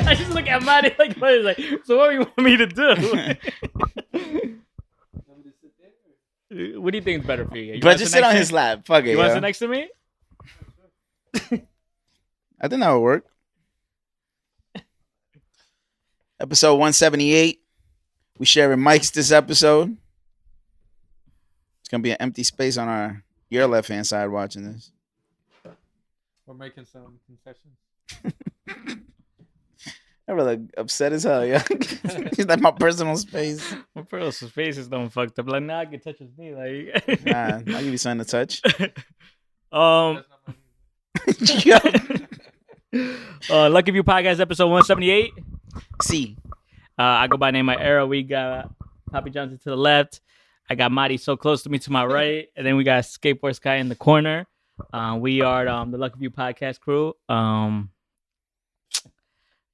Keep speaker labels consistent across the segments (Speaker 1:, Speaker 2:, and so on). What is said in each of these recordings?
Speaker 1: I just look at Mahdi like, so what do you want me to do? What do you think is better for you?
Speaker 2: But just sit on his lap. Fuck it.
Speaker 1: You want to sit next to me?
Speaker 2: I think that would work. Episode 178. We sharing mics this episode. It's gonna be an empty space on your left hand side watching this.
Speaker 3: We're making some concessions.
Speaker 2: I'm really upset as hell, yeah. He's like my personal space.
Speaker 1: My personal space is done fucked up. Like, now I can touch his knee. Like,
Speaker 2: nah, I'll give you something to touch.
Speaker 1: Lucky View Podcast episode 178.
Speaker 2: See.
Speaker 1: I go by the name of Era. We got Papijohnson to the left. I got Mahdi so close to me to my right. And then we got Skateboard Sky in the corner. We are the Lucky View Podcast crew.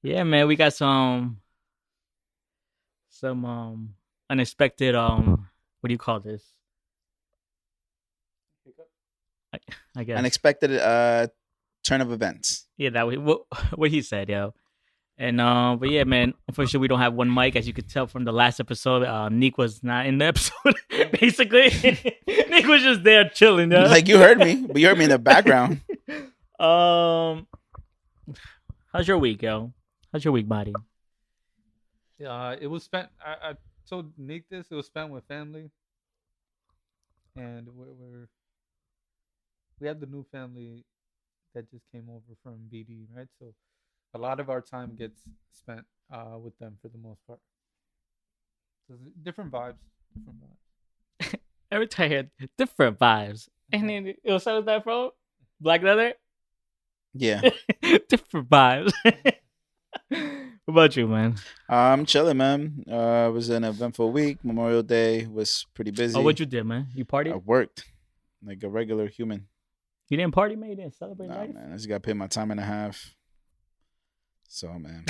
Speaker 1: Yeah, man, we got some unexpected what do you call this? I guess
Speaker 2: unexpected turn of events.
Speaker 1: Yeah, that was what he said, yo. And but yeah, man, unfortunately we don't have one mic, as you could tell from the last episode. Nick was not in the episode. Basically, Nick was just there chilling. Yo.
Speaker 2: Like, you heard me, but you heard me in the background.
Speaker 1: How's your week, yo? How's your week, Mahdi?
Speaker 3: It was spent. I told Nick this. It was spent with family, and we have the new family that just came over from BD, right? So a lot of our time gets spent with them for the most part. So different vibes.
Speaker 1: Every time I hear different vibes, and then it was with that, bro. Black leather.
Speaker 2: Yeah.
Speaker 1: Different vibes. What about you, man?
Speaker 2: I'm chilling, man. It was an eventful week. Memorial Day was pretty busy.
Speaker 1: Oh, what you did, man? You partied?
Speaker 2: I worked like a regular human.
Speaker 1: You didn't party, man? You didn't celebrate
Speaker 2: Nah,
Speaker 1: life?
Speaker 2: man. I just got paid my time and a half. So, man.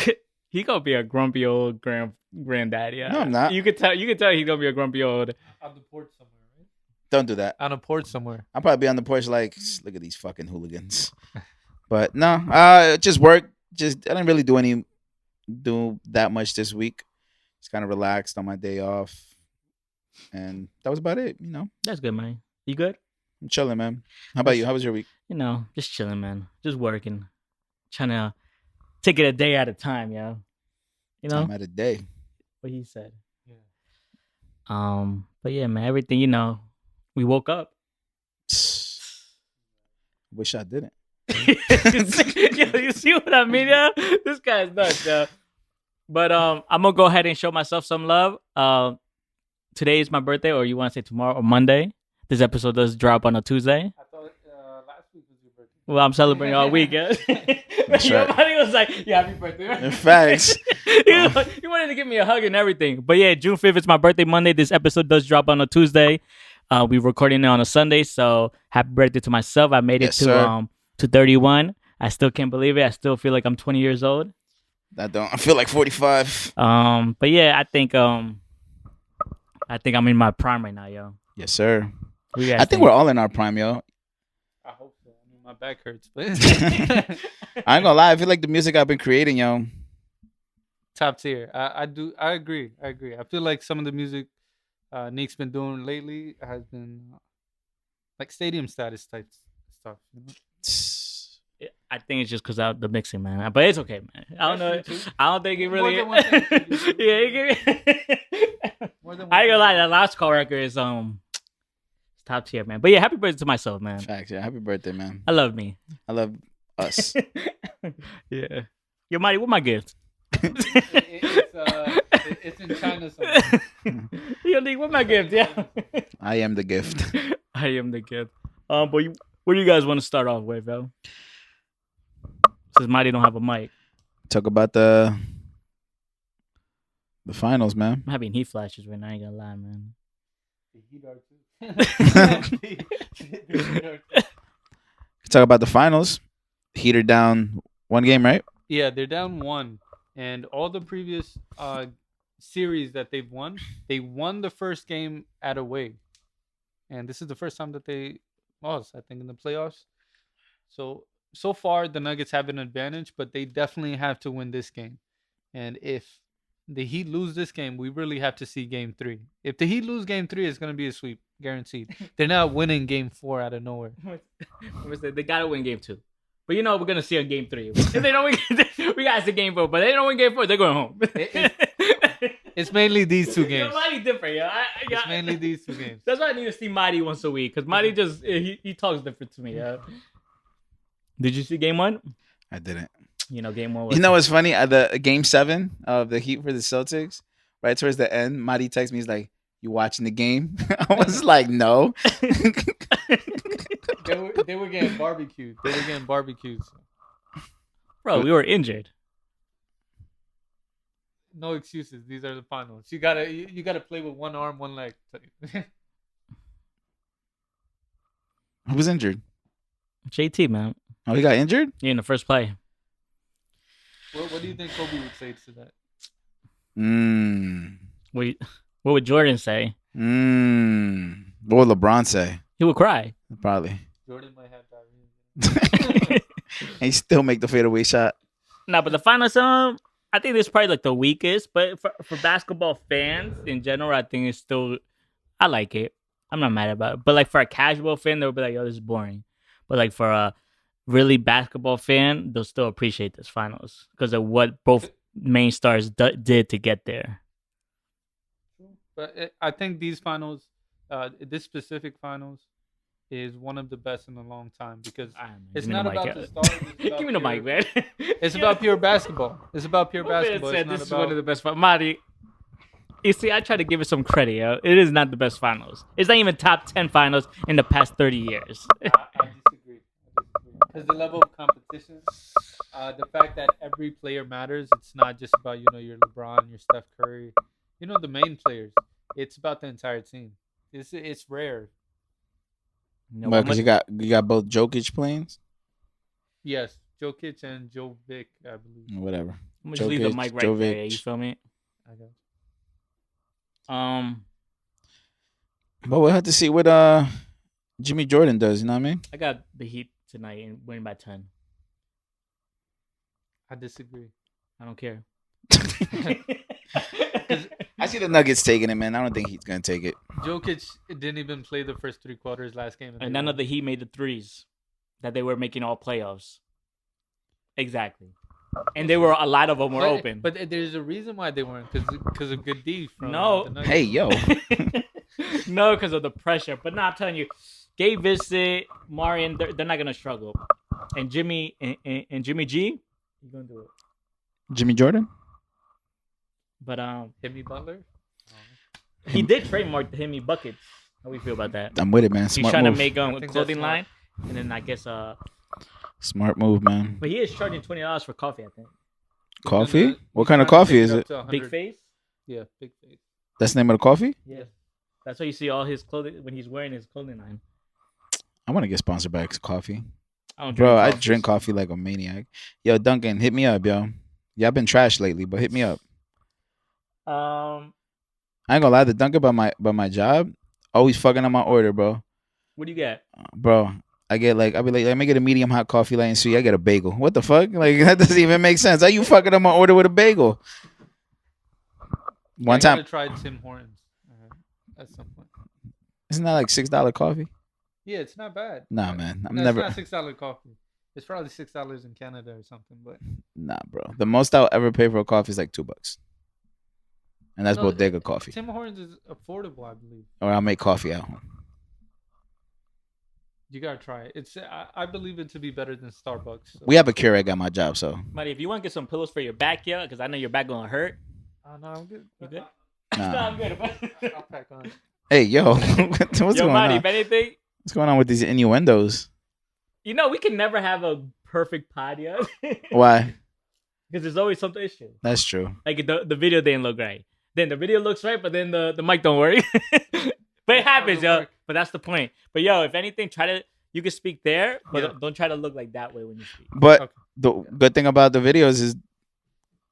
Speaker 1: He gonna be a grumpy old granddaddy. Yeah.
Speaker 2: No, I'm not.
Speaker 1: You could tell he's gonna be a grumpy old.
Speaker 3: On the porch somewhere, right?
Speaker 2: Don't do that.
Speaker 3: On a porch somewhere.
Speaker 2: I'll probably be on the porch like, look at these fucking hooligans. But no, just work. I didn't really do that much this week. Just kind of relaxed on my day off, and that was about it.
Speaker 1: That's good, man. You good?
Speaker 2: I'm chilling, man. How about you? How was your week?
Speaker 1: Just chilling, man. Just working, trying to take it a day at a time, yo.
Speaker 2: Time at a day.
Speaker 1: What he said.
Speaker 3: Yeah.
Speaker 1: But yeah, man. Everything, we woke up.
Speaker 2: Wish I didn't.
Speaker 1: Yo, you see what I mean, yo? This guy's nuts, yo. But I'm gonna go ahead and show myself some love. Today is my birthday, or you want to say tomorrow or Monday. This episode does drop on a Tuesday.
Speaker 3: I thought last week was your birthday.
Speaker 1: Well, I'm celebrating all week, yeah.
Speaker 2: That's right.
Speaker 1: Everybody was like, "Yeah, happy birthday!"
Speaker 2: In fact,
Speaker 1: he wanted to give me a hug and everything. But yeah, June 5th is my birthday Monday. This episode does drop on a Tuesday. We're recording it on a Sunday, so happy birthday to myself. I made it to 31. I still can't believe it. I still feel like I'm 20 years old.
Speaker 2: I feel like 45.
Speaker 1: But yeah, I think I'm in my prime right now, yo.
Speaker 2: Yes, sir.
Speaker 1: I
Speaker 2: think we're all in our prime, yo.
Speaker 3: I hope so. I mean, my back hurts, but
Speaker 2: I ain't gonna lie. I feel like the music I've been creating, yo,
Speaker 3: top tier. I agree. I feel like some of the music Nick's been doing lately has been like stadium status type stuff.
Speaker 1: I think it's just because of the mixing, man. But it's okay, man. I don't know. I don't think it really.
Speaker 3: More than one thing.
Speaker 1: Yeah, I ain't gonna lie. That last call record is it's top tier, man. But yeah, happy birthday to myself, man.
Speaker 2: Facts, yeah. Happy birthday, man.
Speaker 1: I love me.
Speaker 2: I love us.
Speaker 1: Yeah. Yo, Mahdi, what my gift?
Speaker 3: It's in China somewhere.
Speaker 1: Yo, Nick, what my gift? Yeah.
Speaker 2: I am the gift.
Speaker 1: I am the gift. But what do you guys want to start off with, yo? Since Mahdi don't have a mic.
Speaker 2: Talk about the finals, man.
Speaker 1: I'm having heat flashes right now. I ain't gonna lie, man.
Speaker 3: The Heat are too.
Speaker 2: Talk about the finals. Heat are down 1 game, right?
Speaker 3: Yeah, they're down 1, and all the previous series that they've won, they won the first game at away, and this is the first time that they lost, I think, in the playoffs. So far, the Nuggets have an advantage, but they definitely have to win this game. And if the Heat lose this game, we really have to see Game 3. If the Heat lose Game 3, it's going to be a sweep, guaranteed. They're not winning Game 4 out of nowhere.
Speaker 1: They gotta win Game 2, but we're gonna see a Game 3. If they don't win, we gotta see Game 4. But they don't win Game 4, they're going home.
Speaker 3: It's mainly these two games.
Speaker 1: Mahdi's different, yeah.
Speaker 3: It's mainly these 2 games.
Speaker 1: That's why I need to see Mahdi once a week, because Mahdi just he talks different to me. Yeah. Did you see Game 1?
Speaker 2: I didn't.
Speaker 1: Game 1 was...
Speaker 2: You know what's funny? The Game 7 of the Heat for the Celtics, right towards the end, Mahdi texts me, he's like, "You watching the game?" I was like, "No."
Speaker 3: They were getting barbecued.
Speaker 1: Bro, we were injured.
Speaker 3: No excuses. These are the finals. You gotta play with one arm, one leg.
Speaker 2: Who was injured?
Speaker 1: JT, man.
Speaker 2: Oh, he got injured?
Speaker 1: Yeah, in the first play.
Speaker 3: What do you think Kobe would say to that?
Speaker 1: What would Jordan say?
Speaker 2: What would LeBron say?
Speaker 1: He would cry.
Speaker 2: Probably.
Speaker 3: Jordan might have diarrhea.
Speaker 2: And he still make the fadeaway shot.
Speaker 1: No, but the finals, I think this is probably like the weakest. But for basketball fans in general, I think it's still, I like it. I'm not mad about it. But like for a casual fan, they'll be like, "Yo, this is boring." But like for a really basketball fan, they'll still appreciate this finals because of what both main stars did to get there.
Speaker 3: But I think these finals, this specific finals, is one of the best in a long time because it's not about the stars.
Speaker 1: Give me the mic, man.
Speaker 3: It's about pure basketball. It's about pure basketball.
Speaker 1: Said this is one of the best finals. Mahdi, you see, I try to give it some credit. Yo. It is not the best finals. It's not even top 10 finals in the past 30 years.
Speaker 3: I disagree. Because the level of competition, the fact that every player matters. It's not just about your LeBron, your Steph Curry, the main players. It's about the entire team. It's rare.
Speaker 2: Well, because you got both Jokic playing.
Speaker 3: Yes, Jokic and Jovic, I believe.
Speaker 2: Whatever.
Speaker 1: I'm gonna just leave the mic right
Speaker 2: Jovic.
Speaker 1: there. You feel me?
Speaker 3: I got.
Speaker 2: But we'll have to see what Jimmy Jordan does. You know what I mean?
Speaker 1: I got the Heat tonight and winning by 10.
Speaker 3: I disagree.
Speaker 1: I don't care.
Speaker 2: I see the Nuggets taking it, man. I don't think he's gonna take it.
Speaker 3: Jokic didn't even play the first 3 quarters last game,
Speaker 1: and none of the Heat made the threes that they were making all playoffs. Exactly. And a lot of them were open.
Speaker 3: But there's a reason why they weren't, because of good D from
Speaker 1: no.
Speaker 3: The Nuggets.
Speaker 2: Hey, yo.
Speaker 1: No, because of the pressure. But no, I'm telling you, Gabe Vincent, Marion, they're not gonna struggle. And Jimmy and Jimmy G, he's gonna do it.
Speaker 2: Jimmy Jordan.
Speaker 1: But
Speaker 3: Jimmy Butler.
Speaker 1: He did trademark the Himmy buckets. How we feel about that?
Speaker 2: I'm with it, man.
Speaker 1: He's trying to make a clothing line, and then I guess
Speaker 2: smart move, man.
Speaker 1: But he is charging $20 for coffee, I think.
Speaker 2: Coffee? What kind of coffee is it?
Speaker 1: Big Face.
Speaker 3: Yeah, Big Face.
Speaker 2: That's the name of the coffee?
Speaker 1: Yeah. That's why you see all his clothing when he's wearing his clothing line.
Speaker 2: I want to get sponsored by coffee.
Speaker 1: I
Speaker 2: drink coffee like a maniac. Yo, Duncan, hit me up, yo. Yeah, I've been trash lately, but hit me up. I ain't gonna lie, the Duncan by my job always fucking up my order, bro.
Speaker 1: What do you get?
Speaker 2: Bro, I'll be like, let me get a medium hot coffee light and sweet. I get a bagel. What the fuck? Like, that doesn't even make sense. How you fucking up my order with a bagel? One time
Speaker 3: I tried Tim Hortons at some point.
Speaker 2: Isn't that like $6 coffee?
Speaker 3: Yeah, it's not bad.
Speaker 2: Nah, man.
Speaker 3: It's not $6 coffee. It's probably $6 in Canada or something, but
Speaker 2: nah, bro. The most I'll ever pay for a coffee is like $2. And that's bodega coffee.
Speaker 3: Tim Hortons is affordable, I believe.
Speaker 2: Or I'll make coffee at home.
Speaker 3: You gotta try it. I believe it to be better than Starbucks. So.
Speaker 2: We have a Keurig at my job, so.
Speaker 1: Buddy, if you want to get some pillows for your back, yeah, because I know your back gonna hurt.
Speaker 3: No, I'm good.
Speaker 1: You good?
Speaker 2: Nah.
Speaker 1: No, I'm good.
Speaker 3: I'll pack on.
Speaker 2: Hey, yo, what's going
Speaker 1: Mahdi,
Speaker 2: on?
Speaker 1: if anything,
Speaker 2: what's going on with these innuendos?
Speaker 1: We can never have a perfect pod, yeah.
Speaker 2: Why?
Speaker 1: because there's always something issue.
Speaker 2: That's true.
Speaker 1: Like the video didn't look right. Then the video looks right, but then the mic don't work. But it happens, yo. But that's the point. But yo, if anything, you can speak there, but don't try to look like that way when you speak.
Speaker 2: But the good thing about the videos is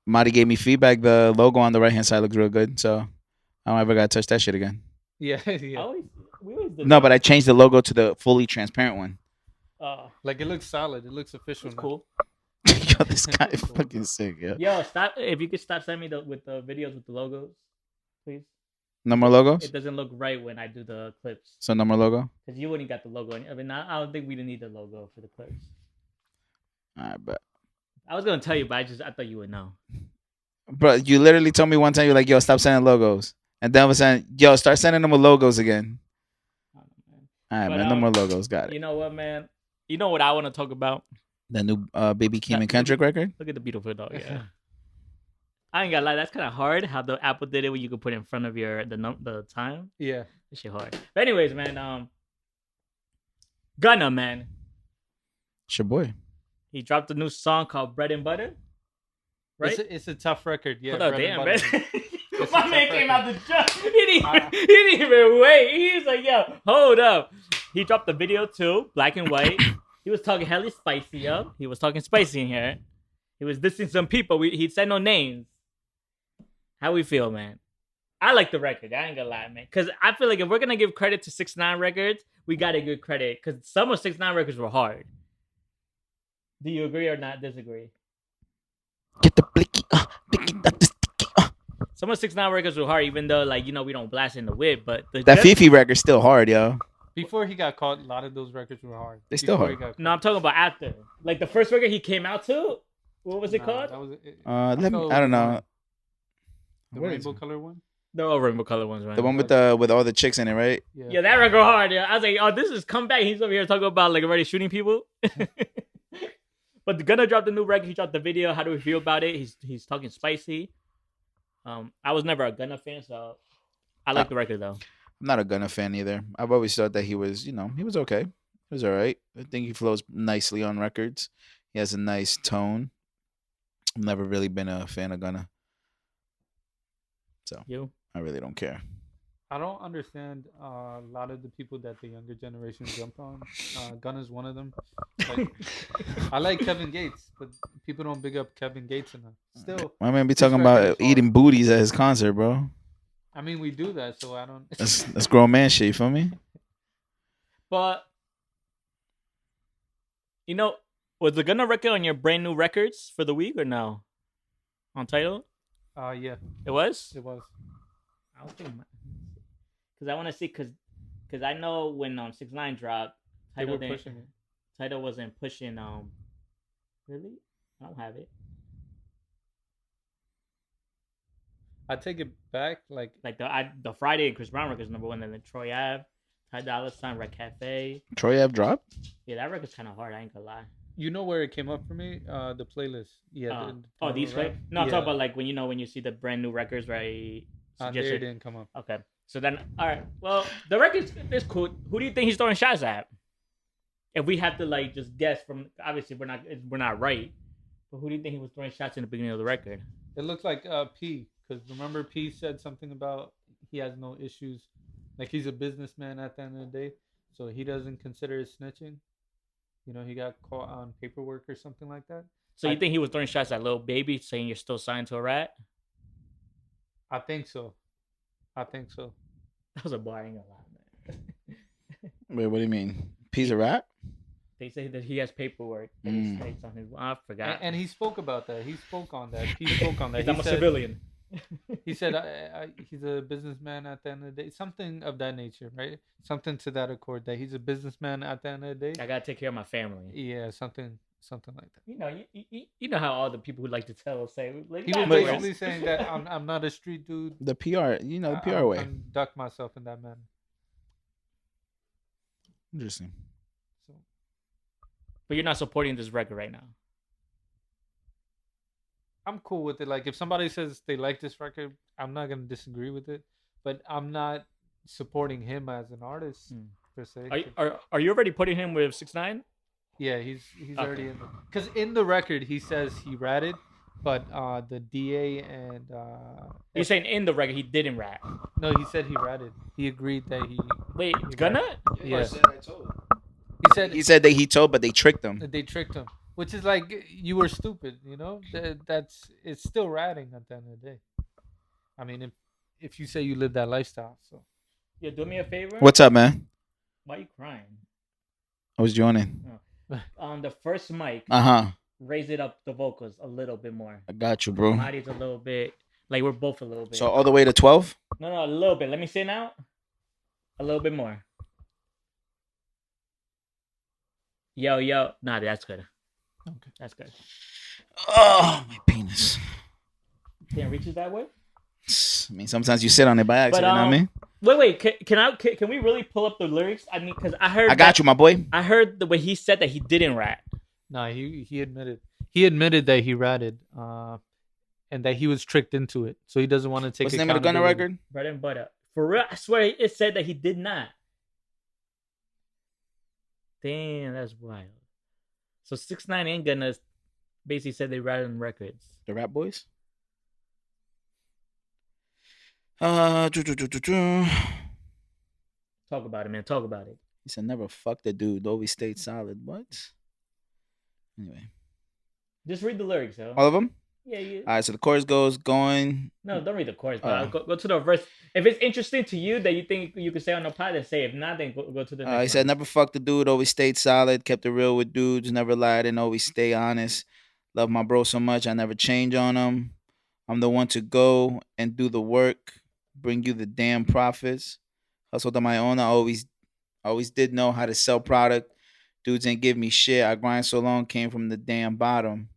Speaker 2: Mahdi gave me feedback. The logo on the right hand side looks real good, so I don't ever gotta touch that shit again.
Speaker 3: Yeah.
Speaker 1: We always did
Speaker 2: No,
Speaker 1: that.
Speaker 2: but I changed the logo to the fully transparent one.
Speaker 3: Like it looks solid. It looks official.
Speaker 1: It's cool.
Speaker 2: Yo, this guy is fucking sick, yo.
Speaker 1: Yo, stop! If you could stop sending me with the videos with the logos, please.
Speaker 2: No more logos?
Speaker 1: It doesn't look right when I do the clips.
Speaker 2: So no more logo?
Speaker 1: Because you wouldn't got the logo. I mean, I don't think we didn't need the logo for the clips.
Speaker 2: Alright, bet.
Speaker 1: I was gonna tell you, but I thought you would know.
Speaker 2: Bro, you literally told me one time, you're like, yo, stop sending logos. And then I was saying, yo, start sending them with logos again. Alright, man, no more logos. Got it.
Speaker 1: You know what, man? You know what I want to talk about?
Speaker 2: The new Baby Keem and Kendrick record?
Speaker 1: Look at the beautiful dog, yeah. I ain't gonna lie, that's kind of hard how the Apple did it where you could put in front of the time.
Speaker 3: Yeah.
Speaker 1: That shit hard. But anyways, man, Gunna, man.
Speaker 2: It's your boy.
Speaker 1: He dropped a new song called Bread and Butter. Right?
Speaker 3: It's a tough record. Yeah.
Speaker 1: Hold on, damn, man.
Speaker 3: It's
Speaker 1: My man came out the jump. He didn't even wait. He was like, yo, hold up. He dropped the video too, black and white. He was talking hella spicy, yo. He was talking spicy in here. He was dissing some people. He said no names. How we feel, man? I like the record. I ain't gonna lie, man. Because I feel like if we're gonna give credit to 6ix9ine records, we gotta give credit. Because some of 6ix9ine records were hard. Do you agree or not disagree?
Speaker 2: Get the blicky, blicky, not the sticky.
Speaker 1: Some of 6ix9ine records were hard, even though, like, you know, we don't blast in the whip. But
Speaker 2: that Fifi record's still hard, yo.
Speaker 3: Before he got caught, a lot of those records were hard.
Speaker 2: They still hard.
Speaker 1: No, I'm talking about after. Like the first record he came out to. What was it called?
Speaker 3: That was
Speaker 2: I don't know.
Speaker 3: The rainbow color one.
Speaker 1: They're all rainbow color ones, right?
Speaker 2: The one with all the chicks in it, right?
Speaker 1: Yeah, that record hard. Yeah, I was like, oh, this is comeback. He's over here talking about like already shooting people. But the Gunna dropped the new record. He dropped the video. How do we feel about it? He's talking spicy. I was never a Gunna fan, so I like the record though.
Speaker 2: I'm not a Gunna fan either. I've always thought that he was okay. He was all right. I think he flows nicely on records. He has a nice tone. I've never really been a fan of Gunna. So I really don't care.
Speaker 3: I don't understand a lot of the people that the younger generation jumped on. Gunna's one of them. Like, I like Kevin Gates, but people don't big up Kevin Gates enough. Still,
Speaker 2: my man be talking about eating booties at his concert, bro.
Speaker 3: I mean, we do that, so I don't.
Speaker 2: That's grown man shit. You feel me?
Speaker 1: But you know, was the Gunna record on your brand new records for the week or no? On Tidal?
Speaker 3: Yeah.
Speaker 1: It was.
Speaker 3: It was.
Speaker 1: I don't think because I want to see because I know when 6ix9ine dropped, Tidal
Speaker 3: they were pushing it.
Speaker 1: Tidal wasn't pushing. Really? I don't have it.
Speaker 3: I take it back, like
Speaker 1: the Friday and Chris Brown records number one, and then Troy Ave, Ty Dolla $ign, Red Cafe.
Speaker 2: Troy Ave dropped?
Speaker 1: Yeah, that record's kind of hard. I ain't gonna lie.
Speaker 3: You know where it came up for me? The playlist. Yeah.
Speaker 1: These right? No, I'm talking about like when you see the brand new records, right?
Speaker 3: There it didn't come up.
Speaker 1: Okay, so then all right. Well, the records is cool. Who do you think he's throwing shots at? If we have to like just guess from, obviously we're not right, but who do you think he was throwing shots in the beginning of the record?
Speaker 3: It looked like P, because remember P said something about he has no issues, like he's a businessman at the end of the day, so he doesn't consider it snitching. You know, he got caught on paperwork or something like that.
Speaker 1: So you think he was throwing shots at Lil Baby, saying you're still signed to a rat?
Speaker 3: I think so.
Speaker 1: That was a bar, I ain't gonna lie, man.
Speaker 2: Wait, what do you mean? P's a rat?
Speaker 1: They say that he has paperwork that he states on his. I forgot.
Speaker 3: And he spoke about that. He spoke on that. He spoke on that.
Speaker 1: I'm a civilian.
Speaker 3: He said he's a businessman at the end of the day. Something of that nature, right? Something to that accord, that he's a businessman at the end of the day.
Speaker 1: I gotta take care of my family.
Speaker 3: Yeah, something like that.
Speaker 1: You know, you know how all the people who like to tell say. Like,
Speaker 3: he was basically saying that I'm not a street dude.
Speaker 2: The PR, the PR way.
Speaker 3: I'm duck myself in that manner.
Speaker 2: Interesting.
Speaker 3: So,
Speaker 1: but you're not supporting this record right now.
Speaker 3: I'm cool with it. Like, if somebody says they like this record, I'm not gonna disagree with it. But I'm not supporting him as an artist per se.
Speaker 1: Are you already putting him with 6ix9ine?
Speaker 3: Yeah, he's already in. Because in the record he says he ratted, But the DA and
Speaker 1: You're saying in the record he didn't rap.
Speaker 3: no, he said he ratted. He agreed that he.
Speaker 1: Wait,
Speaker 3: he
Speaker 1: Gunna?
Speaker 3: ratted. Yeah.
Speaker 2: I told.
Speaker 3: He said
Speaker 2: He said that he told, but they tricked him.
Speaker 3: they tricked him, which is like you were stupid. You know that's it's still ratting at the end of the day. I mean, if you say you live that lifestyle, so
Speaker 1: Yeah, do me a favor.
Speaker 2: What's up, man?
Speaker 1: Why you crying?
Speaker 2: I was joining.
Speaker 1: On the first mic, raise it up the vocals a little bit more.
Speaker 2: I got you, bro.
Speaker 1: Mahdi's a little bit, like we're both a little bit.
Speaker 2: So all the way to 12?
Speaker 1: No, a little bit. Let me say now. A little bit more. Yo. Nah, that's good.
Speaker 3: okay.
Speaker 1: That's good.
Speaker 2: Oh, my penis.
Speaker 1: Can't reach it that way.
Speaker 2: I mean, sometimes you sit on it by accident. You know what I mean?
Speaker 1: Wait. Can we really pull up the lyrics? I mean, because I heard.
Speaker 2: I got you, my boy.
Speaker 1: I heard the way he said that he didn't rap.
Speaker 3: No, he admitted that he ratted, and that he was tricked into it. So he doesn't want to take.
Speaker 2: What's the name of the Gunna record?
Speaker 1: Bread and butter. For real, I swear it said that he did not. Damn, that's wild. So 6ix9ine and Gunna basically said they ratted on records.
Speaker 2: The Rap Boys?
Speaker 1: Talk about it, man. Talk about it.
Speaker 2: He said never fucked a dude, always stayed solid. What? Anyway.
Speaker 1: Just read the lyrics, yo.
Speaker 2: All of them?
Speaker 1: Yeah.
Speaker 2: All right, so the chorus goes, going.
Speaker 1: No, don't read the chorus, but go to the verse. If it's interesting to you that you think you could say on the pod, then say. If not, then go to the next
Speaker 2: He said never fucked a dude, always stayed solid, kept it real with dudes, never lied and always stay honest. Love my bro so much, I never change on him. I'm the one to go and do the work, bring you the damn profits. Hustled on my own, I always did know how to sell product. Dudes ain't give me shit. I grind so long, came from the damn bottom.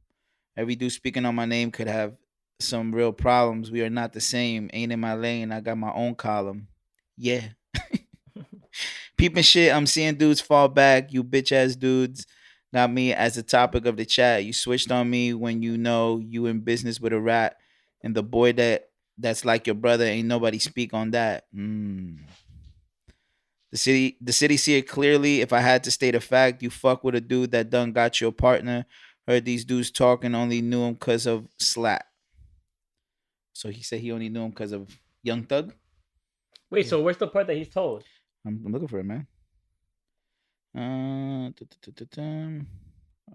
Speaker 2: Every dude speaking on my name could have some real problems. We are not the same. Ain't in my lane. I got my own column. Yeah. Peeping shit. I'm seeing dudes fall back. You bitch ass dudes. Got me as the topic of the chat. You switched on me when you know you in business with a rat. And the boy that's like your brother, ain't nobody speak on that. The city see it clearly. If I had to state a fact, you fuck with a dude that done got your partner. Heard these dudes talking, only knew him because of Slap. So he said he only knew him because of Young Thug?
Speaker 1: Wait, so where's the part that he's told?
Speaker 2: I'm looking for it, man.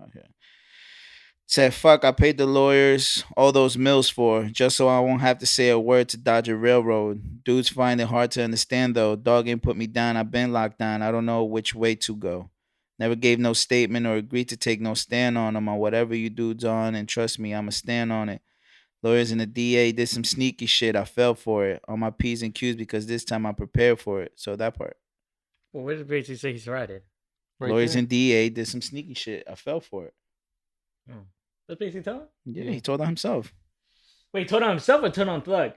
Speaker 2: Okay. Said, fuck, I paid the lawyers all those mills for, just so I won't have to say a word to dodge a railroad. Dudes find it hard to understand, though. Dog ain't put me down. I've been locked down. I don't know which way to go. Never gave no statement or agreed to take no stand on them or whatever you dudes on, and trust me, I'ma stand on it. Lawyers and the DA did some sneaky shit. I fell for it on my P's and Q's because this time I prepared for it. So that part.
Speaker 1: Well, where does basically say he's ratted?
Speaker 2: Lawyers and DA did some sneaky shit. I fell for it.
Speaker 1: That's basically telling?
Speaker 2: Yeah, he told on himself.
Speaker 1: Wait, told on himself or told on Thug?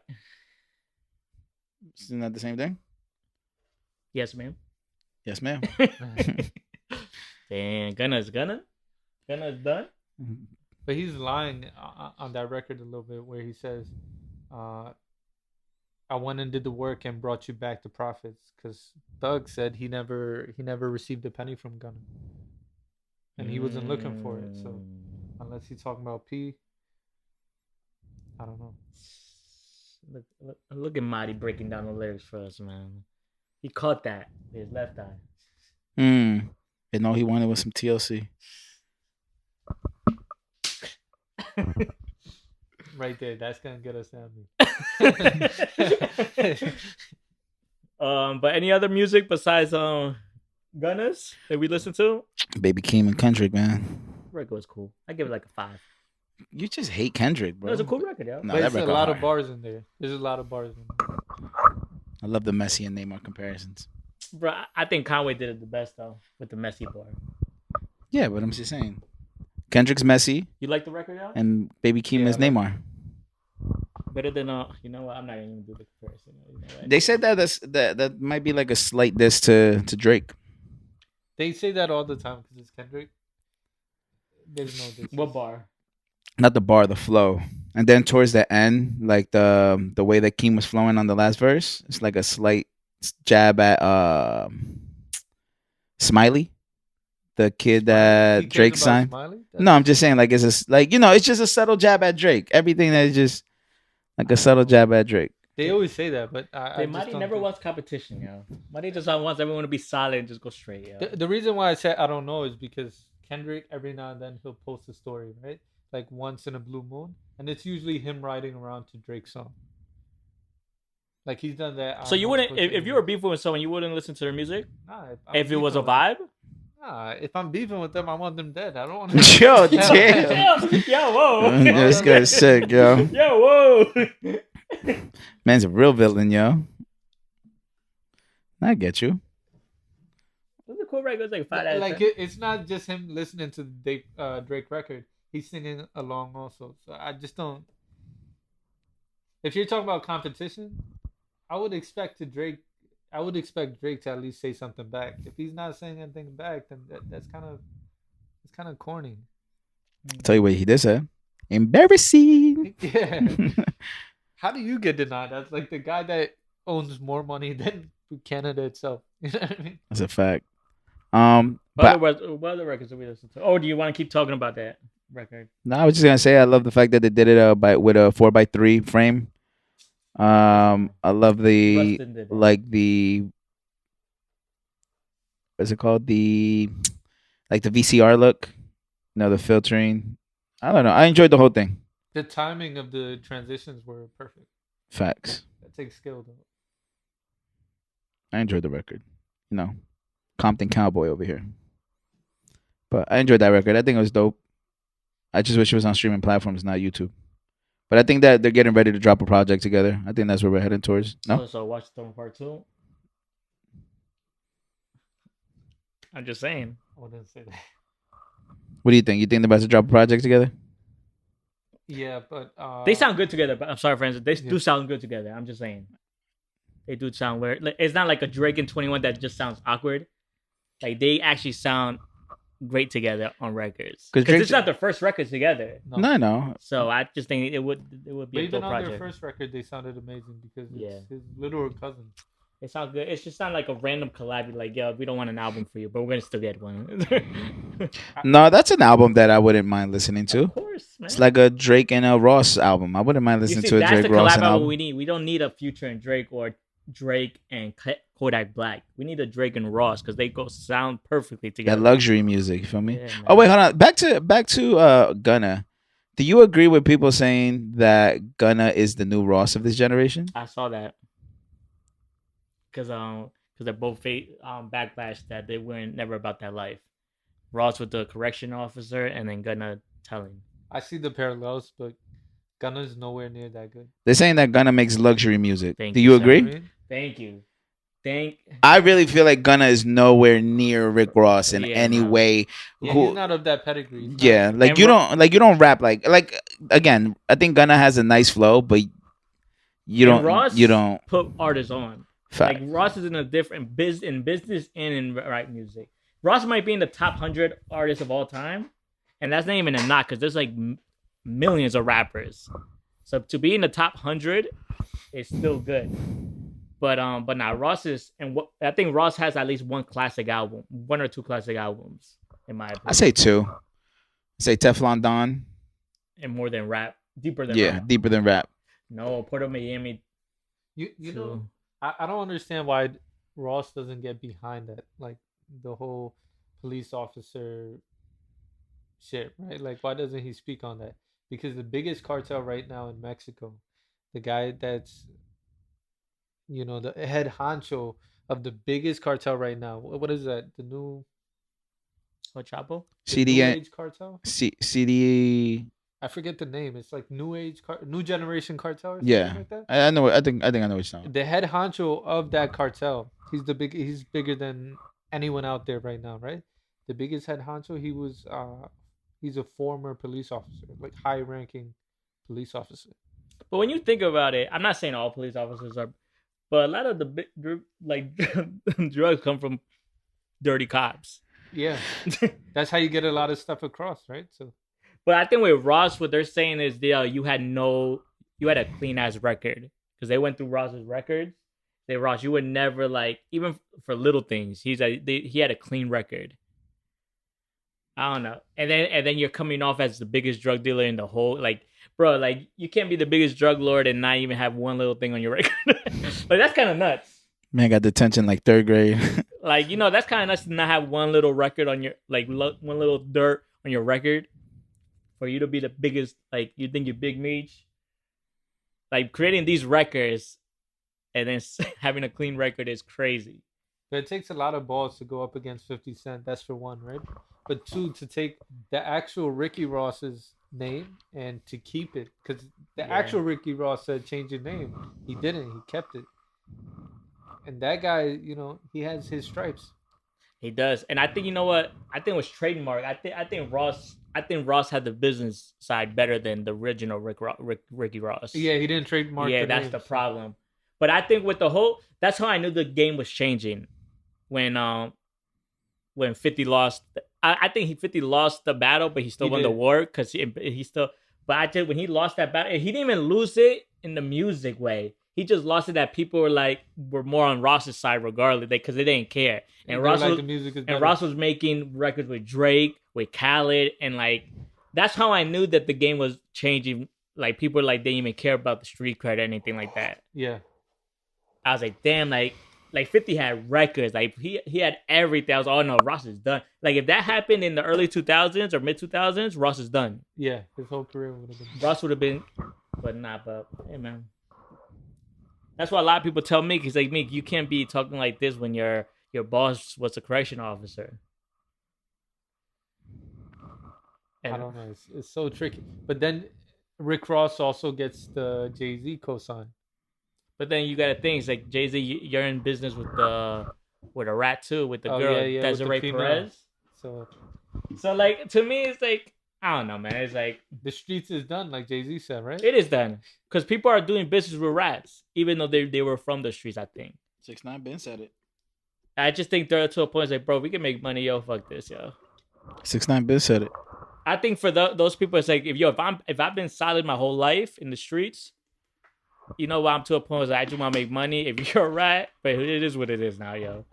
Speaker 2: Isn't that the same thing?
Speaker 1: Yes, ma'am.
Speaker 2: Yes, ma'am.
Speaker 1: Damn, Gunna's done?
Speaker 3: But he's lying on that record a little bit where he says, I went and did the work and brought you back the profits, because Thug said he never received a penny from Gunna. And he wasn't looking for it. So unless he's talking about P, I don't know.
Speaker 1: Look at Mahdi breaking down the lyrics for us, man. He caught that with his left eye.
Speaker 2: And all he wanted was some TLC.
Speaker 3: Right there, that's gonna get us down.
Speaker 1: But any other music besides Gunna's that we listen to?
Speaker 2: Baby Keem and Kendrick, man.
Speaker 1: Record was cool. I give it like a 5.
Speaker 2: You just hate Kendrick, bro.
Speaker 1: It was a cool record, yo.
Speaker 2: No,
Speaker 3: There's a lot of bars in there.
Speaker 2: I love the Messi and Neymar comparisons.
Speaker 1: Bro, I think Conway did it the best though with the Messi bar.
Speaker 2: Yeah, but I'm just saying. Kendrick's Messi.
Speaker 1: You like the record, yo?
Speaker 2: And Baby Keem is Neymar.
Speaker 1: Better than you know what? I'm not even gonna do the comparison. You know what?
Speaker 2: They said that might be like a slight diss to Drake.
Speaker 3: They say that all the time because it's Kendrick. There's no diss.
Speaker 1: What bar?
Speaker 2: Not the bar, the flow. And then towards the end, like the way that Keem was flowing on the last verse, it's like a slight jab at Smiley. the kid
Speaker 3: He
Speaker 2: that
Speaker 3: cares
Speaker 2: Drake
Speaker 3: about
Speaker 2: signed.
Speaker 3: Smiley?
Speaker 2: No, I'm just saying, like, it's it's just a subtle jab at Drake. Everything that is just like a subtle jab at Drake.
Speaker 3: They always say that, but I just
Speaker 1: Mahdi
Speaker 3: don't
Speaker 1: never
Speaker 3: think-
Speaker 1: wants competition, yo. Mahdi just wants everyone to be solid and just go straight, yo.
Speaker 3: The reason why I said I don't know is because Kendrick every now and then he'll post a story, right? Like once in a blue moon, and it's usually him riding around to Drake's song. Like he's done that.
Speaker 1: So you wouldn't,
Speaker 3: multiple
Speaker 1: if you were
Speaker 3: times.
Speaker 1: beefing with someone, you wouldn't listen to their music
Speaker 3: Nah, I'm
Speaker 1: if it was a
Speaker 3: beefing with
Speaker 1: vibe.
Speaker 3: them. Nah, if I'm beefing with them, I want them dead. I don't want to.
Speaker 2: Yo, damn.
Speaker 1: Yo, whoa.
Speaker 2: This guy's sick, yo.
Speaker 1: Yo, whoa.
Speaker 2: Man's a real villain, yo. I get you.
Speaker 1: What's the cool record? It's like 5 out of
Speaker 3: Like
Speaker 1: 10.
Speaker 3: it's not just him listening to the Drake record. He's singing along also. So I just don't. If you're talking about competition, I would expect Drake to at least say something back. If he's not saying anything back, then that's kind of corny.
Speaker 2: Tell you what he did say. Embarrassing.
Speaker 3: Yeah. How do you get denied? That's like the guy that owns more money than Canada itself. You know what I mean?
Speaker 2: That's a fact.
Speaker 1: What
Speaker 2: But
Speaker 1: other records do we listen to? Oh, do you want to keep talking about that record?
Speaker 2: no, I was just gonna say I love the fact that they did it with a 4x3 frame. I love the
Speaker 1: Rustin did that.
Speaker 2: like the what's it called, the VCR look. The filtering. I don't know. I enjoyed the whole thing.
Speaker 3: The timing of the transitions were perfect.
Speaker 2: Facts.
Speaker 3: That takes skill though.
Speaker 2: I enjoyed the record. Compton Cowboy over here. But I enjoyed that record. I think it was dope. I just wish it was on streaming platforms, not YouTube. But I think that they're getting ready to drop a project together. I think that's where we're heading towards. No?
Speaker 1: So Watch Throne Part 2? I'm just saying.
Speaker 3: I wouldn't say that.
Speaker 2: What do you think? You think they're about to drop a project together?
Speaker 3: Yeah, but
Speaker 1: They sound good together, but I'm sorry, friends. They
Speaker 3: Yeah.
Speaker 1: do sound good together. I'm just saying. They do sound weird. Like, it's not like a Drake and 21 that just sounds awkward. Like, they actually sound great together on records.
Speaker 2: 'Cause
Speaker 1: Because
Speaker 2: Drake's-
Speaker 1: it's not their first record together.
Speaker 2: No, no.
Speaker 1: So I just think it would be
Speaker 3: But
Speaker 1: a cool
Speaker 3: even on
Speaker 1: project.
Speaker 3: their first record, they sounded amazing because it's
Speaker 1: Yeah.
Speaker 3: his literal cousin.
Speaker 1: It sounds good. It's just not like a random collab. You're like, yo, we don't want an album for you, but we're gonna still get one.
Speaker 2: No, that's an album that I wouldn't mind listening to.
Speaker 1: Of course, man.
Speaker 2: It's like a Drake and a Ross album. I wouldn't mind
Speaker 1: You
Speaker 2: listening
Speaker 1: see,
Speaker 2: to a
Speaker 1: that's
Speaker 2: Drake
Speaker 1: the
Speaker 2: Ross
Speaker 1: collab album
Speaker 2: album.
Speaker 1: we need. We don't need a Future and Drake or Drake and Kodak Black. We need a Drake and Ross because they go sound perfectly together.
Speaker 2: That luxury music, you feel me?
Speaker 1: Yeah, man.
Speaker 2: Oh wait, hold on. Back to Gunna. Do you agree with people saying that Gunna is the new Ross of this generation?
Speaker 1: I saw that because they both backlash that they weren't never about that life. Ross with the correction officer and then Gunna telling.
Speaker 3: I see the parallels, but Gunna's nowhere near that good.
Speaker 2: They're saying that Gunna makes luxury music.
Speaker 1: Thank
Speaker 2: Do
Speaker 1: you,
Speaker 2: you
Speaker 1: sir.
Speaker 2: agree?
Speaker 3: You know what I mean?
Speaker 1: Thank you.
Speaker 2: I really feel like Gunna is nowhere near Rick Ross in
Speaker 1: Yeah,
Speaker 2: any
Speaker 1: no.
Speaker 2: way.
Speaker 3: Yeah,
Speaker 2: Who-
Speaker 3: he's not of that pedigree. He's not-
Speaker 2: Yeah, like
Speaker 1: And
Speaker 2: you don't rap like again. I think Gunna has a nice flow, but you
Speaker 1: And
Speaker 2: don't
Speaker 1: Ross
Speaker 2: you don't.
Speaker 1: put artists on.
Speaker 2: Fact.
Speaker 1: Like Ross is in a different business and in rap music. Ross might be in the top 100 artists of all time, and that's not even a knock because there's like millions of rappers. So to be in the top 100 is still good. But now Ross is, and I think Ross has at least one or two classic albums in my opinion.
Speaker 2: I say two. I say Teflon Don.
Speaker 1: and more than rap, deeper than
Speaker 2: Yeah,
Speaker 1: rap.
Speaker 2: deeper than rap.
Speaker 1: No, Port of Miami.
Speaker 3: You know,
Speaker 1: too.
Speaker 3: I don't understand why Ross doesn't get behind that, like the whole police officer shit, right? Like, why doesn't he speak on that? Because the biggest cartel right now in Mexico, the guy that's, the head honcho of the biggest cartel right now. What is that? The new
Speaker 1: What Chapo?
Speaker 3: the New
Speaker 2: CDA,
Speaker 3: Age cartel?
Speaker 2: CDA.
Speaker 3: I forget the name. It's like New Generation Cartel or something
Speaker 2: Yeah,
Speaker 3: like that.
Speaker 2: I know. I think I know what you're saying.
Speaker 3: The head honcho of that cartel. He's bigger than anyone out there right now, right? The biggest head honcho. He's a former police officer, like high ranking police officer.
Speaker 1: But when you think about it, I'm not saying all police officers are, but a lot of the big drugs come from dirty cops.
Speaker 3: Yeah, that's how you get a lot of stuff across, right? So
Speaker 1: But I think with Ross, what they're saying is you had a clean ass record because they went through Ross's records. Say Ross, you would never even for little things. He had a clean record. I don't know. And then you're coming off as the biggest drug dealer in the whole like, bro. Like you can't be the biggest drug lord and not even have one little thing on your record. Like that's kind of nuts.
Speaker 2: Man got detention like 3rd grade.
Speaker 1: Like that's kind of nuts to not have one little record on your like one little dirt on your record for you to be the biggest. Like you think you're Big Meech. Like creating these records and then having a clean record is crazy.
Speaker 3: But it takes a lot of balls to go up against 50 Cent. That's for one, right? But two, to take the actual Ricky Ross's name and to keep it. Because the actual Ricky Ross said change your name. He didn't. He kept it. And that guy, he has his stripes.
Speaker 1: He does. And I think, you know what? I think it was trademark. I think Ross had the business side better than the original Ricky Ross.
Speaker 3: Yeah, he didn't trademark.
Speaker 1: Yeah, that's the problem. But I think with that's how I knew the game was changing. When 50 lost, I think 50 lost the battle, but he still won the war because he still. But I think when he lost that battle, he didn't even lose it in the music way. He just lost it that people were more on Ross's side regardless, because they didn't care. And Ross was making records with Drake, with Khaled, and that's how I knew that the game was changing. Like people they didn't even care about the street cred or anything like that.
Speaker 3: Yeah,
Speaker 1: I was like, damn, like 50 had records, like he had everything. I was, oh no, Ross is done. Like if that happened in the early 2000s or mid 2000s, Ross is done.
Speaker 3: Yeah, his whole career would have been.
Speaker 1: Ross would have been, but not. But hey, man, that's why a lot of people tell Meek, he's like, Meek, you can't be talking like this when your boss was a correction officer.
Speaker 3: I don't know. It's so tricky. But then Rick Ross also gets the Jay-Z cosign.
Speaker 1: But then you got to think, it's like Jay-Z, you're in business with a rat too, with the girl Desiree Perez. So like to me, it's like I don't know, man. It's like
Speaker 3: the streets is done, like Jay-Z said, right?
Speaker 1: It is done because people are doing business with rats, even though they were from the streets. I think
Speaker 2: 6ix9ine Ben said it.
Speaker 1: I just think they're to a point, it's like, bro, we can make money, yo. Fuck this, yo.
Speaker 2: 6ix9ine Ben said it.
Speaker 1: I think for those people, it's like if I've been solid my whole life in the streets, you know what? I'm to a point where I just want to make money. If you're a rat, but it is what it is now, yo.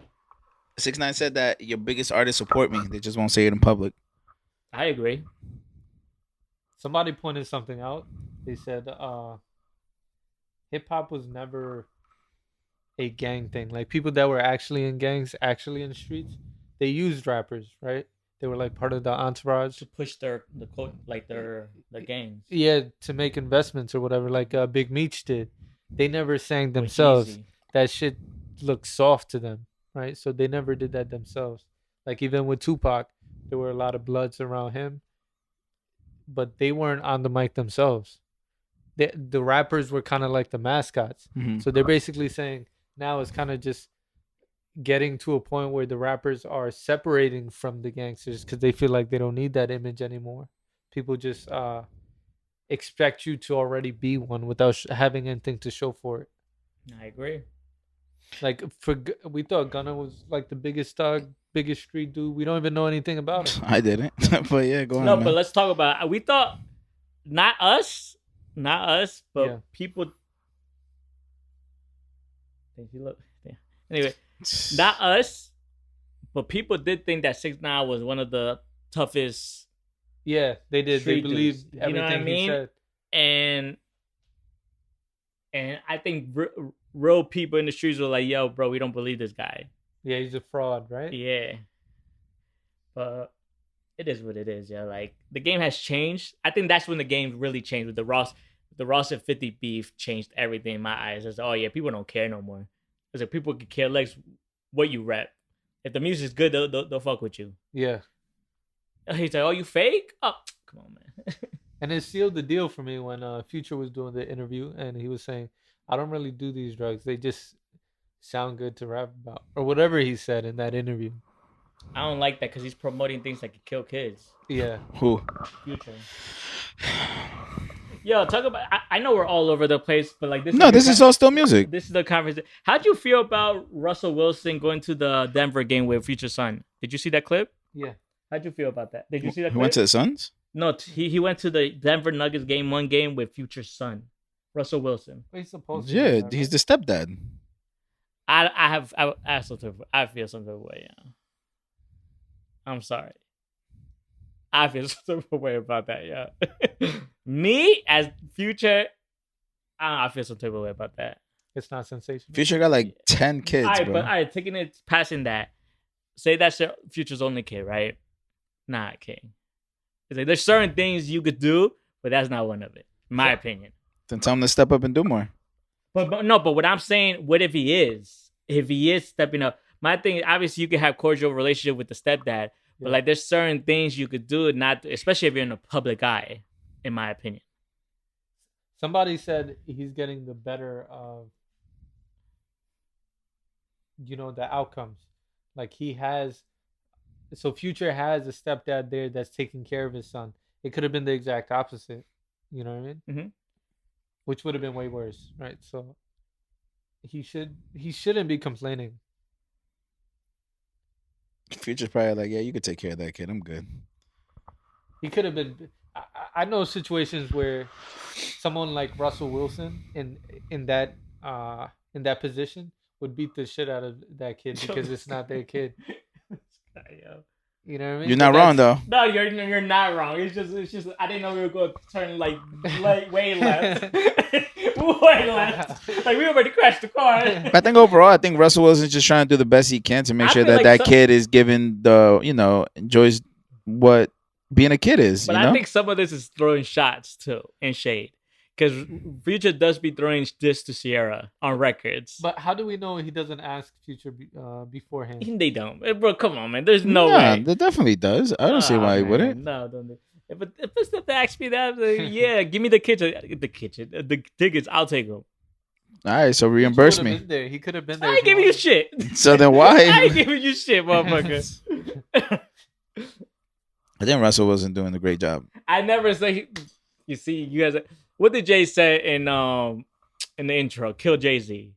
Speaker 2: 6ix9ine said that your biggest artists support me. They just won't say it in public.
Speaker 1: I agree.
Speaker 3: Somebody pointed something out. They said hip hop was never a gang thing. Like people that were actually in gangs, actually in the streets, they used rappers, right? They were like part of the entourage
Speaker 1: to push their gangs.
Speaker 3: Yeah, to make investments or whatever, like Big Meech did. They never sang themselves. That shit looked soft to them, right? So they never did that themselves. Like even with Tupac, there were a lot of bloods around him, but they weren't on the mic themselves. The rappers were kind of like the mascots. Mm-hmm. So they're basically saying now it's kind of just getting to a point where the rappers are separating from the gangsters because they feel like they don't need that image anymore. People just expect you to already be one without having anything to show for it.
Speaker 1: I agree.
Speaker 3: Like we thought Gunna was like the biggest thug, biggest street dude. We don't even know anything about him.
Speaker 2: I didn't, but yeah, go on.
Speaker 1: No, but let's talk about. We thought not us, but people. Thank you. Look. Yeah. Anyway. Not us, but people did think that 6ix9ine was one of the toughest.
Speaker 3: Yeah, they did. They believed everything he said.
Speaker 1: And I think real people in the streets were like, "Yo, bro, we don't believe this guy."
Speaker 3: Yeah, he's a fraud, right?
Speaker 1: Yeah, but it is what it is. Yeah, like the game has changed. I think that's when the game really changed with the Ross and 50 beef changed everything in my eyes. It's like, oh yeah, people don't care no more. It's like people could care less what you rap. If the music's good, they'll fuck with you.
Speaker 3: Yeah.
Speaker 1: He's like, oh, you fake? Oh, come on, man.
Speaker 3: And it sealed the deal for me when Future was doing the interview and he was saying, I don't really do these drugs. They just sound good to rap about. Or whatever he said in that interview.
Speaker 1: I don't like that because he's promoting things that could kill kids.
Speaker 3: Yeah.
Speaker 2: Who?
Speaker 1: Future. Yo, talk about. I know we're all over the place, but like this.
Speaker 2: No, this is all still music.
Speaker 1: This is the conversation. How'd you feel about Russell Wilson going to the Denver game with Future Son? Did you see that clip?
Speaker 3: Yeah.
Speaker 1: How'd you feel about that? Did you see that clip?
Speaker 2: He went to the Suns?
Speaker 1: No, he went to the Denver Nuggets game 1 game with Future Son, Russell Wilson.
Speaker 3: He's supposed to.
Speaker 2: Yeah, he's the stepdad.
Speaker 1: I feel some type of way. Yeah. I'm sorry. I feel some type of way about that, yeah. Me as Future, I feel some type of way about that.
Speaker 3: It's not sensational.
Speaker 2: Future got like 10 kids,
Speaker 1: All right,
Speaker 2: bro.
Speaker 1: but all right, taking it passing that. Say that's your Future's only kid, right? Nah, King. It's like there's certain things you could do, but that's not one of it, in my opinion.
Speaker 2: Then tell him to step up and do more.
Speaker 1: But no, but what I'm saying, what if he is? If he is stepping up, my thing is obviously you can have cordial relationship with the stepdad, but like there's certain things you could do, not especially if you're in a public eye, in my opinion.
Speaker 3: Somebody said he's getting the better of, the outcomes. Like he has, so Future has a stepdad there that's taking care of his son. It could have been the exact opposite. You know what I mean?
Speaker 1: Mm-hmm.
Speaker 3: Which would have been way worse, right? So he shouldn't be complaining.
Speaker 2: Future's probably like, yeah, you could take care of that kid. I'm good.
Speaker 3: He could have been. I know situations where someone like Russell Wilson in that position would beat the shit out of that kid because it's not their kid. You know what I mean?
Speaker 2: You're not wrong though.
Speaker 1: No, you're not wrong. It's just I didn't know we were going to turn like way left. Way left. Like we already crashed the car.
Speaker 2: I think overall, Russell Wilson's just trying to do the best he can to make sure that that kid is given enjoys what being a kid is.
Speaker 1: But I think some of this is throwing shots too and shade. Because Future does be throwing this to Sierra on records.
Speaker 3: But how do we know he doesn't ask Future beforehand?
Speaker 1: They don't. Bro, come on, man. There's no way.
Speaker 2: That definitely does. I don't see why he wouldn't.
Speaker 1: No, don't. If it's not to ask me that, yeah, give me the the tickets, I'll take them.
Speaker 2: All right, so reimburse me.
Speaker 3: He could have been there.
Speaker 1: I ain't giving you shit.
Speaker 2: So then why?
Speaker 1: I ain't giving you shit, motherfucker.
Speaker 2: I think Russell wasn't doing a great job.
Speaker 1: I never say. You see, you guys. What did Jay say in the intro? Kill Jay-Z.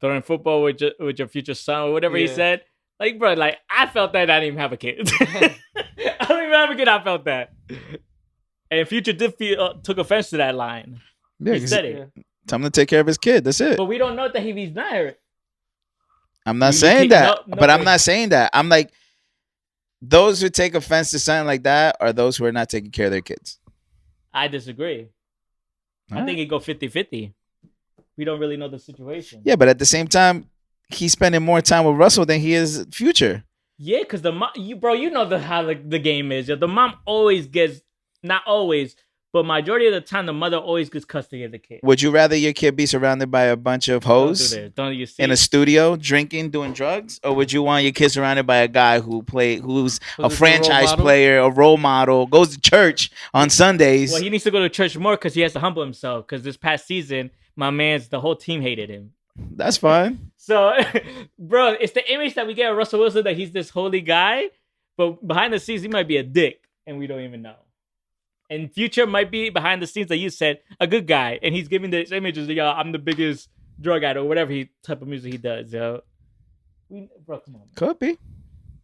Speaker 1: Throwing football with your future son or whatever he said. Like, bro, like I felt that I didn't even have a kid. I don't even have a kid. I felt that. And Future did took offense to that line.
Speaker 2: Yeah,
Speaker 1: he said it.
Speaker 2: Tell him to take care of his kid. That's it.
Speaker 1: But we don't know that he's not.
Speaker 2: I'm not saying that. But I'm not saying that. I'm like, those who take offense to something like that are those who are not taking care of their kids.
Speaker 1: I disagree. I think it go 50-50. We don't really know the situation.
Speaker 2: Yeah, but at the same time, he's spending more time with Russell than he is Future.
Speaker 1: Yeah, because the mom, you know how the game is. The mom always gets, not always, but majority of the time, the mother always gets custody of the kid.
Speaker 2: Would you rather your kid be surrounded by a bunch of hoes
Speaker 1: don't you see
Speaker 2: in a studio, drinking, doing drugs? Or would you want your kid surrounded by a guy who's a franchise player, a role model, goes to church on Sundays?
Speaker 1: Well, he needs to go to church more because he has to humble himself. Because this past season, the whole team hated him.
Speaker 2: That's fine.
Speaker 1: So, bro, it's the image that we get of Russell Wilson that he's this holy guy, but behind the scenes, he might be a dick, and we don't even know. And Future might be behind the scenes, like you said, a good guy, and he's giving this image of, yo, I'm the biggest drug addict or whatever type of music he does, yo. Bro, come on.
Speaker 2: Could be.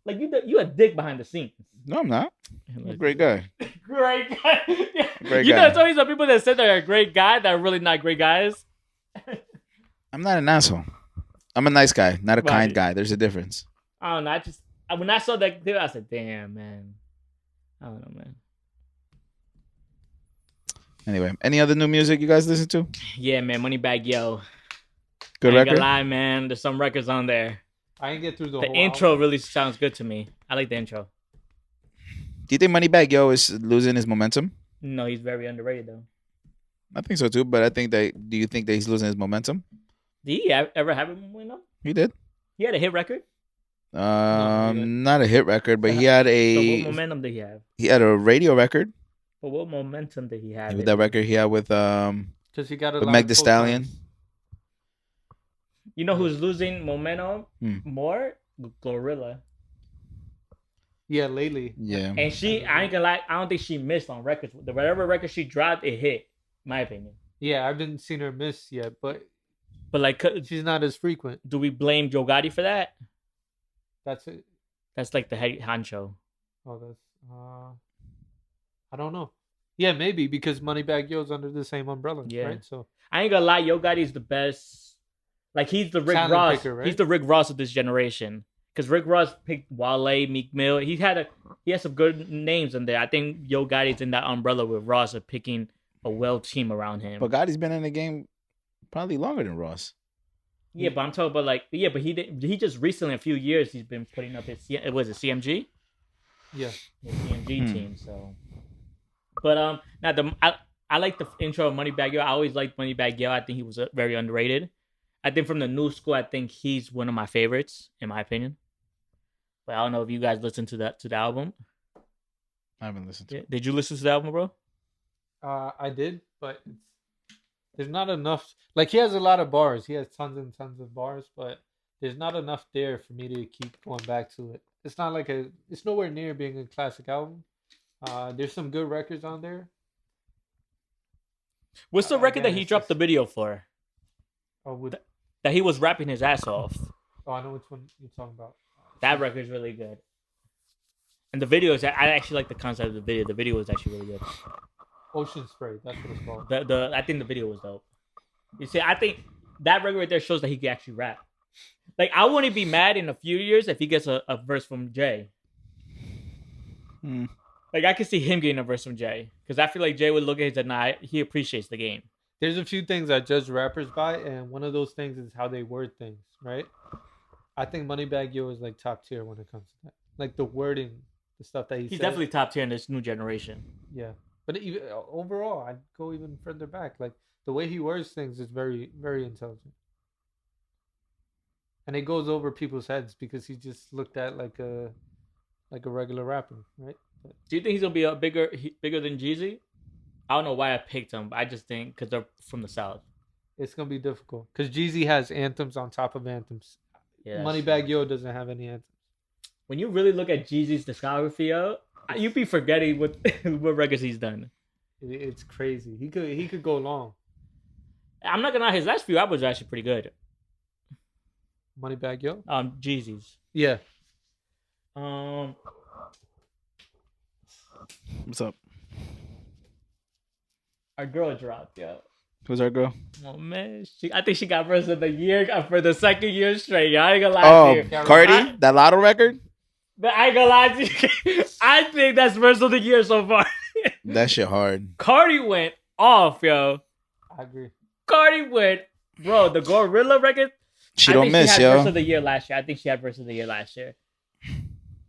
Speaker 1: Like you a dick behind the scenes.
Speaker 2: No, I'm not. I'm a great guy.
Speaker 1: Great guy. Yeah.
Speaker 2: Great
Speaker 1: guy.
Speaker 2: Know,
Speaker 1: there's always some people that said they're a great guy that are really not great guys.
Speaker 2: I'm not an asshole. I'm a nice guy, not a kind guy. There's a difference.
Speaker 1: I don't know. When I saw that video, I said, damn, man. I don't know, man.
Speaker 2: Anyway, any other new music you guys listen to?
Speaker 1: Yeah, man. Moneybagg Yo.
Speaker 2: Good record?
Speaker 1: I ain't gonna lie, man. There's some records on there.
Speaker 3: I didn't get through the whole
Speaker 1: intro
Speaker 3: album.
Speaker 1: Really sounds good to me. I like the intro.
Speaker 2: Do you think Moneybagg Yo is losing his momentum?
Speaker 1: No, he's very underrated, though.
Speaker 2: I think so, too. But I think that... Do you think that he's losing his momentum?
Speaker 1: Did he ever have a momentum?
Speaker 2: He did.
Speaker 1: He had a hit record?
Speaker 2: Not a hit record, but he had a...
Speaker 1: So what momentum did he have?
Speaker 2: He had a radio record.
Speaker 1: But what momentum did he have?
Speaker 2: That record he had with
Speaker 3: because he got
Speaker 2: with Meg Thee Stallion.
Speaker 1: You know who's losing momentum more? Glorilla.
Speaker 3: Yeah, lately.
Speaker 2: Yeah.
Speaker 1: And I ain't gonna lie, I don't think she missed on records. Whatever record she dropped, it hit. My opinion.
Speaker 3: Yeah, I haven't seen her miss yet, but
Speaker 1: like
Speaker 3: she's not as frequent.
Speaker 1: Do we blame Joe Gotti for that?
Speaker 3: That's it.
Speaker 1: That's like the head honcho.
Speaker 3: Oh, that's I don't know. Yeah, maybe because Moneybagg Yo's under the same umbrella, right? So
Speaker 1: I ain't gonna lie, Yo Gotti's the best. Like he's the Rick
Speaker 3: Talent
Speaker 1: Ross.
Speaker 3: picker, right?
Speaker 1: He's the Rick Ross of this generation. because Rick Ross picked Wale, Meek Mill. He has some good names in there. I think Yo Gotti's in that umbrella with Ross of picking a well team around him.
Speaker 2: But Gotti's been in the game probably longer than Ross.
Speaker 1: Yeah, but I'm talking about like but he just recently a few years he's been putting up his was it CMG?
Speaker 3: Yeah,
Speaker 1: His CMG team. So, but now I like the intro of Moneybagg Yo. I always liked Moneybagg Yo. I think he was very underrated. I think from the new school, I think he's one of my favorites in my opinion. But I don't know if you guys listened to the album.
Speaker 2: I haven't listened to it.
Speaker 1: Did you listen to the album, bro?
Speaker 3: I did, but there's not enough. Like, he has a lot of bars. He has tons and tons of bars, but there's not enough there for me to keep going back to it. It's not like it's nowhere near being a classic album. There's some good records on there.
Speaker 1: What's the record that he dropped the video for? That he was rapping his ass off.
Speaker 3: Oh, I know which one you're talking about.
Speaker 1: That record's really good. And the video is, I actually like the concept of the video. The video was actually really good.
Speaker 3: Ocean Spray, that's what it's called.
Speaker 1: I think the video was dope. You see, I think that record right there shows that he can actually rap. Like, I wouldn't be mad in a few years if he gets a verse from Jay. Like, I could see him getting a verse from Jay. Because I feel like Jay would look at it and say, he appreciates the game.
Speaker 3: There's a few things I judge rappers by, and one of those things is how they word things, right? I think Moneybagg Yo is like top tier when it comes to that. Like the wording, the stuff that
Speaker 1: he's
Speaker 3: says.
Speaker 1: Definitely top tier in this new generation.
Speaker 3: Yeah. But even, overall, I'd go even further back. Like, the way he words things is very, very intelligent. And it goes over people's heads because he's just looked at like a regular rapper, right? But,
Speaker 1: do you think he's gonna be bigger than Jeezy? I don't know why I picked him, but I just think because they're from the South.
Speaker 3: It's gonna be difficult because Jeezy has anthems on top of anthems. Yeah, Moneybagg Yo doesn't have any anthems.
Speaker 1: When you really look at Jeezy's discography, you be forgetting what records he's done.
Speaker 3: It's crazy. He could go long.
Speaker 1: I'm not gonna lie, his last few albums are actually pretty good.
Speaker 3: Moneybagg Yo?
Speaker 1: Jeezy's.
Speaker 3: Yeah.
Speaker 2: What's up?
Speaker 1: Our girl dropped, yo.
Speaker 2: Who's our girl?
Speaker 1: Oh man, I think she got verse of the year for the second year straight. Yo, I ain't gonna lie to you.
Speaker 2: Cardi, that Latto record.
Speaker 1: But I ain't gonna lie to you. I think that's verse of the year so far.
Speaker 2: That shit hard.
Speaker 1: Cardi went off, yo.
Speaker 3: I agree.
Speaker 1: Cardi went, bro. The Gorilla record.
Speaker 2: She don't miss, yo.
Speaker 1: Verse of the year last year. I think she had verse of the year last year.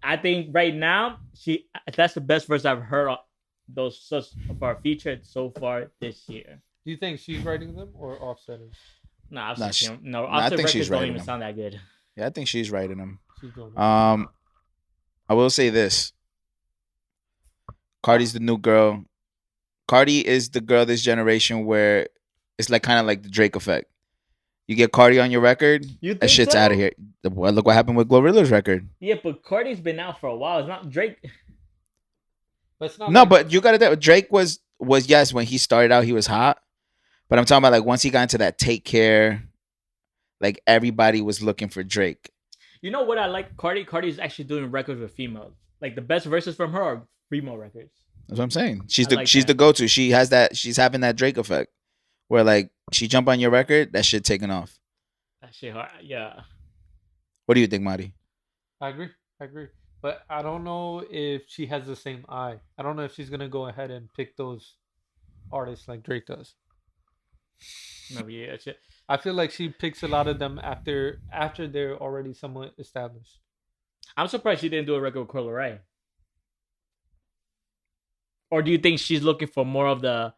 Speaker 1: I think right now that's the best verse I've heard of those so far featured so far this year.
Speaker 3: Do you think she's writing them or Offset is?
Speaker 1: Nah, Offset records don't even sound that good.
Speaker 2: Yeah, I think she's writing them.
Speaker 3: She's doing
Speaker 2: I will say this. Cardi's the new girl. Cardi is the girl this generation where it's like kind of like the Drake effect. You get Cardi on your record, that shit's out of here. Look what happened with Glorilla's record.
Speaker 1: Yeah, but Cardi's been out for a while. It's not Drake.
Speaker 3: But it's not
Speaker 2: no, but you got to. Drake was yes, when he started out, he was hot. But I'm talking about like once he got into that Take Care, like everybody was looking for Drake. You
Speaker 1: know what I like? Cardi's actually doing records with females. Like the best verses from her are female records.
Speaker 2: That's what I'm saying. She's the go-to. She has that. She's having that Drake effect, where like she jump on your record, that shit taking off.
Speaker 1: That shit hard. Yeah.
Speaker 2: What do you think, Mahdi?
Speaker 3: I agree. But I don't know if she has the same eye. I don't know if she's gonna go ahead and pick those artists like Drake does.
Speaker 1: No, yeah, shit.
Speaker 3: I feel like she picks a lot of them after they're already somewhat established.
Speaker 1: I'm surprised she didn't do a record with Coil Ray. Or do you think she's looking for more of the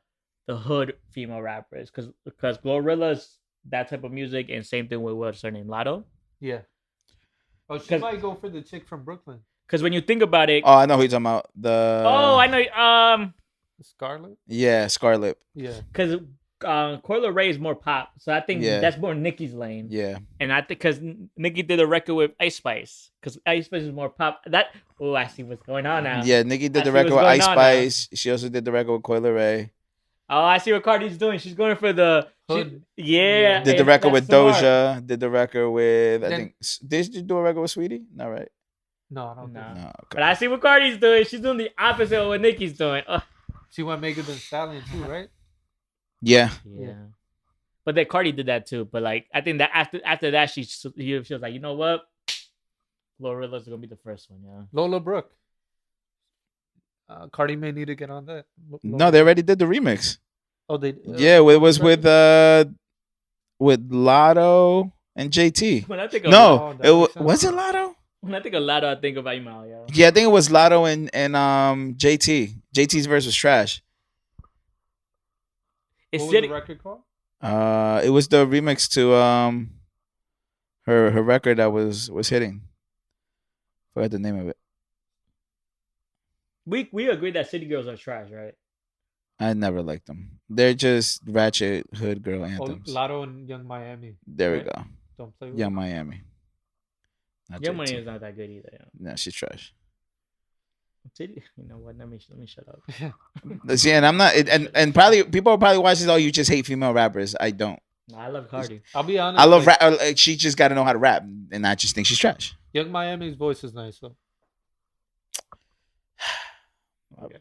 Speaker 1: hood female rappers? Because Glorilla's that type of music, and same thing with what's her name, Latto.
Speaker 3: Yeah. Oh, she might go for the chick from Brooklyn.
Speaker 1: Because when you think about it,
Speaker 2: I know who you're talking about.
Speaker 1: I know.
Speaker 3: Scarlet.
Speaker 2: Yeah, Scarlet.
Speaker 3: Yeah.
Speaker 1: Because Coil Ray is more pop, so I think that's more Nicki's lane.
Speaker 2: Yeah.
Speaker 1: And I think because Nicki did a record with Ice Spice, because Ice Spice is more pop. I see what's going on now.
Speaker 2: Yeah, Nicki did the record with Ice Spice. She also did the record with Coil Ray.
Speaker 1: Oh, I see what Cardi's doing. She's going for the hood. Yeah.
Speaker 2: Did the record with Doja. Did the record with did you do a record with Sweetie? No, right?
Speaker 3: No, I don't know.
Speaker 2: No, okay.
Speaker 1: But I see what Cardi's doing. She's doing the opposite of what Nicki's doing.
Speaker 3: She went Megan Thee Stallion too, right?
Speaker 2: Yeah.
Speaker 1: But then Cardi did that too. But like, I think that after that, she was like, you know what? Glorilla's gonna be the first one, yeah.
Speaker 3: Lola Brooke. Cardi may need to get on that.
Speaker 2: No, they already did the remix.
Speaker 3: Oh, they.
Speaker 2: Yeah, it was with Latto and JT.
Speaker 1: When I think of
Speaker 2: No,
Speaker 3: Oh,
Speaker 2: was it Latto?
Speaker 1: when I think of Latto, I think of Aimal, yeah.
Speaker 2: Yeah, I think it was Latto and JT. JT's verse was trash.
Speaker 1: It's
Speaker 3: What was the
Speaker 1: sitting.
Speaker 3: record called?
Speaker 2: It was the remix to her record that was hitting. Forgot the name of it.
Speaker 1: We agree that City Girls are trash, right?
Speaker 2: I never liked them. They're just ratchet hood girl
Speaker 3: Oh,
Speaker 2: anthems.
Speaker 3: Lotto and Young Miami.
Speaker 2: There we
Speaker 3: right?
Speaker 2: go.
Speaker 3: Don't play with
Speaker 2: Young Miami. Not
Speaker 1: Your
Speaker 2: JT.
Speaker 1: money is not that good either. Yeah.
Speaker 2: No, she's trash.
Speaker 1: City, you know what? Let me shut up.
Speaker 2: See, and I'm not, and probably people will probably watch this. Oh, you just hate female rappers. I don't.
Speaker 1: No, I love Cardi.
Speaker 3: I'll be honest.
Speaker 2: I love
Speaker 3: like,
Speaker 2: rap. She just got to know how to rap, and I just think she's trash.
Speaker 3: Young Miami's voice is nice though.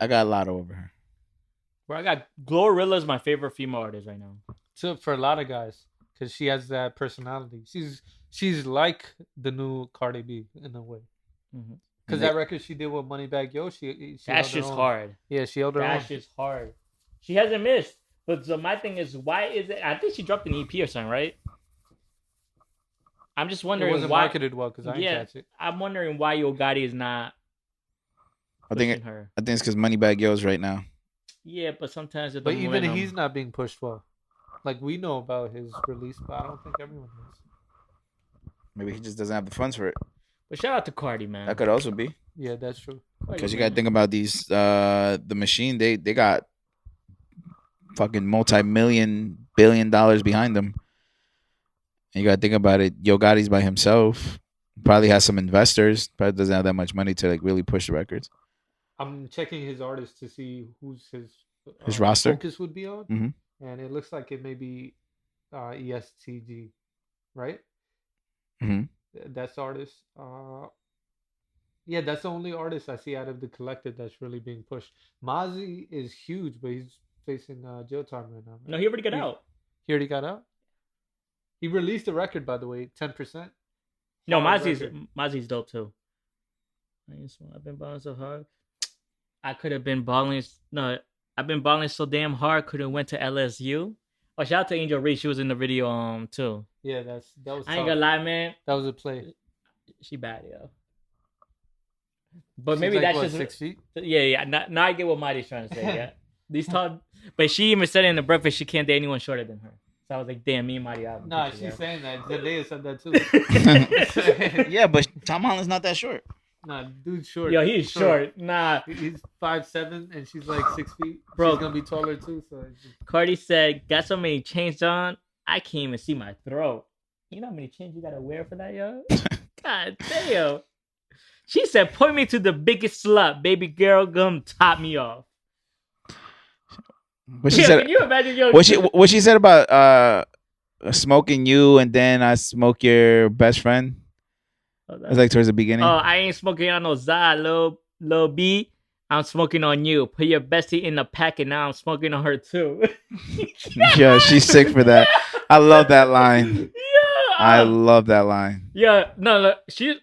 Speaker 2: I got a lot over her.
Speaker 1: Where I got Glorilla's my favorite female artist right now.
Speaker 3: So for a lot of guys, because she has that personality. She's like the new Cardi B in a way. Because that record she did with Moneybagg Yo, she
Speaker 1: That shit's hard.
Speaker 3: Yeah, she held her own.
Speaker 1: That shit's hard. She hasn't missed. But so my thing is, why is it? I think she dropped an EP or something, right? I'm just
Speaker 3: It
Speaker 1: wondering
Speaker 3: wasn't
Speaker 1: why.
Speaker 3: marketed well because I didn't catch it.
Speaker 1: I'm wondering why Yo Gotti is not.
Speaker 2: I think
Speaker 1: her.
Speaker 2: I think it's because Moneybagg Yo's right now.
Speaker 1: Yeah, but sometimes it.
Speaker 3: But even he's not being pushed well. Like we know about his release, but I don't think everyone knows.
Speaker 2: Maybe he just doesn't have the funds for it.
Speaker 1: But shout out to Cardi, man.
Speaker 2: That could also be.
Speaker 3: Yeah, that's true.
Speaker 2: Because you got to think about these. The Machine, they got fucking multi-million, billion-dollar behind them. And you got to think about it. Yo Gotti's by himself. Probably has some investors. Probably doesn't have that much money to like really push the records.
Speaker 3: I'm checking his artists to see who's
Speaker 2: His roster?
Speaker 3: focus would be on,
Speaker 2: Mhm.
Speaker 3: and it looks like it may be ESTG, right?
Speaker 2: Mm-hmm.
Speaker 3: That's the artist. Yeah, that's the only artist I see out of the collective that's really being pushed. Mahdi is huge, but he's facing jail time right now.
Speaker 1: No, he already got out.
Speaker 3: He already got out. He released a record, by the way, 10%.
Speaker 1: No,
Speaker 3: Hard
Speaker 1: Mazi's
Speaker 3: record.
Speaker 1: dope too. I've been balling so hard. I could have been balling. No, I've been balling so damn hard. Could have went to LSU. Oh, shout out to Angel Reese. She was in the video too.
Speaker 3: Yeah, that was.
Speaker 1: I ain't gonna lie, man.
Speaker 3: That was a play.
Speaker 1: She bad, yo. But
Speaker 3: She's
Speaker 1: maybe
Speaker 3: like,
Speaker 1: that's
Speaker 3: what,
Speaker 1: just
Speaker 3: 6 feet.
Speaker 1: Yeah. Now I get what Mahdi's trying to say. Yeah, these tall. But she even said in the breakfast she can't date anyone shorter than her. So I was like, damn, me and Mahdi out.
Speaker 3: Nah, she's saying that. Zendaya said that too.
Speaker 2: Yeah, but Tom Holland's not that short.
Speaker 3: Nah, dude's short.
Speaker 1: Yo, he's short. Nah.
Speaker 3: He's 5'7" and she's like 6 feet.
Speaker 1: Bro.
Speaker 3: She's gonna be taller too. So
Speaker 1: Cardi said, got so many chains on, I can't even see my throat. You know how many chains you gotta wear for that, yo? God damn. She said, point me to the biggest slut. Baby girl, come top me off.
Speaker 2: What she said?
Speaker 1: Can you imagine, yo?
Speaker 2: What she said about smoking you and then I smoke your best friend? It's like towards the beginning.
Speaker 1: Oh, I ain't smoking on no Zah, Lil B. I'm smoking on you. Put your bestie in the pack, and now I'm smoking on her too.
Speaker 2: Yo, she's sick for that. I love that line.
Speaker 1: Yeah,
Speaker 2: I love that line.
Speaker 1: Yeah, no, she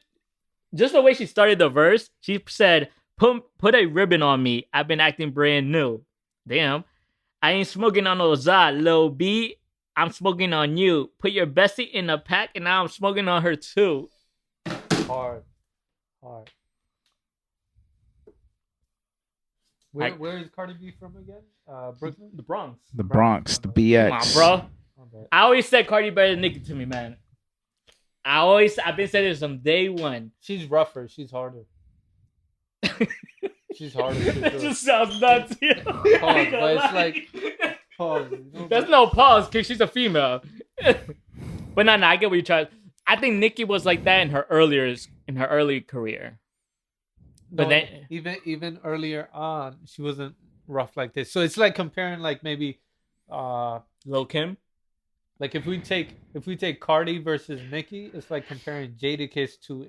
Speaker 1: just the way she started the verse. She said, "Put a ribbon on me. I've been acting brand new. Damn, I ain't smoking on no Zah, Lil B. I'm smoking on you. Put your bestie in the pack, and now I'm smoking on her too."
Speaker 3: hard. Where is Cardi B from again? Brooklyn,
Speaker 1: The Bronx.
Speaker 2: The Bronx, the BX.
Speaker 1: Come on, bro. I always said Cardi better than Nicki to me, man. I've been saying this from day one.
Speaker 3: She's rougher. She's harder. She's harder.
Speaker 1: That just sounds nuts.
Speaker 3: Pause, but it's like pause.
Speaker 1: There's no pause because she's a female. But no, I get what you're trying. I think Nicki was like that in her early career. But then
Speaker 3: even earlier on, she wasn't rough like this. So it's like comparing like maybe
Speaker 1: Lil Kim.
Speaker 3: Like if we take Cardi versus Nicki, it's like comparing Jadakiss to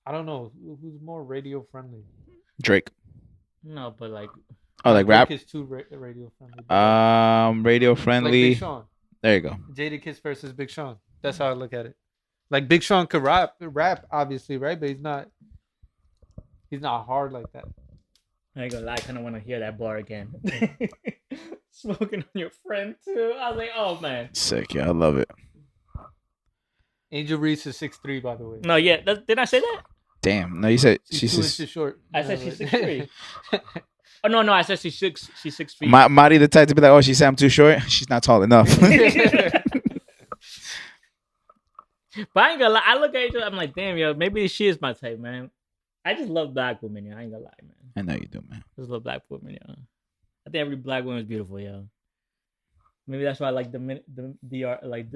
Speaker 3: I don't know who's more radio friendly.
Speaker 2: Drake.
Speaker 1: No, but like
Speaker 2: like rap.
Speaker 3: Drake is too radio friendly.
Speaker 2: Radio
Speaker 3: Like
Speaker 2: friendly.
Speaker 3: Big Sean.
Speaker 2: There you go.
Speaker 3: Jadakiss versus Big Sean. That's how I look at it. Like Big Sean could rap obviously, right? But he's not hard like that.
Speaker 1: I ain't gonna lie, I kind of want to hear that bar again. Smoking on your friend too. I was like, oh man.
Speaker 2: Sick, yeah, I love it.
Speaker 3: Angel Reese is 6'3", by the way.
Speaker 1: No, yeah, did I say that?
Speaker 2: Damn, no, you said
Speaker 3: She's 2 inches short.
Speaker 1: I said she's 6'3". Oh no, I said she's 6 feet.
Speaker 2: Mahdi the type to be like, oh, she said I'm too short. She's not tall enough.
Speaker 1: But I ain't gonna lie. I look at her, I'm like, damn, yo, maybe she is my type, man. I just love black women, yo. I ain't gonna lie, man.
Speaker 2: I know you do, man.
Speaker 1: I just love black women, yo. I think every black woman is beautiful, yo. Maybe that's why I like the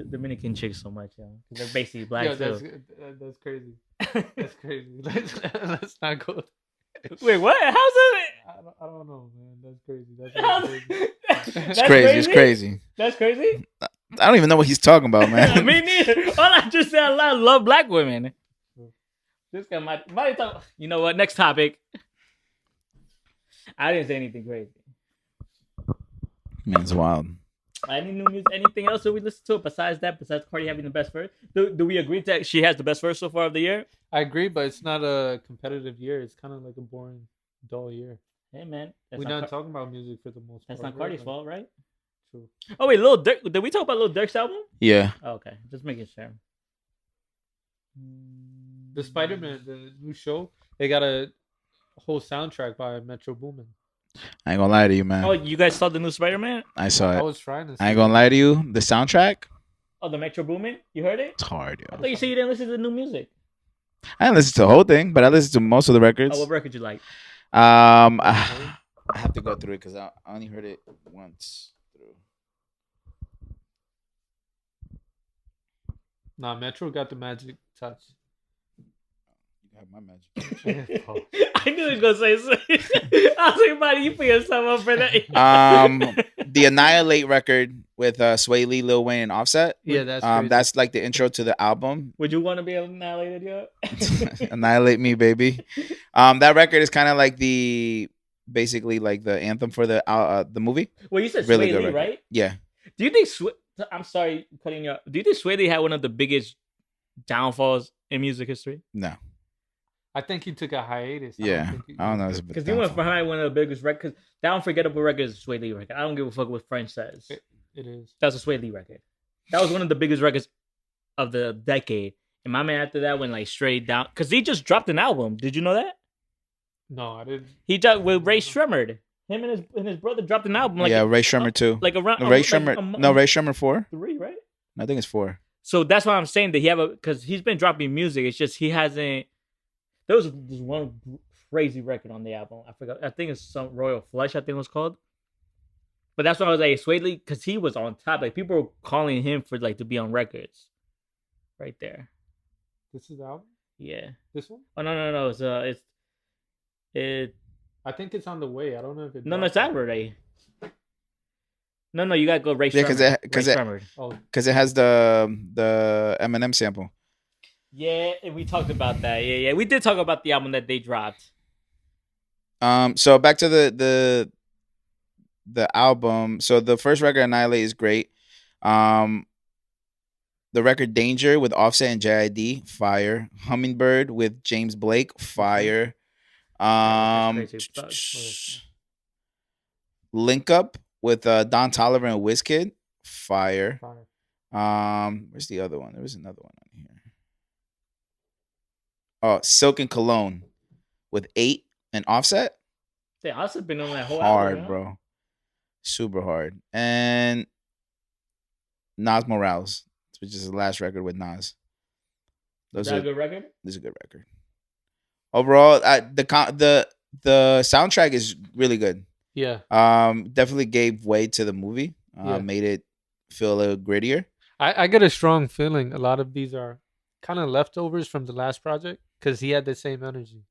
Speaker 1: Dominican chicks so much, yo. Because they're basically black
Speaker 3: Yo,
Speaker 1: too.
Speaker 3: that's crazy. That's crazy. Let's not go.
Speaker 1: Wait, what? How's it?
Speaker 3: I don't know, man. That's crazy. That's crazy.
Speaker 2: It's crazy. It's crazy.
Speaker 1: That's crazy.
Speaker 2: I don't even know what he's talking about, man.
Speaker 1: Me neither. All I just said, I love black women. This guy might talk. You know what? Next topic. I didn't say anything crazy.
Speaker 2: Man's wild.
Speaker 1: Any new music? Anything else that we listen to besides that? Besides Cardi having the best verse, do we agree that she has the best verse so far of the year?
Speaker 3: I agree, but it's not a competitive year. It's kind of like a boring, dull year.
Speaker 1: Hey man,
Speaker 3: we're not talking about music for the most part.
Speaker 1: That's not Cardi's fault, right?
Speaker 3: True.
Speaker 1: Oh wait, Lil Durk. Did we talk about Lil Durk's album?
Speaker 2: Yeah.
Speaker 1: Oh, okay, just making sure.
Speaker 3: The Spider-Man, the new show, they got a whole soundtrack by Metro Boomin.
Speaker 2: I ain't gonna lie to you, man.
Speaker 1: Oh, you guys saw the new Spider-Man?
Speaker 2: I saw it.
Speaker 3: I was trying to.
Speaker 2: I ain't gonna lie to you. The soundtrack.
Speaker 1: Oh, the Metro Boomin. You heard it?
Speaker 2: It's hard, yo.
Speaker 1: I thought you said you didn't listen to the new music.
Speaker 2: I didn't listen to the whole thing, but I listened to most of the records.
Speaker 1: Oh, what record you like?
Speaker 2: I have to go through it because I only heard it once through.
Speaker 3: Nah, Metro got the magic touch.
Speaker 2: You have my magic.
Speaker 1: I knew he was gonna say something. I was like, buddy, you put yourself up for that.
Speaker 2: The Annihilate record with Sway Lee, Lil Wayne, and Offset.
Speaker 3: Yeah, that's crazy.
Speaker 2: That's like the intro to the album.
Speaker 1: Would you want to be annihilated, yo?
Speaker 2: Annihilate me, baby. That record is kind of like basically like the anthem for the movie.
Speaker 1: Well, you said
Speaker 2: Really
Speaker 1: Sway
Speaker 2: good
Speaker 1: Lee,
Speaker 2: record.
Speaker 1: right?
Speaker 2: Yeah.
Speaker 1: Do you think I'm sorry, cutting you off. Do you think Sway Lee had one of the biggest downfalls in music history?
Speaker 2: No.
Speaker 3: I think he took a hiatus.
Speaker 2: I don't know.
Speaker 1: Because he went behind one of the biggest records. That Unforgettable record is a Sway Lee record. I don't give a fuck what French says.
Speaker 3: It is.
Speaker 1: That's a Sway Lee record. That was one of the biggest records of the decade. And my man after that went like straight down. Because he just dropped an album. Did you know that?
Speaker 3: No, I didn't.
Speaker 1: He dropped with Ray Shremmerd. Him and his brother dropped an album. Like
Speaker 2: Ray Shremmerd too.
Speaker 1: Like around
Speaker 2: Ray Shremmerd. Ray Shremmerd 4.
Speaker 1: 3, right?
Speaker 2: I think it's 4.
Speaker 1: So that's why I'm saying that because he's been dropping music. It's just he hasn't. There was this one crazy record on the album. I forgot. I think it's some Royal Flush. I think it was called. But that's why I was like Sway Lee because he was on top. Like people were calling him for like to be on records. Right there.
Speaker 3: This is the album.
Speaker 1: Yeah.
Speaker 3: This one?
Speaker 1: Oh no. It's
Speaker 3: I think it's on the way. I don't know if it.
Speaker 1: No, it's out already. No, you gotta go Ray
Speaker 2: Yeah,
Speaker 1: Shremmerd.
Speaker 2: because it has the Eminem sample.
Speaker 1: Yeah, we talked about that. Yeah, we did talk about the album that they dropped.
Speaker 2: So back to the album. So the first record, Annihilate, is great. The record Danger with Offset and JID, fire. Hummingbird with James Blake, fire. Link Up with Don Toliver and Wizkid, fire. Where's the other one? There was another one on here. Oh, Silk and Cologne with 8 and Offset.
Speaker 1: Yeah, Offset been on that whole
Speaker 2: hard,
Speaker 1: album,
Speaker 2: bro. Super hard. And Nas Morales, which is the last record with Nas.
Speaker 1: Is that a good record?
Speaker 2: This is a good record. Overall, the soundtrack is really good.
Speaker 3: Yeah.
Speaker 2: Definitely gave way to the movie. Made it feel a little grittier.
Speaker 3: I get a strong feeling a lot of these are kind of leftovers from the last project because he had the same energy.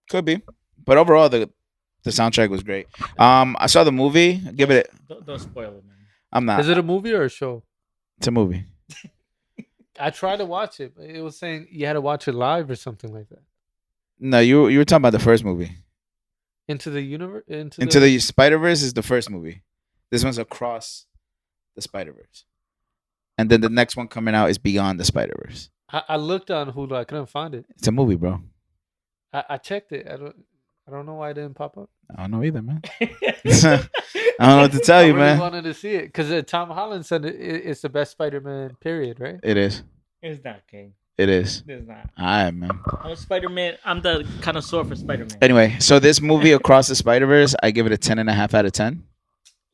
Speaker 2: Could be, but overall the soundtrack was great. I saw the movie. Give it.
Speaker 1: Don't spoil it, man.
Speaker 2: I'm not.
Speaker 3: Is it a movie or a show?
Speaker 2: It's a movie.
Speaker 3: I tried to watch it. It was saying you had to watch it live or something like that.
Speaker 2: No, you were talking about the first movie.
Speaker 3: Into the universe.
Speaker 2: Into the Spider-Verse is the first movie. This one's Across the Spider-Verse. and then the next one coming out is Beyond the Spider-Verse.
Speaker 3: I looked on Hulu. I couldn't find it.
Speaker 2: It's a movie, bro.
Speaker 3: I checked it. I don't know why it didn't pop up.
Speaker 2: I don't know either, man. I don't know what to tell you,
Speaker 3: I really
Speaker 2: man.
Speaker 3: wanted to see it because Tom Holland said it's the best Spider-Man. Period. Right?
Speaker 2: It is.
Speaker 1: It's not, King.
Speaker 2: It is.
Speaker 1: It's not.
Speaker 2: All right, man.
Speaker 1: I'm Spider-Man. I'm the connoisseur for Spider-Man.
Speaker 2: Anyway, so this movie Across the Spider-Verse, I give it a 10.5 out of 10.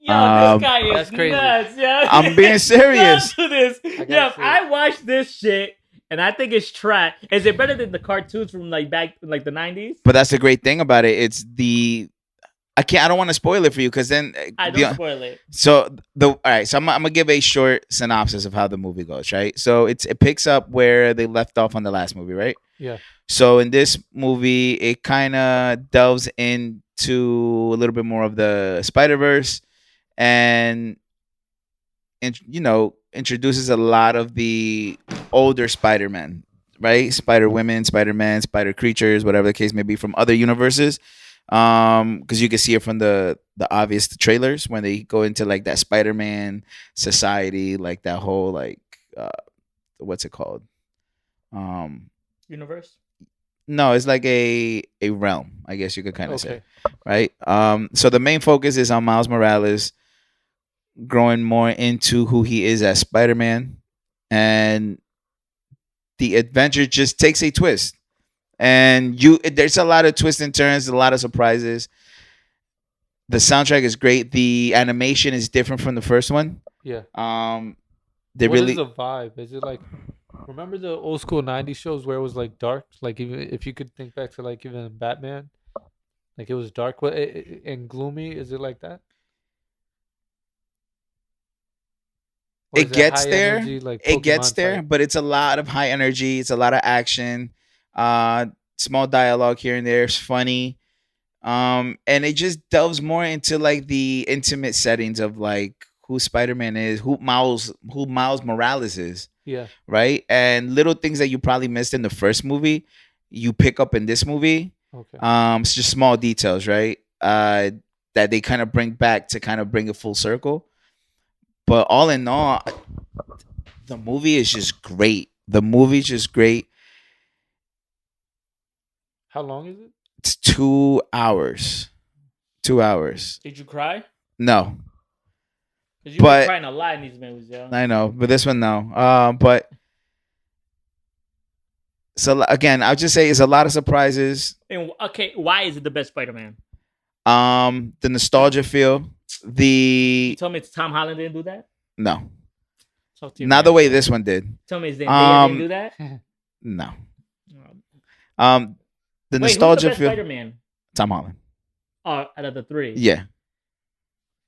Speaker 1: Yo, this guy is
Speaker 3: That's crazy.
Speaker 1: nuts, yo.
Speaker 2: I'm being serious.
Speaker 1: Don't do this. Yo,
Speaker 3: see it.
Speaker 1: I watched this shit and I think it's trash. Is it better than the cartoons from like back like the 90s?
Speaker 2: But that's the great thing about it. It's I don't want to spoil it for you because then
Speaker 1: I don't spoil it.
Speaker 2: So all right, so I'm gonna give a short synopsis of how the movie goes, right? So it picks up where they left off on the last movie, right?
Speaker 3: Yeah.
Speaker 2: So in this movie, it kind of delves into a little bit more of the Spider-Verse and introduces a lot of the older Spider-Men, right? Spider-Women, Spider-Man, Spider creatures, whatever the case may be, from other universes. Because you can see it from the obvious trailers when they go into like that Spider-Man society, like that whole like what's it called?
Speaker 1: Universe?
Speaker 2: No, it's like a realm, I guess you could kind of say, right? So the main focus is on Miles Morales growing more into who he is as Spider-Man, and the adventure just takes a twist. And there's a lot of twists and turns, a lot of surprises. The soundtrack is great. The animation is different from the first one.
Speaker 3: Yeah.
Speaker 2: What
Speaker 3: is the vibe? Is it like, remember the old school '90s shows where it was like dark? Like even if you could think back to like even Batman, like it was dark and gloomy. Is it like that? Or
Speaker 2: it
Speaker 3: is
Speaker 2: gets
Speaker 3: high
Speaker 2: there.
Speaker 3: energy, like
Speaker 2: It gets
Speaker 3: Pokemon
Speaker 2: there,
Speaker 3: type?
Speaker 2: but it's a lot of high energy. It's a lot of action. Small dialogue here and there. It's funny. And it just delves more into like the intimate settings of like who Spider-Man is, who Miles Morales is.
Speaker 3: Yeah.
Speaker 2: Right? And little things that you probably missed in the first movie, you pick up in this movie.
Speaker 3: Okay.
Speaker 2: It's just small details, right? That they kind of bring back to kind of bring it full circle. But all in all, the movie is just great. The movie's just great.
Speaker 3: How long is it?
Speaker 2: It's 2 hours. 2 hours.
Speaker 1: Did you cry?
Speaker 2: No.
Speaker 1: Because you were crying a lot in these movies, yo.
Speaker 2: I know, but this one, no. But so again, I'll just say it's a lot of surprises.
Speaker 1: And okay, why is it the best Spider-Man?
Speaker 2: The nostalgia feel.
Speaker 1: You told me Tom Holland didn't do that?
Speaker 2: No.
Speaker 1: Not
Speaker 2: the way this one did.
Speaker 1: Tell me they didn't do that?
Speaker 2: No. The
Speaker 1: Wait,
Speaker 2: nostalgia
Speaker 1: who's the best
Speaker 2: feel.
Speaker 1: Spider-Man?
Speaker 2: Tom Holland.
Speaker 1: Oh, out of the three.
Speaker 2: Yeah.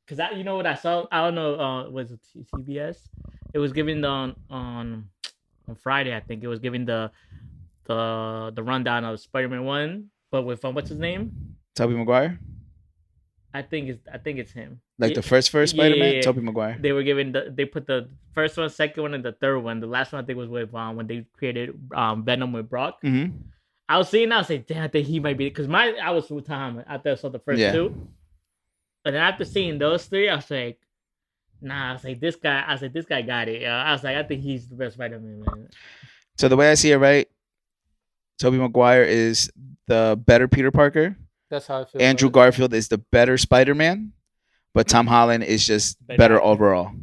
Speaker 1: Because you know what I saw? I don't know. Was it CBS? It was giving on Friday. I think it was giving the rundown of Spider-Man 1, but with what's his name?
Speaker 2: Tobey Maguire.
Speaker 1: I think it's him.
Speaker 2: Like the first Spider-Man,
Speaker 1: yeah.
Speaker 2: Tobey Maguire.
Speaker 1: They were giving they put the first one, second one, and the third one. The last one I think was with when they created Venom with Brock.
Speaker 2: Mm-hmm.
Speaker 1: I was seeing that, I was like, damn, I think he might be, because I was with Tom after I saw the first two. And then after seeing those three, I was like, nah, I was like, this guy got it. I was like, I think he's the best Spider-Man, man.
Speaker 2: So the way I see it, right, Tobey Maguire is the better Peter Parker.
Speaker 3: That's how I feel.
Speaker 2: Andrew Garfield is the better Spider-Man, but Tom Holland is just better overall.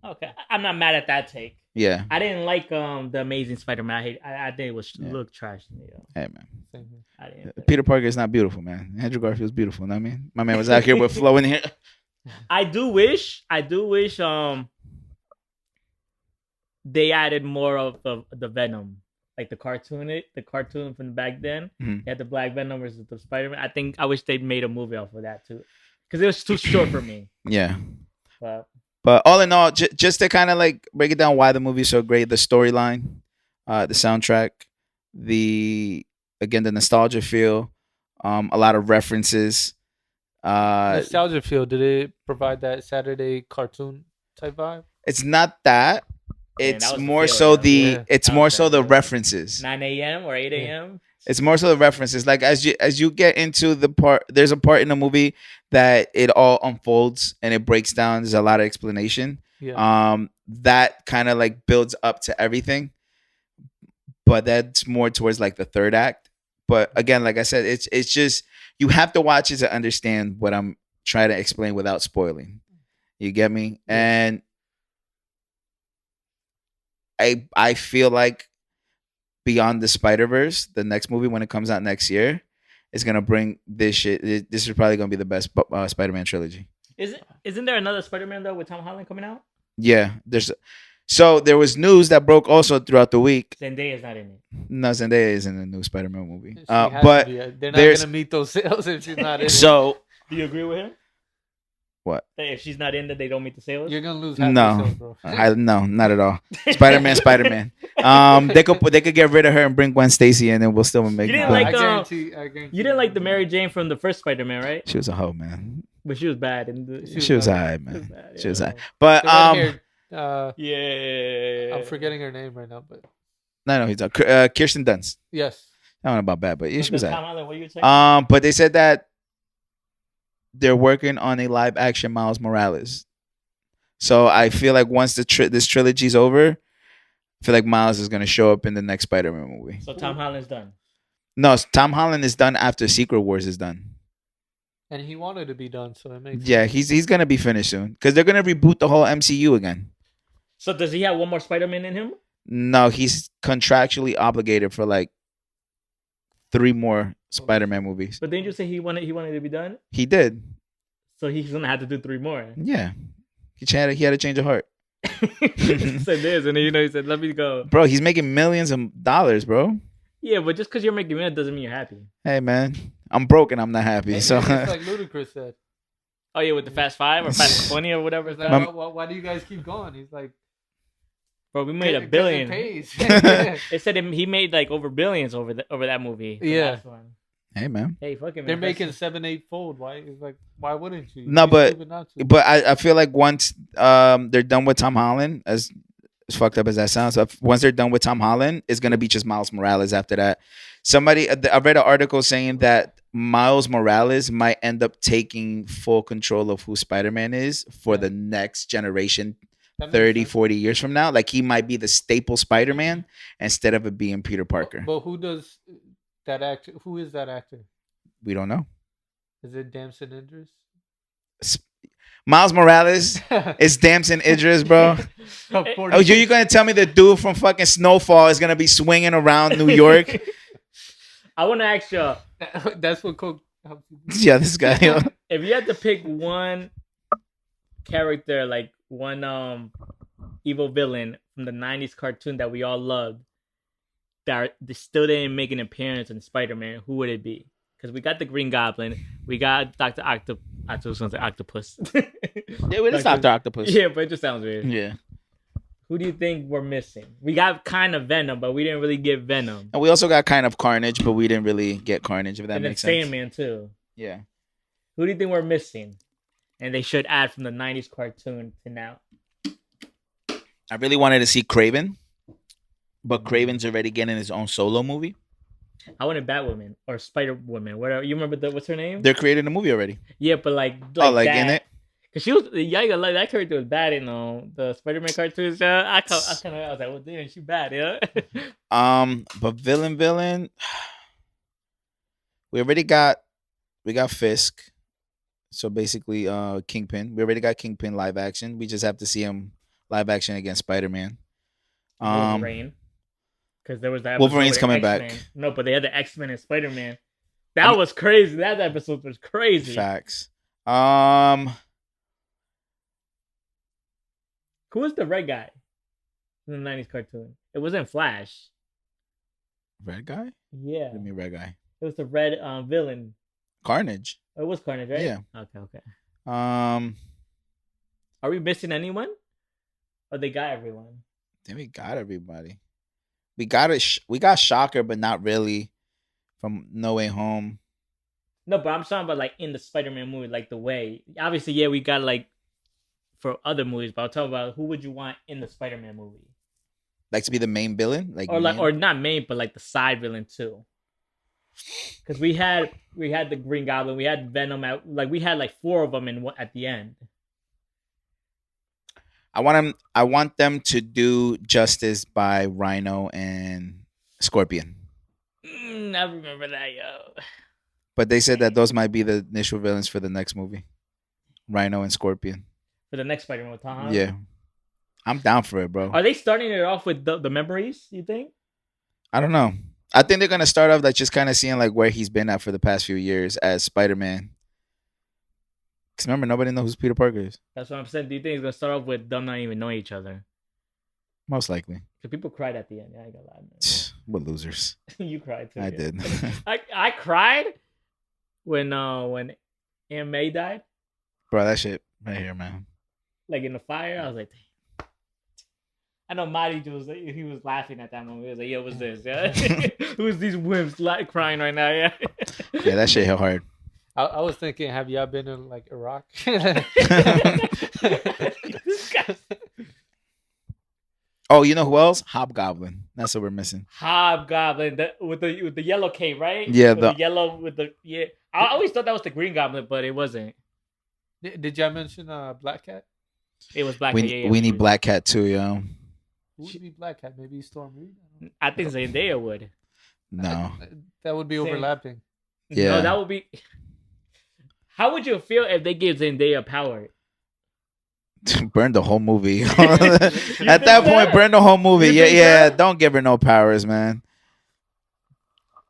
Speaker 1: Okay, I'm not mad at that take.
Speaker 2: Yeah,
Speaker 1: I didn't like the Amazing Spider-Man. I think it was look trash to me.
Speaker 2: Hey man,
Speaker 1: I
Speaker 2: Peter Parker is not beautiful, man. Andrew Garfield's beautiful. Know what I mean, my man was out here with flow in here.
Speaker 1: I do wish they added more of the Venom, like the cartoon from back then.
Speaker 2: Mm-hmm.
Speaker 1: They had the Black Venom versus the Spider-Man. I wish they made a movie off of that too, because it was too short for me.
Speaker 2: Yeah.
Speaker 1: But
Speaker 2: all in all, just to kind of like break it down, why the movie's so great: the storyline, the soundtrack, the nostalgia feel, a lot of references.
Speaker 3: Nostalgia feel. Did it provide that Saturday cartoon type vibe?
Speaker 2: It's not that. It's more so the references.
Speaker 1: 9 a.m. or 8 a.m.
Speaker 2: It's more so the references. Like as you get into the part, there's a part in the movie that it all unfolds and it breaks down. There's a lot of explanation,
Speaker 3: Yeah.
Speaker 2: That kind of like builds up to everything, but that's more towards like the third act. But again, like I said, it's just you have to watch it to understand what I'm trying to explain without spoiling. You get me?
Speaker 3: Yeah.
Speaker 2: And I feel like Beyond the Spider-Verse, the next movie when it comes out next year, is gonna bring this shit. This is probably gonna be the best Spider-Man trilogy.
Speaker 1: Isn't there another Spider-Man though with Tom Holland coming out?
Speaker 2: Yeah, there was news that broke also throughout the week.
Speaker 1: Zendaya's not in it.
Speaker 2: No, Zendaya is in the new Spider-Man movie.
Speaker 3: She has to
Speaker 2: But
Speaker 3: be. They're not
Speaker 2: there's-
Speaker 3: gonna meet those sales if she's not in.
Speaker 2: so
Speaker 1: Do you agree with him?
Speaker 2: what?
Speaker 1: That if she's not in it, they don't meet the sales?
Speaker 3: You're gonna lose half
Speaker 2: No.
Speaker 3: your sales, bro.
Speaker 2: No, not at all. Spider-Man. They could get rid of her and bring Gwen Stacy in, and we'll still make.
Speaker 1: You didn't
Speaker 2: good.
Speaker 1: like
Speaker 3: I
Speaker 1: the-
Speaker 3: guarantee. I guarantee.
Speaker 1: You didn't like the Mary Jane from the first Spider-Man, right?
Speaker 2: She was a hoe, man.
Speaker 1: But she was bad.
Speaker 2: She was
Speaker 3: bad.
Speaker 2: alright,
Speaker 1: She was
Speaker 2: man.
Speaker 1: bad,
Speaker 2: She was
Speaker 1: yeah.
Speaker 2: alright. But
Speaker 3: The red-haired,
Speaker 1: Yeah.
Speaker 3: I'm forgetting her name right now, but
Speaker 2: no, he's Kirsten Dunst.
Speaker 3: yes.
Speaker 2: I don't know about bad, but yeah, she was
Speaker 1: Tom
Speaker 2: alright.
Speaker 1: Holland, what you saying?
Speaker 2: But they said that they're working on a live action Miles Morales. So I feel like once this trilogy's over, I feel like Miles is gonna show up in the next Spider-Man movie.
Speaker 1: So Tom Holland's done.
Speaker 2: No, Tom Holland is done after Secret Wars is done.
Speaker 3: And he wanted to be done, so it makes
Speaker 2: Yeah, he's gonna be finished soon because they're gonna reboot the whole MCU again.
Speaker 1: So does he have one more Spider-Man in him?
Speaker 2: No, he's contractually obligated for like 3 more Spider-Man movies.
Speaker 1: But didn't you say he wanted to be done?
Speaker 2: He did.
Speaker 1: So he's gonna have to do 3 more.
Speaker 2: Yeah, he had a change of heart,
Speaker 1: He said this, and then he said, "Let me go."
Speaker 2: bro. He's making millions of dollars, bro.
Speaker 1: Yeah, but just because you're making money doesn't mean you're happy.
Speaker 2: Hey, man, I'm broke and I'm not happy.
Speaker 3: It's
Speaker 2: So
Speaker 3: like Ludacris said.
Speaker 1: Oh yeah, with the Fast 5 or Fast 20 or whatever.
Speaker 3: It's
Speaker 1: It's
Speaker 3: like,
Speaker 1: like,
Speaker 3: why do you guys keep going? He's like,
Speaker 1: bro, we made $1
Speaker 3: "'Cause it
Speaker 1: billion.
Speaker 3: pays."
Speaker 1: It said he made like over billions over that movie. the
Speaker 3: Yeah.
Speaker 1: last one.
Speaker 2: hey, man.
Speaker 1: Hey, fuck it, man.
Speaker 3: They're
Speaker 1: That's-
Speaker 3: making 7-8 fold. Why? It's like, why wouldn't you?
Speaker 2: No,
Speaker 3: You'd be
Speaker 2: but-
Speaker 3: stupid not to.
Speaker 2: But I feel like once they're done with Tom Holland, as fucked up as that sounds, once they're done with Tom Holland, it's gonna be just Miles Morales after that. I read an article saying that Miles Morales might end up taking full control of who Spider-Man is for the next generation,
Speaker 3: That makes
Speaker 2: 30,
Speaker 3: sense.
Speaker 2: 40 years from now. Like he might be the staple Spider-Man instead of it being Peter Parker.
Speaker 3: But who does that actor? Who is that actor?
Speaker 2: We don't know.
Speaker 3: Is it Damson Idris?
Speaker 2: Miles Morales is Damson Idris, bro.
Speaker 3: Of
Speaker 2: Oh, you're gonna tell me the dude from fucking Snowfall is gonna be swinging around New York?
Speaker 1: I want to ask you,
Speaker 3: That's what Coke.
Speaker 2: Yeah, this guy.
Speaker 1: if you had to pick one character, like one evil villain from the '90s cartoon that we all loved, they still didn't make an appearance in Spider-Man, who would it be? Because we got the Green Goblin, we got Doctor Octopus.
Speaker 2: Yeah, it's Dr. Octopus.
Speaker 1: Yeah, but it just sounds weird.
Speaker 2: Yeah.
Speaker 1: Who do you think we're missing? We got kind of Venom, but we didn't really get Venom.
Speaker 2: And we also got kind of Carnage, but we didn't really get Carnage, if that
Speaker 1: And then
Speaker 2: makes sense.
Speaker 1: Sandman too.
Speaker 2: Yeah.
Speaker 1: Who do you think we're missing? And they should add from the '90s cartoon to now.
Speaker 2: I really wanted to see Kraven, but Kraven's already getting his own solo movie.
Speaker 1: I wanted Batwoman or Spider Woman, whatever. You remember what's her name?
Speaker 2: They're creating a movie already.
Speaker 1: Yeah, but like
Speaker 2: like
Speaker 1: that.
Speaker 2: in it?
Speaker 1: Cause she was, yeah, like that character was bad in the Spider-Man cartoons. I was like, well, damn, she bad, yeah.
Speaker 2: But villain. We got Fisk. So basically, Kingpin. We already got Kingpin live action. We just have to see him live action against Spider-Man.
Speaker 1: Wolverine. Because there was that.
Speaker 2: Wolverine's
Speaker 1: episode with
Speaker 2: coming
Speaker 1: X-Men.
Speaker 2: back.
Speaker 1: No, but they had the X-Men and Spider-Man. That was crazy. That episode was crazy.
Speaker 2: Facts.
Speaker 1: Who was the red guy in the '90s cartoon? It wasn't Flash.
Speaker 2: Red guy?
Speaker 1: Yeah,
Speaker 2: What do you mean red guy?
Speaker 1: it was the red villain.
Speaker 2: Carnage.
Speaker 1: It was Carnage, right?
Speaker 2: Yeah.
Speaker 1: Okay.
Speaker 2: Are
Speaker 1: Are we missing anyone? Or they got everyone?
Speaker 2: Then we got everybody. We got Shocker, but not really. From No Way Home.
Speaker 1: No, but I'm talking about like in the Spider-Man movie, like the way. Obviously, yeah, we got like for other movies, but I'm talking about who would you want in the Spider-Man movie,
Speaker 2: Like to be the main villain,
Speaker 1: or not main, but like the side villain too. Because we had the Green Goblin, we had Venom, we had like 4 of them at the end.
Speaker 2: I want them to do justice by Rhino and Scorpion.
Speaker 1: I remember that, yo.
Speaker 2: But they said that those might be the initial villains for the next movie. Rhino and Scorpion.
Speaker 1: For the next Spider-Man with Tom Holland?
Speaker 2: Yeah. I'm down for it, bro.
Speaker 1: Are they starting it off with the memories, you think?
Speaker 2: I don't know. I think they're going to start off like just kind of seeing like where he's been at for the past few years as Spider-Man. Because remember, nobody knows who Peter Parker is.
Speaker 1: That's what I'm saying. Do you think it's going to start off with them not even knowing each other?
Speaker 2: Most likely.
Speaker 1: Because people cried at the end. Yeah, I ain't gonna lie, man.
Speaker 2: What losers.
Speaker 1: You cried too.
Speaker 2: I
Speaker 1: yeah.
Speaker 2: did.
Speaker 1: I cried when Aunt May died.
Speaker 2: Bro, that shit right here, man.
Speaker 1: Like in the fire. I was like, damn. I know Mahdi he was laughing at that moment. He was like, yo, what's this? Yeah? Who's these wimps crying right now? Yeah.
Speaker 2: Yeah, that shit hit hard.
Speaker 3: I was thinking, have y'all been in like Iraq?
Speaker 2: Oh, you know who else? Hobgoblin. That's what we're missing.
Speaker 1: Hobgoblin with the yellow cape, right?
Speaker 2: Yeah,
Speaker 1: with the yellow with the yeah. I always thought that was the Green Goblin, but it wasn't.
Speaker 3: Did y'all mention Black Cat?
Speaker 1: It was Black Cat.
Speaker 2: We need Black Cat too, yo.
Speaker 3: Who would be Black Cat? Maybe Storm Reed?
Speaker 1: I think Zendaya would.
Speaker 2: No.
Speaker 3: That would be overlapping.
Speaker 2: Yeah.
Speaker 1: No, that would be. How would you feel if they gave Zendaya power?
Speaker 2: Burn the whole movie. At that point, burn the whole movie. Yeah. Don't give her no powers, man.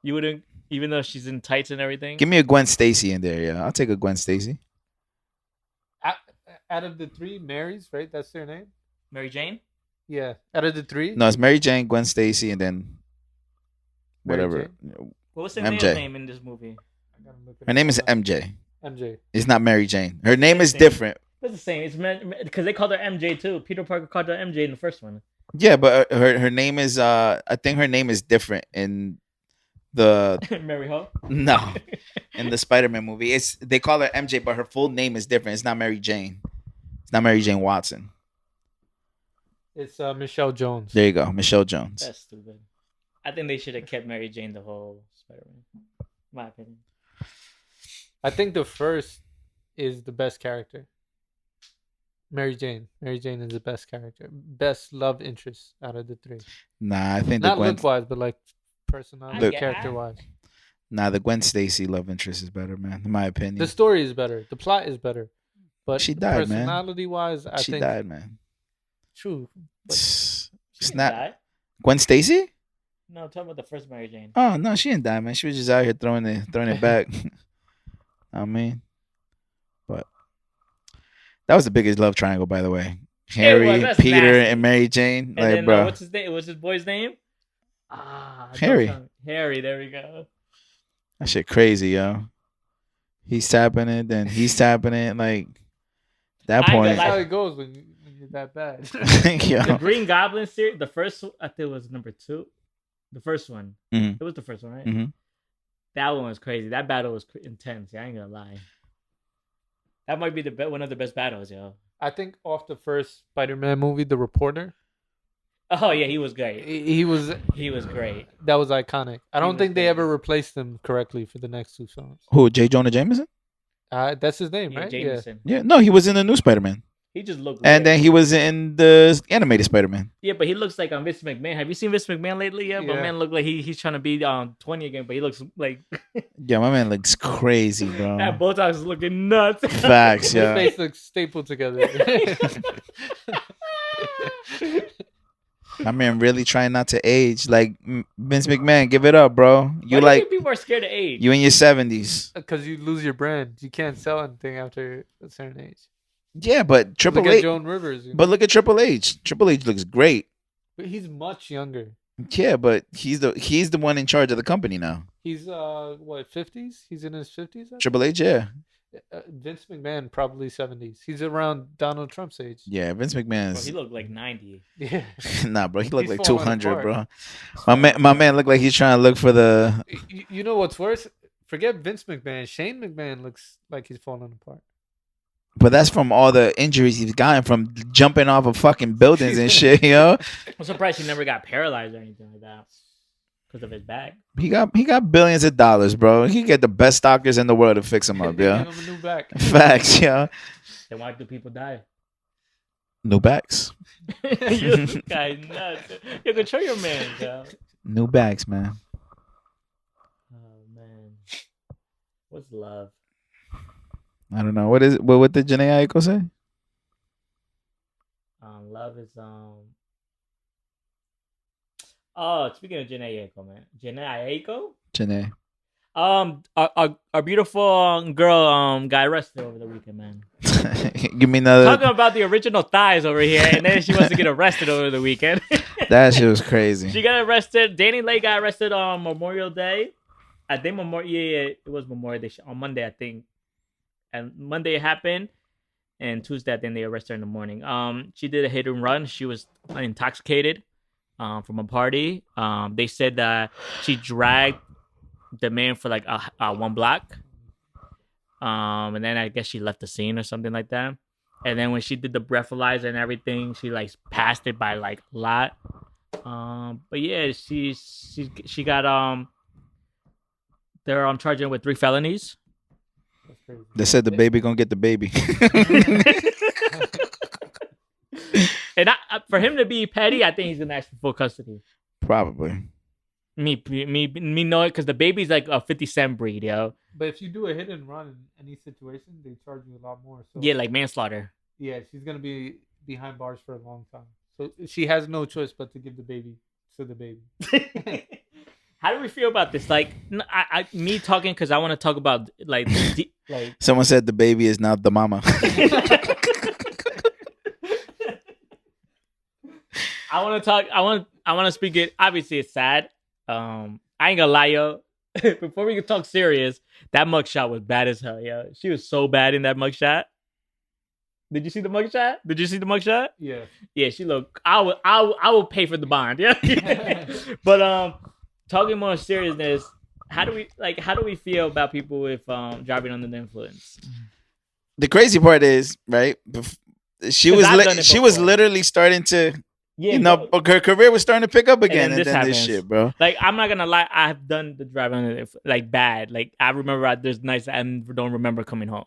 Speaker 1: You wouldn't, even though she's in tights and everything?
Speaker 2: Give me a Gwen Stacy in there, yeah. I'll take a Gwen Stacy.
Speaker 3: Out of the three Marys, right? That's their name?
Speaker 1: Mary Jane?
Speaker 3: Yeah. Out of the three?
Speaker 2: No, it's Mary Jane, Gwen Stacy, and then whatever.
Speaker 1: What was her
Speaker 2: MJ.
Speaker 1: name in this movie?
Speaker 2: Her name is MJ.
Speaker 3: MJ.
Speaker 2: It's not Mary Jane. Her name is different.
Speaker 1: It's the same. It's because they called her MJ too. Peter Parker called her MJ in the first one.
Speaker 2: Yeah, but her name is I think her name is different in the
Speaker 1: Mary Ho?
Speaker 2: No. In the Spider-Man movie. They call her MJ, but her full name is different. It's not Mary Jane. It's not Mary Jane Watson.
Speaker 3: It's Michelle Jones.
Speaker 2: There you go. Michelle Jones.
Speaker 1: That's stupid. I think they should have kept Mary Jane the whole Spider-Man. My opinion.
Speaker 3: I think the first is the best character. Mary Jane. Mary Jane is the best character. Best love interest out of the three.
Speaker 2: Nah, I think
Speaker 3: not look-wise, but like personality, character-wise.
Speaker 2: Nah, the Gwen Stacy love interest is better, man. In my opinion.
Speaker 3: The story is better. The plot is better. But
Speaker 2: she died, man.
Speaker 3: Personality-wise, I think
Speaker 2: she died, man.
Speaker 3: True.
Speaker 2: It's
Speaker 1: not
Speaker 2: die? Gwen Stacy?
Speaker 1: No, I'm talking about the first Mary Jane.
Speaker 2: Oh no, she didn't die, man. She was just out here throwing it back. I mean, but that was the biggest love triangle, by the way. Harry, Peter, nasty. And Mary Jane.
Speaker 1: And then, bro, what's his name? What's his boy's name?
Speaker 2: Harry.
Speaker 1: Harry. There we go.
Speaker 2: That shit crazy, yo. He's tapping it, then he's tapping it. Like that point.
Speaker 3: That's how it goes when you're that bad.
Speaker 1: The Green Goblin series, the first, I think it was number 2. The first one.
Speaker 2: Mm-hmm.
Speaker 1: It was the first one, right?
Speaker 2: Mm-hmm.
Speaker 1: That one was crazy. That battle was intense. I ain't gonna lie. That might be one of the best battles, yo.
Speaker 3: I think off the first Spider-Man movie, The Reporter.
Speaker 1: Oh yeah, he was great.
Speaker 3: He was
Speaker 1: great.
Speaker 3: That was iconic. I don't think they ever replaced him correctly for the next 2 films.
Speaker 2: Who? J. Jonah Jameson?
Speaker 3: That's his name, right?
Speaker 1: Jameson.
Speaker 2: Yeah. No, he was in the new Spider-Man.
Speaker 1: He just looked.
Speaker 2: And then he was in the animated Spider-Man.
Speaker 1: Yeah, but he looks like Vince McMahon. Have you seen Vince McMahon lately? Yeah, but man look like he's trying to be 20 again, but he looks like.
Speaker 2: Yeah, my man looks crazy, bro.
Speaker 1: That Botox is looking nuts.
Speaker 2: Facts, yeah.
Speaker 3: His face looks stapled together.
Speaker 2: My man really trying not to age. Like Vince McMahon, give it up, bro.
Speaker 1: Why do you think people are scared to age?
Speaker 2: You in your 70s.
Speaker 3: Because you lose your brand. You can't sell anything after a certain age.
Speaker 2: Yeah, but Triple H.
Speaker 3: Look at Joan Rivers.
Speaker 2: But look at Triple H. Triple H looks great.
Speaker 3: But he's much younger.
Speaker 2: Yeah, but he's the one in charge of the company now.
Speaker 3: He's 50s? He's in his 50s?
Speaker 2: Triple H, yeah.
Speaker 3: Vince McMahon probably 70s. He's around Donald Trump's age.
Speaker 2: Yeah, Vince McMahon's.
Speaker 1: Bro, he looked like 90.
Speaker 3: Yeah.
Speaker 2: Nah, bro, he looked like 200, bro. My man looked like he's trying to look for the.
Speaker 3: You know what's worse? Forget Vince McMahon. Shane McMahon looks like he's falling apart.
Speaker 2: But that's from all the injuries he's gotten from jumping off of fucking buildings and shit, yo.
Speaker 1: I'm surprised he never got paralyzed or anything like that because of his back.
Speaker 2: He got billions of dollars, bro. He get the best doctors in the world to fix him up, yo.
Speaker 3: Give him a new back.
Speaker 2: Facts, yo.
Speaker 1: Then why do people die?
Speaker 2: New backs.
Speaker 1: This guy nuts. You control your man, yo.
Speaker 2: New backs, man.
Speaker 1: Oh man, what's love?
Speaker 2: I don't know. What is it? What did Janae Aiko say?
Speaker 1: Love is Oh, speaking of Janae Aiko, man, Janae Aiko.
Speaker 2: Janae.
Speaker 1: Our beautiful girl got arrested over the weekend, man.
Speaker 2: Give me another.
Speaker 1: Talking about the original thighs over here, and then she wants to get arrested over the weekend.
Speaker 2: That shit was crazy.
Speaker 1: She got arrested. Danny Lay got arrested on Memorial Day. I think it was Memorial Day on Monday, I think. And Monday it happened, and Tuesday I think they arrested her in the morning. She did a hit and run. She was intoxicated from a party. They said that she dragged the man for like one block. And then I guess she left the scene or something like that. And then when she did the breathalyzer and everything, she like passed it by like a lot. But yeah, she got they're charging her with 3 felonies.
Speaker 2: They said the baby gonna get the baby.
Speaker 1: And for him to be petty, I think he's gonna ask for full custody.
Speaker 2: Probably.
Speaker 1: Me know it because the baby's like a 50-cent breed, yo.
Speaker 3: But if you do a hit and run in any situation, they charge you a lot more. So
Speaker 1: Yeah, like manslaughter.
Speaker 3: yeah, she's gonna be behind bars for a long time. So she has no choice but to give the baby to the baby.
Speaker 1: How do we feel about this? Like, me talking because I want to talk about like
Speaker 2: Someone said the baby is not the mama.
Speaker 1: I want to talk. I want to speak it. Obviously, it's sad. I ain't gonna lie, yo. Before we can talk serious, that mugshot was bad as hell, yo. She was so bad in that mugshot. Did you see the mugshot?
Speaker 3: Yeah.
Speaker 1: Yeah, she looked. I will pay for the bond. Yeah. But talking more seriousness, how do we feel about people with driving under the influence?
Speaker 2: The crazy part is, right? She was literally starting to. Yeah, her career was starting to pick up again, and then this shit, bro.
Speaker 1: Like, I'm not gonna lie, I've done the driving under like bad. Like, I remember there's nights I don't remember coming home,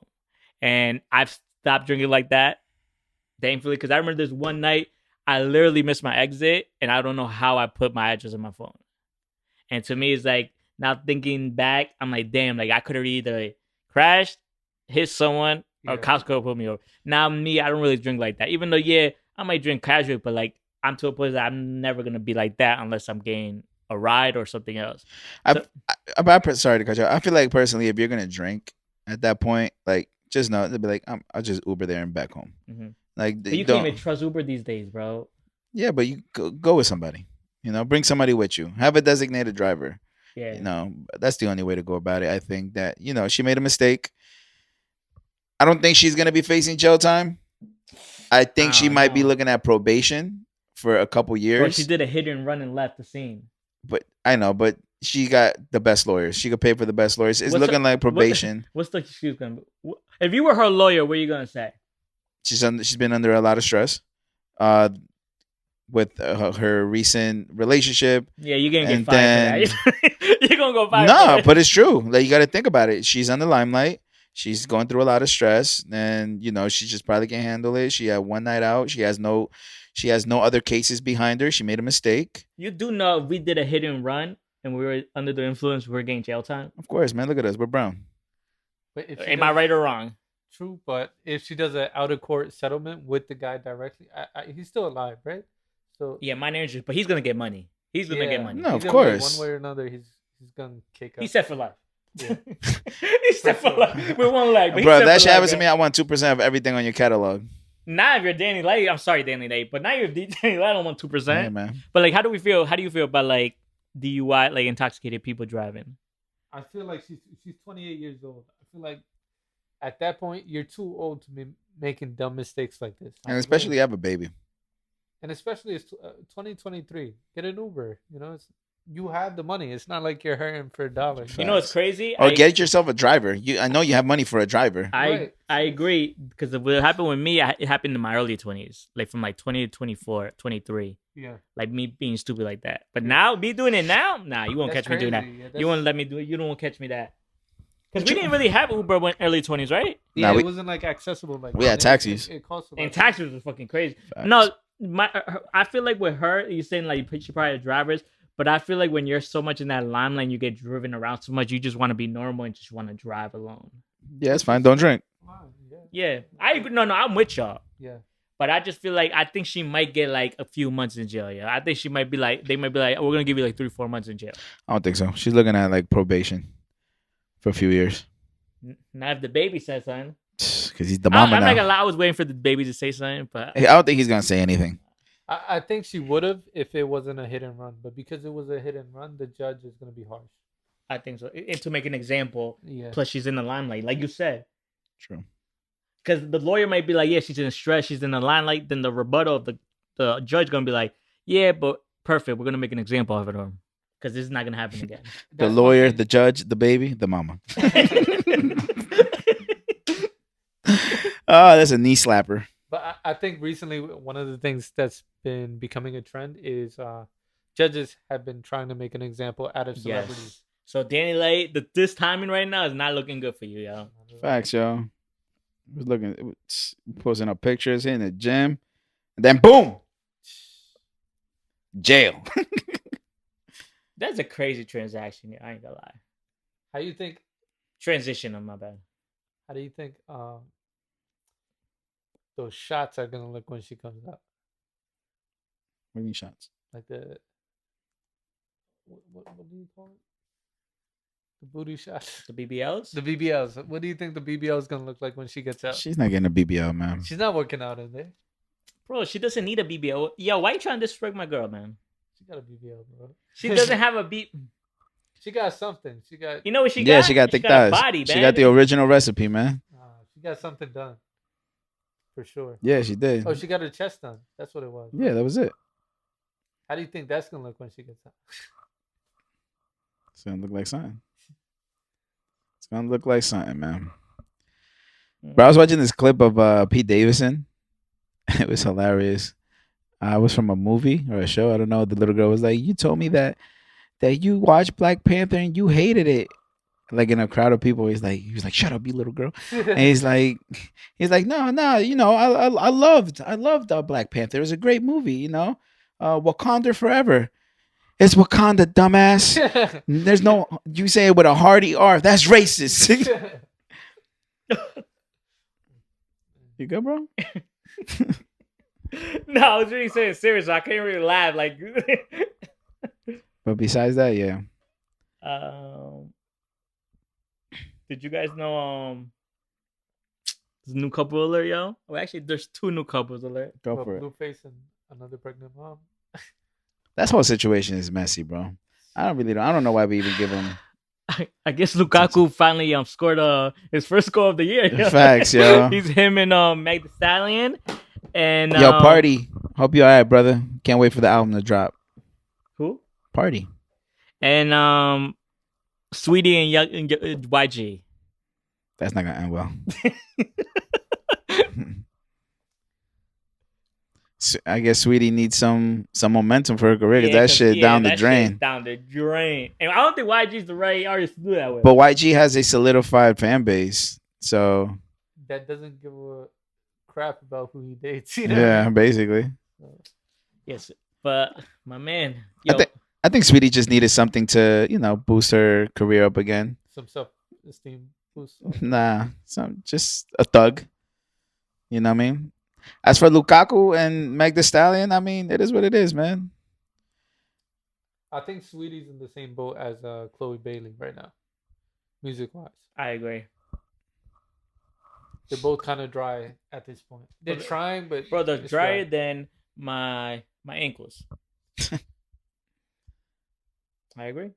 Speaker 1: and I've stopped drinking like that, thankfully, because I remember there's one night I literally missed my exit, and I don't know how I put my address on my phone. And to me, it's like, now thinking back, I'm like, damn, like I could have either crashed, hit someone, or cops could have put me over. Now me, I don't really drink like that, even though I might drink casual, but like. I'm to a place that I'm never gonna be like that unless I'm getting a ride or something else.
Speaker 2: Sorry to cut you off. I feel like personally, if you're gonna drink at that point, like just know they'll be like, I'll just Uber there and back home.
Speaker 1: Mm-hmm.
Speaker 2: Like
Speaker 1: but you can't even trust Uber these days, bro.
Speaker 2: Yeah, but you go with somebody. Bring somebody with you. Have a designated driver.
Speaker 1: Yeah.
Speaker 2: That's the only way to go about it. I think that she made a mistake. I don't think she's gonna be facing jail time. I think she might be looking at probation for a couple years.
Speaker 1: But she did a hit and run and left the scene.
Speaker 2: But I know, but she got the best lawyers. She could pay for the best lawyers. It's looking like probation.
Speaker 1: What's the excuse gonna be? If you were her lawyer, what are you gonna say?
Speaker 2: She's been under a lot of stress, with her recent relationship.
Speaker 1: Yeah, you're gonna get fired for that. You're gonna go fired.
Speaker 2: No, but it's true. Like, you got to think about it. She's on the limelight. She's going through a lot of stress, and she just probably can't handle it. She had one night out. She has no other cases behind her. She made a mistake. You
Speaker 1: do know if we did a hit and run and we were under the influence, we were getting jail time?
Speaker 2: Of course, man. Look at us. We're brown.
Speaker 3: But
Speaker 1: am I right or wrong?
Speaker 3: True, but if she does an out-of-court settlement with the guy directly, he's still alive, right? So
Speaker 1: yeah, minor injuries, but he's gonna get money. He's gonna get money.
Speaker 2: No, of course.
Speaker 3: One way or another, he's gonna kick up.
Speaker 1: He's set for life. Yeah. He's set for life with one leg.
Speaker 2: Bro, if that shit happens to me, I want 2% of everything on your catalog.
Speaker 1: Not if you're Danny Lay. I'm sorry, Danny Lay, but now you're Danny Lay. I don't want 2%.
Speaker 2: Yeah, man.
Speaker 1: But like, how do you feel about like DUI, like intoxicated people driving?
Speaker 3: I feel like she's 28 years old. I feel like at that point you're too old to be making dumb mistakes like this.
Speaker 2: And especially you have a baby.
Speaker 3: And especially it's 2023. Get an Uber. You have the money. It's not like you're hurting for $1.
Speaker 1: You know what's crazy?
Speaker 2: Or get yourself a driver. I know you have money for a driver.
Speaker 1: I agree, because what happened with me, it happened in my early 20s, like from like 20 to 24, 23.
Speaker 3: Yeah.
Speaker 1: Like me being stupid like that. But now, me doing it now, nah, you won't catch me doing that. Yeah, you won't let me do it. You don't catch me that. Because we didn't really have Uber when early 20s, right?
Speaker 3: Yeah,
Speaker 2: Nah,
Speaker 3: it wasn't like accessible. Like
Speaker 2: we had taxis.
Speaker 3: It cost a lot.
Speaker 1: And taxis was fucking crazy.
Speaker 2: Facts.
Speaker 1: No, I feel like with her, you're saying like she probably had drivers, but I feel like when you're so much in that limelight, you get driven around so much, you just want to be normal and just want to drive alone.
Speaker 2: Yeah, it's fine. Don't drink.
Speaker 1: Yeah, no, I'm with y'all.
Speaker 3: Yeah.
Speaker 1: But I just feel like I think she might get like a few months in jail. Yeah, I think she might be like they might be like, we're gonna give you like 3-4 months in jail.
Speaker 2: I don't think so. She's looking at like probation for a few years.
Speaker 1: Not if the baby says something.
Speaker 2: Because he's the mama
Speaker 1: I'm
Speaker 2: now.
Speaker 1: not gonna lie, I was waiting for the baby to say something, but
Speaker 2: I don't think he's gonna say anything.
Speaker 3: I think she would have if it wasn't a hit and run, but because it was a hit and run, the judge is gonna be harsh.
Speaker 1: I think so. And to make an example,
Speaker 3: Yeah.
Speaker 1: plus she's in the limelight, like you said.
Speaker 2: True.
Speaker 1: Because the lawyer might be like, yeah, she's in stress, she's in the limelight. Then the rebuttal of the judge gonna be like, yeah, but perfect, we're gonna make an example of it, because this is not gonna happen again.
Speaker 2: The lawyer, the judge, the baby, the mama. Oh, that's a knee slapper.
Speaker 3: But I think recently one of the things that's been becoming a trend is judges have been trying to make an example out of celebrities.
Speaker 1: Yes. So Danny Lay, this timing right now is not looking good for you, yo.
Speaker 2: Facts, yo. Was looking, posting up pictures in the gym, and then boom, jail.
Speaker 1: That's a crazy transaction. I ain't gonna lie.
Speaker 3: How do you think?
Speaker 1: Transition on my bad.
Speaker 3: How do you think those shots are gonna look when she comes out?
Speaker 2: What do you mean shots?
Speaker 3: Like the what do you call it? The booty shots.
Speaker 1: The BBLs?
Speaker 3: The BBLs. What do you think the BBL is gonna look like when she gets out?
Speaker 2: She's not getting a BBL, man.
Speaker 3: She's not working out in there.
Speaker 1: Bro, she doesn't need a BBL. Yo, why you trying to disrespect my girl, man?
Speaker 3: She got a BBL, bro.
Speaker 1: She doesn't have a B.
Speaker 3: She got something. She got.
Speaker 1: You know what she got?
Speaker 2: Yeah, she got thick thighs.
Speaker 1: Body,
Speaker 2: she
Speaker 1: man.
Speaker 2: got the original recipe, man.
Speaker 3: She got something done. For sure.
Speaker 2: Yeah, she did.
Speaker 3: Oh, she got her chest done. That's what it was.
Speaker 2: Yeah, that was it.
Speaker 3: How do you think that's gonna look when she gets out?
Speaker 2: It's gonna look like something. It's gonna look like something, man. But I was watching this clip of Pete Davidson. It was hilarious. It was from a movie or a show. I don't know. The little girl was like, "You told me that you watched Black Panther and you hated it." Like in a crowd of people, he was like, "Shut up, you little girl." And he's like, no, you know, I loved Black Panther. It was a great movie, you know. Wakanda forever. It's Wakanda, dumbass. There's no, you say it with a hearty R. That's racist. You good, bro?
Speaker 1: No, I was really saying serious. I can't really laugh. Like,
Speaker 2: But besides that, yeah.
Speaker 1: Did you guys know there's a new couple alert, yo? Well, actually, there's 2 new couples alert.
Speaker 2: Go for it.
Speaker 3: Blueface and another pregnant mom.
Speaker 2: That whole situation is messy, bro. I don't know why we even give him.
Speaker 1: I guess Lukaku finally scored his first goal of the year. Yo.
Speaker 2: Facts, yo.
Speaker 1: He's him and Meg Thee Stallion. And
Speaker 2: Yo, Party. Hope you're all right, brother. Can't wait for the album to drop.
Speaker 1: Who?
Speaker 2: Party.
Speaker 1: And Sweetie and YG.
Speaker 2: That's not gonna end well. I guess Sweetie needs some momentum for her career because that shit down the drain.
Speaker 1: Down the drain. And I don't think YG's the right artist to do that with.
Speaker 2: But YG has a solidified fan base, so
Speaker 3: that doesn't give a crap about who he dates. You know?
Speaker 2: Yeah, basically.
Speaker 1: Yes, but my man, yo,
Speaker 2: I think Sweetie just needed something to, you know, boost her career up again.
Speaker 3: Some self-esteem boost.
Speaker 2: Nah, just a thug. You know what I mean? As for Lukaku and Meg Thee Stallion, I mean, it is what it is, man.
Speaker 3: I think Sweetie's in the same boat as Chloe Bailey right now, music-wise.
Speaker 1: I agree.
Speaker 3: They're both kind of dry at this point. They're trying, but
Speaker 1: bro, they're drier than my ankles. I agree.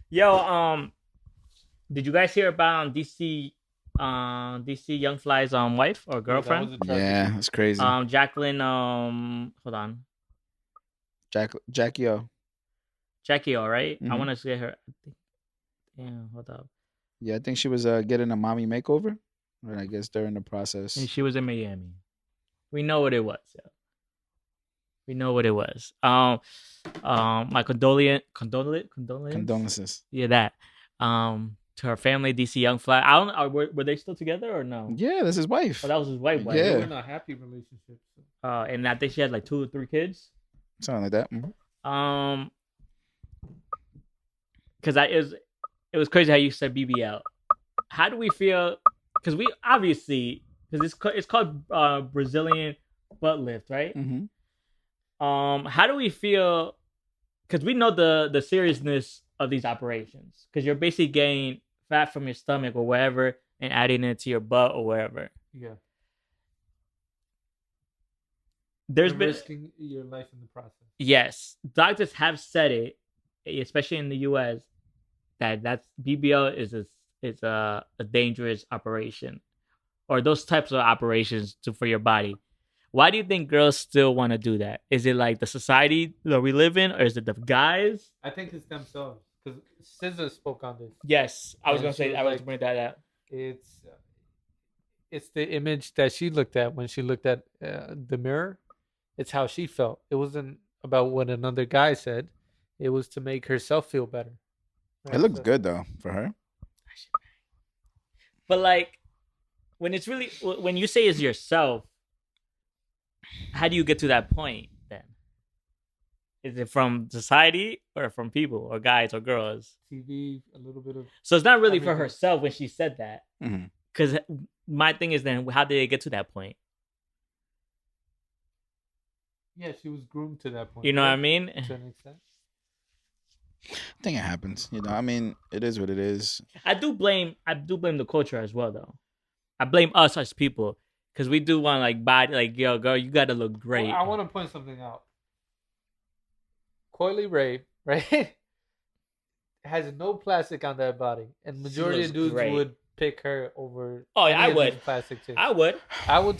Speaker 1: Yo, did you guys hear about DC Young Fly's wife or girlfriend?
Speaker 2: Yeah, that's crazy.
Speaker 1: Jacqueline. Hold on.
Speaker 2: Jackie O.
Speaker 1: Right?
Speaker 2: Mm-hmm.
Speaker 1: I want to see her. Yeah, hold up.
Speaker 2: Yeah, I think she was getting a mommy makeover. And I guess during the process.
Speaker 1: And she was in Miami. We know what it was. Yeah. We know what it was. My condolences.
Speaker 2: Condolences.
Speaker 1: Yeah, that. to her family, DC Young Fly. I don't know, were they still together or no?
Speaker 2: Yeah, that's his wife.
Speaker 1: Oh, that was his wife.
Speaker 2: Yeah.
Speaker 3: They were in a happy relationship. So.
Speaker 1: And I think she had like 2 or 3 kids.
Speaker 2: Something like that. Mm-hmm.
Speaker 1: Because it was crazy how you said BBL. How do we feel? Because we obviously, because it's called Brazilian butt lift, right?
Speaker 2: Mm-hmm.
Speaker 1: How do we feel? Because we know the seriousness of these operations. Because you're basically getting fat from your stomach or wherever and adding it to your butt or wherever.
Speaker 3: Yeah.
Speaker 1: There's
Speaker 3: You're
Speaker 1: been
Speaker 3: risking your life in the process.
Speaker 1: Yes, doctors have said it, especially in the U.S., that's BBL is a dangerous operation, or those types of operations for your body. Why do you think girls still want to do that? Is it like the society that we live in, or is it the guys?
Speaker 3: I think it's themselves. Because SZA spoke on this.
Speaker 1: Yes, I was
Speaker 3: And
Speaker 1: gonna say I was bring that up.
Speaker 3: It's the image that she looked at when she looked at the mirror. It's how she felt. It wasn't about what another guy said. It was to make herself feel better. Right?
Speaker 2: It looks good though for her.
Speaker 1: But like, when it's really when you say it's yourself, how do you get to that point then? Is it from society or from people or guys or girls?
Speaker 3: TV, a little bit of.
Speaker 1: So it's not really for
Speaker 3: everything.
Speaker 1: herself when she said that. Because my thing is then, how did it get to that point?
Speaker 3: Yeah, she was groomed to that point.
Speaker 1: You know what I mean?
Speaker 3: To an extent.
Speaker 2: I think it happens. You know, I mean, it is what it is.
Speaker 1: I do blame the culture as well, though. I blame us as people because we do want like body, like yo, girl, you gotta look great.
Speaker 3: Well, I want to point something out. Coily Ray, right, has no plastic on that body, and majority of dudes would pick her over.
Speaker 1: Oh, yeah, I would.
Speaker 3: Plastic chicks.
Speaker 1: I would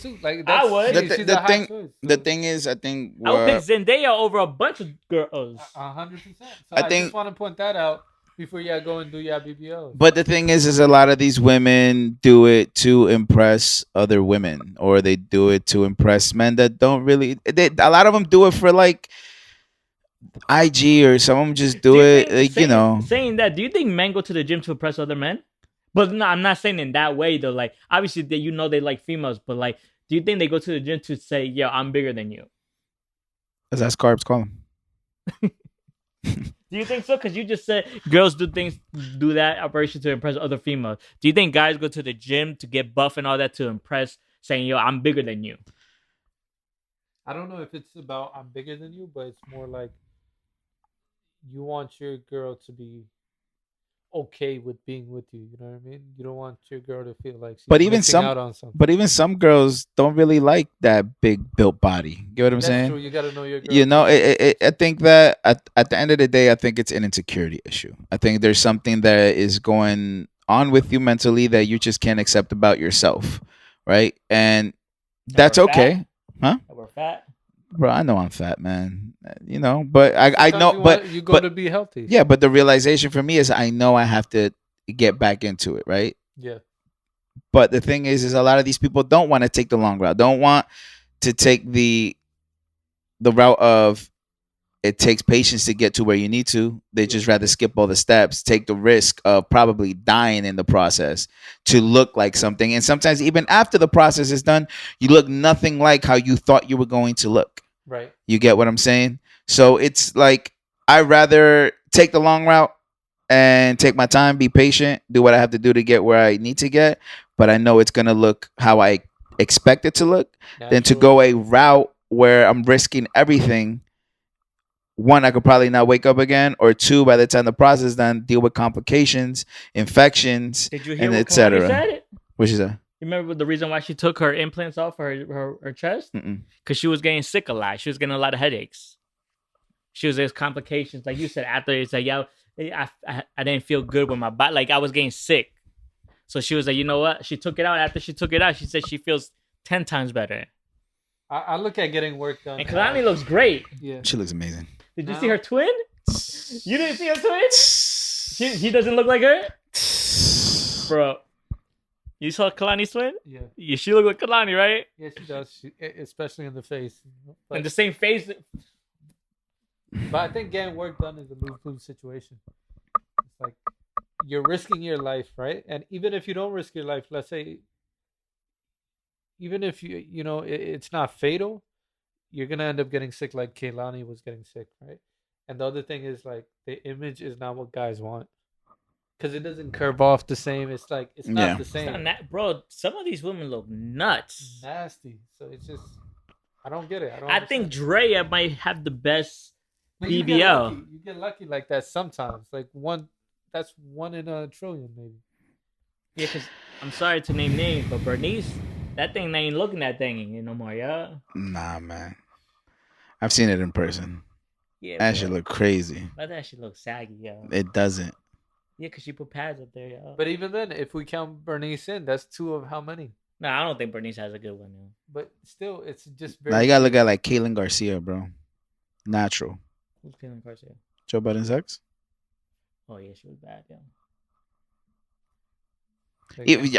Speaker 3: too. Like
Speaker 1: I would.
Speaker 3: She's a hot choice.
Speaker 2: The thing is, I think
Speaker 1: I would pick Zendaya over a bunch of girls.
Speaker 3: 100%. So I just want to point that out before y'all go and do y'all BBL.
Speaker 2: But the thing is a lot of these women do it to impress other women, or they do it to impress men that don't really. A lot of them do it for like IG, or some of them just do it, like, you know.
Speaker 1: Saying that, do you think men go to the gym to impress other men? But no, I'm not saying in that way though. Like, obviously, they like females, but like, do you think they go to the gym to say, "Yo, I'm bigger than you"?
Speaker 2: As that's Carbs call them.
Speaker 1: Do you think so? Because you just said girls do that operation to impress other females. Do you think guys go to the gym to get buff and all that to impress, saying, "Yo, I'm bigger than you"?
Speaker 3: I don't know if it's about I'm bigger than you, but it's more like you want your girl to be okay with being with you. You know what I mean? You don't want your girl to feel like she's missing out on something.
Speaker 2: But even some girls don't really like that big built body. You know what I'm saying?
Speaker 3: True. You got to know your girl.
Speaker 2: You know, I think that at the end of the day, I think it's an insecurity issue. I think there's something that is going on with you mentally that you just can't accept about yourself, right? And that's okay. Huh?
Speaker 1: We're fat.
Speaker 2: Bro, I know I'm fat, man. You know, but I know, but
Speaker 3: you go to be healthy.
Speaker 2: Yeah, but the realization for me is I know I have to get back into it, right?
Speaker 3: Yeah.
Speaker 2: But the thing is a lot of these people don't want to take the long route. Don't want to take the route of it takes patience to get to where you need to. They just rather skip all the steps, take the risk of probably dying in the process to look like something. And sometimes even after the process is done, you look nothing like how you thought you were going to look.
Speaker 3: Right.
Speaker 2: You get what I'm saying? So it's like I'd rather take the long route and take my time, be patient, do what I have to do to get where I need to get. But I know it's going to look how I expect it to look than to go a route where I'm risking everything. One, I could probably not wake up again, or two, by the time the process is done, deal with complications, infections,
Speaker 1: Did you hear
Speaker 2: and
Speaker 1: what
Speaker 2: etc.
Speaker 1: said?
Speaker 2: What she said?
Speaker 1: You remember the reason why she took her implants off her chest? Because she was getting sick a lot. She was getting a lot of headaches. She was getting complications, like you said. After it's like, yo, I didn't feel good with my body. Like I was getting sick. So she was like, you know what? She took it out. After she took it out, she said she feels 10 times better.
Speaker 3: I look at getting work done.
Speaker 1: And Kalani looks great.
Speaker 3: Yeah,
Speaker 2: she looks amazing.
Speaker 1: Did you see her twin? You didn't see her twin? He doesn't look like her? Bro. You saw Kalani's twin?
Speaker 3: Yeah.
Speaker 1: She look like Kalani, right?
Speaker 3: Yeah, she does. Especially in the face.
Speaker 1: And the same face.
Speaker 3: But I think getting work done is a lose-lose situation. It's like you're risking your life, right? And even if you don't risk your life, let's say, even if it's not fatal, you're gonna end up getting sick like Kaylani was getting sick, right? And the other thing is like the image is not what guys want because it doesn't curve off the same. It's like it's not the same.
Speaker 1: Bro, some of these women look nuts,
Speaker 3: nasty. So it's just I don't get it.
Speaker 1: I think Drea might have the best BBL.
Speaker 3: You get lucky like that sometimes. Like that's one in a trillion maybe.
Speaker 1: Yeah, because I'm sorry to name names, but Bernice, that thing ain't looking that thing no more, yeah.
Speaker 2: Nah, man. I've seen it in person.
Speaker 1: Yeah,
Speaker 2: that shit look crazy.
Speaker 1: But that shit look saggy, yo.
Speaker 2: It doesn't.
Speaker 1: Yeah, because she put pads up there, yo.
Speaker 3: But even then, if we count Bernice in, that's 2 of how many?
Speaker 1: No, I don't think Bernice has a good one, yo.
Speaker 3: But still, it's just very...
Speaker 2: Now you gotta look at like Caitlyn Garcia, bro. Natural.
Speaker 1: Who's Caitlyn Garcia?
Speaker 2: Joe Budden's ex?
Speaker 1: Oh, yeah, she was bad, yo.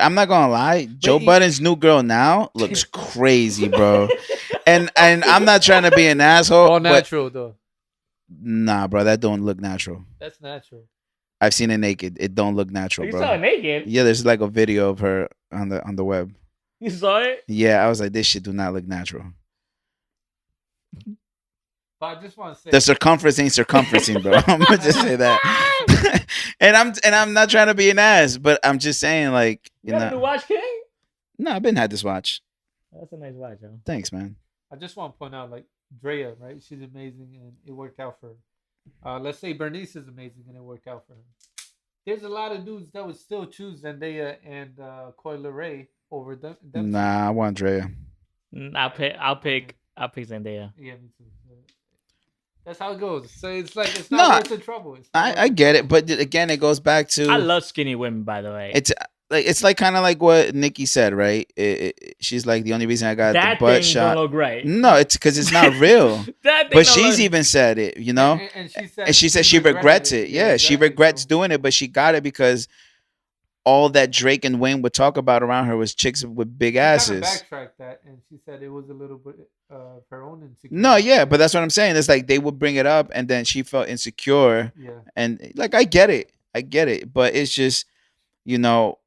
Speaker 2: I'm not gonna lie, Joe Budden's new girl now looks crazy, bro. and I'm not trying to be an asshole.
Speaker 3: All natural though.
Speaker 2: Nah, bro, that don't look natural.
Speaker 3: That's natural.
Speaker 2: I've seen it naked. It don't look natural, bro.
Speaker 1: You saw it naked?
Speaker 2: Yeah, there's like a video of her on the web.
Speaker 1: You saw it?
Speaker 2: Yeah, I was like, this shit do not look natural.
Speaker 3: But I just want to say
Speaker 2: the circumference ain't circumferencing, bro. I'm gonna just say that. and I'm not trying to be an ass, but I'm just saying, like,
Speaker 1: you know. You watch King?
Speaker 2: No, I've been had this watch.
Speaker 1: That's a nice watch, yo.
Speaker 2: Thanks, man.
Speaker 3: I just want to point out, like, Drea, right? She's amazing, and it worked out for her. Let's say Bernice is amazing, and it worked out for her. There's a lot of dudes that would still choose Zendaya and Coi Leray over them.
Speaker 2: Nah, I want Drea.
Speaker 1: I'll pick Zendaya.
Speaker 3: Yeah, me too. That's how it goes. So it's like it's not worth the trouble.
Speaker 2: I get it, but again, it goes back to
Speaker 1: I love skinny women. By the way,
Speaker 2: it's like kind of like what Nikki said, right? She's like, the only reason I got
Speaker 1: that
Speaker 2: the butt
Speaker 1: thing
Speaker 2: shot.
Speaker 1: Don't look right.
Speaker 2: No, it's because it's not real. But she's even said it, you know.
Speaker 3: And
Speaker 2: she said she regrets it. Yeah, she regrets doing it, but she got it because all that Drake and Wayne would talk about around her was chicks with big asses.
Speaker 3: She backtracked that, and she said it was a little bit of her own insecurity.
Speaker 2: No, yeah, but that's what I'm saying. It's like they would bring it up, and then she felt insecure.
Speaker 3: Yeah,
Speaker 2: and like I get it, but it's just, you know,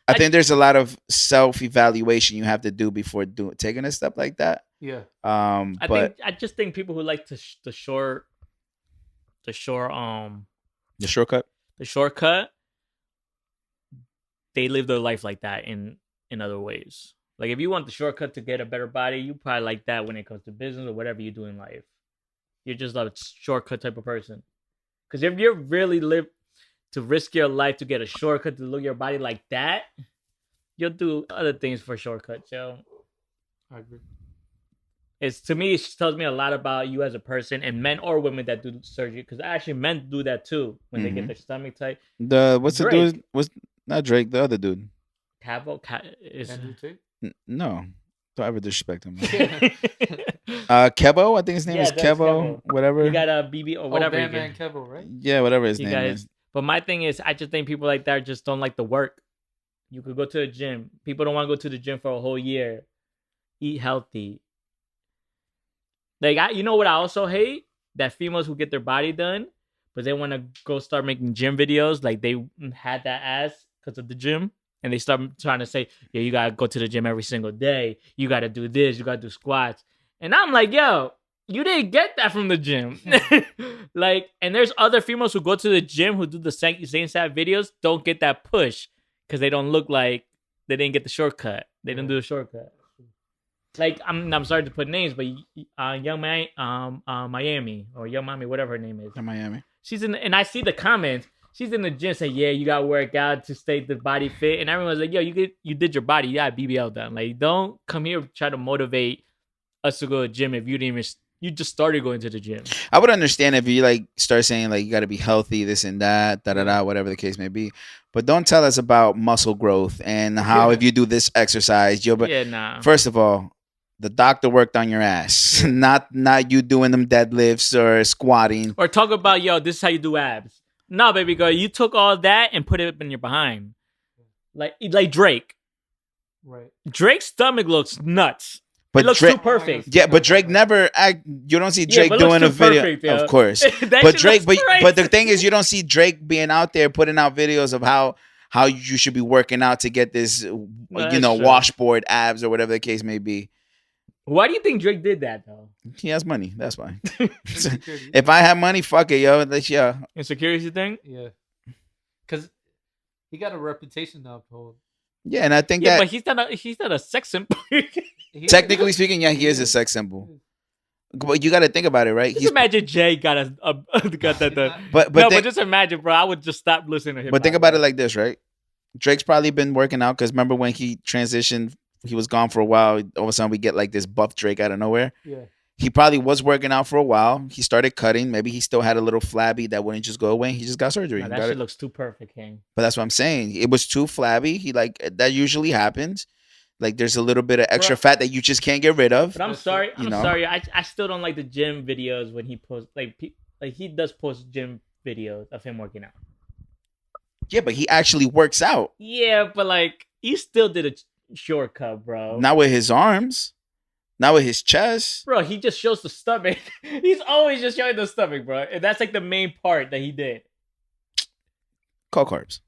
Speaker 2: I think there's a lot of self-evaluation you have to do before taking a step like that.
Speaker 3: Yeah.
Speaker 1: I just think people who like the shortcut, they live their life like that in other ways. Like if you want the shortcut to get a better body, you probably like that when it comes to business or whatever you do in life. You're just a shortcut type of person. Because if you're really live to risk your life to get a shortcut to look your body like that, you'll do other things for shortcuts, yo.
Speaker 3: I agree.
Speaker 1: To me, it tells me a lot about you as a person, and men or women that do surgery. Because actually, men do that too when they get their stomach tight.
Speaker 2: What's Drake. The dude? What's not Drake? The other dude. No, don't ever disrespect him. Kevo, I think his name is Kevo. Whatever.
Speaker 1: You got a BB or whatever.
Speaker 3: Man Kevo, right?
Speaker 2: Yeah, whatever his name is.
Speaker 1: But my thing is, I just think people like that just don't like the work. You could go to the gym. People don't want to go to the gym for a whole year. Eat healthy. Like, you know what I also hate? That females who get their body done, but they want to go start making gym videos. Like, they had that ass because of the gym. And they start trying to say, yeah, you got to go to the gym every single day. You got to do this. You got to do squats. And I'm like, yo, you didn't get that from the gym. Like, and there's other females who go to the gym who do the same sad videos, don't get that push because they don't look like they didn't get the shortcut. They didn't do the shortcut. Like, I'm sorry to put names, but Young Miami or Young Mommy, whatever her name is.
Speaker 2: Miami.
Speaker 1: She's in, and I see the comments. She's in the gym saying, yeah, you got to work out to stay the body fit. And everyone's like, yo, you did your body. You got BBL done. Like, don't come here try to motivate us to go to the gym if you just started going to the gym.
Speaker 2: I would understand if you like start saying like you got to be healthy, this and that, whatever the case may be. But don't tell us about muscle growth and how if you do this exercise, First of all, the doctor worked on your ass, not you doing them deadlifts or squatting.
Speaker 1: Or talk about, yo, this is how you do abs. No, baby girl, you took all that and put it up in your behind. Like Drake.
Speaker 3: Right.
Speaker 1: Drake's stomach looks nuts.
Speaker 2: But
Speaker 1: it looks
Speaker 2: Drake,
Speaker 1: too perfect.
Speaker 2: yeah, but Drake never. You don't see Drake
Speaker 1: but it looks
Speaker 2: doing a
Speaker 1: too
Speaker 2: video,
Speaker 1: perfect, yo.
Speaker 2: of course.
Speaker 1: That
Speaker 2: But
Speaker 1: shit
Speaker 2: Drake,
Speaker 1: looks
Speaker 2: but the
Speaker 1: crazy.
Speaker 2: thing is, you don't see Drake being out there putting out videos of how you should be working out to get this,
Speaker 1: that's true.
Speaker 2: washboard abs or whatever the case may be.
Speaker 1: Why do you think Drake did that though?
Speaker 2: He has money. That's why.
Speaker 3: Insecurity.
Speaker 2: If I have money, fuck it, yo. Yeah.
Speaker 1: Insecurity thing?
Speaker 3: Yeah. Because he got a reputation to uphold.
Speaker 2: Yeah, and I think
Speaker 1: Yeah,
Speaker 2: that
Speaker 1: but he's not a sex symbol.
Speaker 2: technically speaking, yeah, he is a sex symbol. But you got to think about it, right?
Speaker 1: Just imagine Jay got that done.
Speaker 2: But
Speaker 1: Just imagine, bro. I would just stop listening to him.
Speaker 2: But think about it like this, right? Drake's probably been working out because remember when he transitioned, he was gone for a while. All of a sudden, we get like this buff Drake out of nowhere.
Speaker 3: Yeah.
Speaker 2: He probably was working out for a while. He started cutting. Maybe he still had a little flabby that wouldn't just go away. He just got surgery.
Speaker 1: That shit looks too perfect, King.
Speaker 2: But that's what I'm saying. It was too flabby. That usually happens. Like there's a little bit of extra fat that you just can't get rid of.
Speaker 1: But I'm sorry. I still don't like the gym videos when he posts like he does post gym videos of him working out.
Speaker 2: Yeah, but he actually works out.
Speaker 1: Yeah, but like he still did a shortcut, bro.
Speaker 2: Not with his arms. Not with his chest.
Speaker 1: Bro, he just shows the stomach. He's always just showing the stomach, bro. And that's like the main part that he did.
Speaker 2: Call Carbs.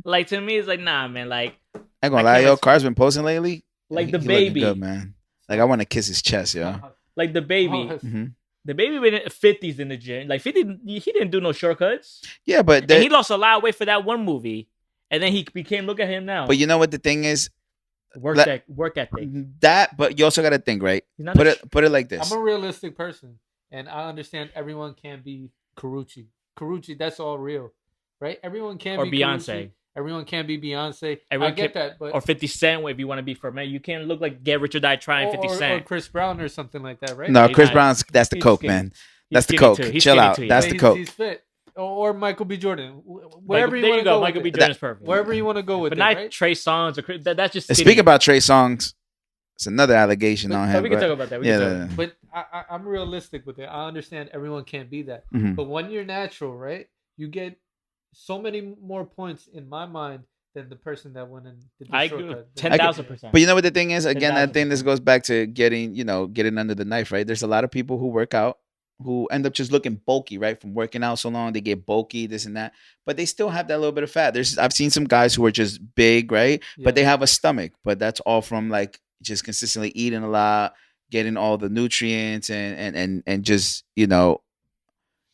Speaker 1: Like to me, it's like, nah, man. Like
Speaker 2: I ain't gonna lie, yo. Carbs been posting lately.
Speaker 1: Like the
Speaker 2: he
Speaker 1: baby,
Speaker 2: good, man. Like I want to kiss his chest, yo.
Speaker 1: Like the baby.
Speaker 2: Mm-hmm.
Speaker 1: The baby been in 50s in the gym. Like 50, he didn't do no shortcuts.
Speaker 2: Yeah, but
Speaker 1: and he lost a lot of weight for that one movie, and then he became. Look at him now.
Speaker 2: But you know what the thing is?
Speaker 1: Work ethic.
Speaker 2: That, but you also got to think, right? Put it like this.
Speaker 3: I'm a realistic person, and I understand everyone can't be Karuchi. Karuchi, that's all real, right? Everyone can't be
Speaker 1: Beyonce.
Speaker 3: Karuchi. Everyone can't be Beyonce.
Speaker 1: Everyone
Speaker 3: I get that, but
Speaker 1: or 50 Cent if you want to be for man. You can't look like Get Rich or Die Trying 50 Cent
Speaker 3: or Chris Brown or something like that, right?
Speaker 2: No, Chris Brown's that's the coke, man. That's the coke. Chill out. That's the coke.
Speaker 3: He's fit. Or Michael B. Jordan.
Speaker 1: Wherever you want to go. Michael B. Jordan's perfect.
Speaker 3: Wherever you want to go with
Speaker 1: but
Speaker 3: it,
Speaker 1: not
Speaker 3: right?
Speaker 1: Trey Songz or that's just.
Speaker 2: Speaking about Trey Songz, it's another allegation on him.
Speaker 1: We can talk about that.
Speaker 3: But I'm realistic with it. I understand everyone can't be that.
Speaker 2: Mm-hmm.
Speaker 3: But when you're natural, right, you get so many more points in my mind than the person that went and did the shortcut.
Speaker 1: 10,000%.
Speaker 2: But you know what the thing is? Again, I think this goes back to getting under the knife, right? There's a lot of people who work out who end up just looking bulky, right? From working out so long, they get bulky, this and that. But they still have that little bit of fat. I've seen some guys who are just big, right? Yeah. But they have a stomach. But that's all from like just consistently eating a lot, getting all the nutrients and just,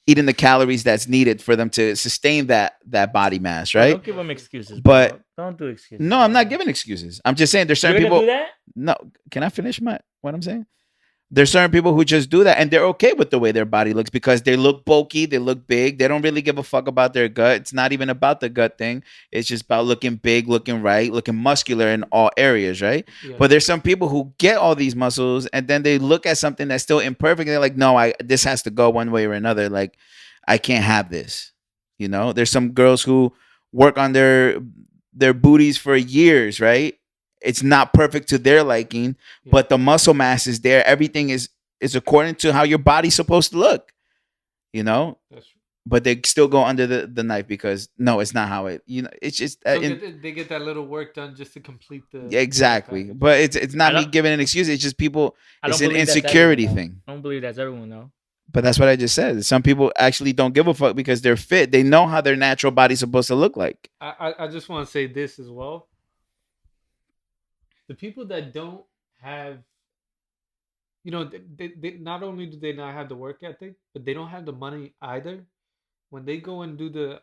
Speaker 2: eating the calories that's needed for them to sustain that body mass, right?
Speaker 1: Don't give them excuses.
Speaker 2: But
Speaker 1: bro. Don't do excuses.
Speaker 2: No, I'm not giving excuses. I'm just saying there's certain people.
Speaker 1: Do that?
Speaker 2: No, can I finish what I'm saying? There's certain people who just do that and they're okay with the way their body looks because they look bulky, they look big, they don't really give a fuck about their gut. It's not even about the gut thing. It's just about looking big, looking right, looking muscular in all areas, right? Yeah. But there's some people who get all these muscles and then they look at something that's still imperfect and they're like, no, this has to go one way or another. Like, I can't have this. There's some girls who work on their booties for years, right? It's not perfect to their liking, but the muscle mass is there. Everything is according to how your body's supposed to look, That's true. But they still go under the knife because no, it's not how it's just
Speaker 3: so they get that little work done just to complete the
Speaker 2: exactly. But it's not me giving an excuse. It's just people. It's an insecurity thing.
Speaker 1: I don't believe that's everyone though.
Speaker 2: But that's what I just said. Some people actually don't give a fuck because they're fit. They know how their natural body's supposed to look like.
Speaker 3: I just want to say this as well. The people that don't have, they not only do they not have the work ethic, but they don't have the money either. When they go and do the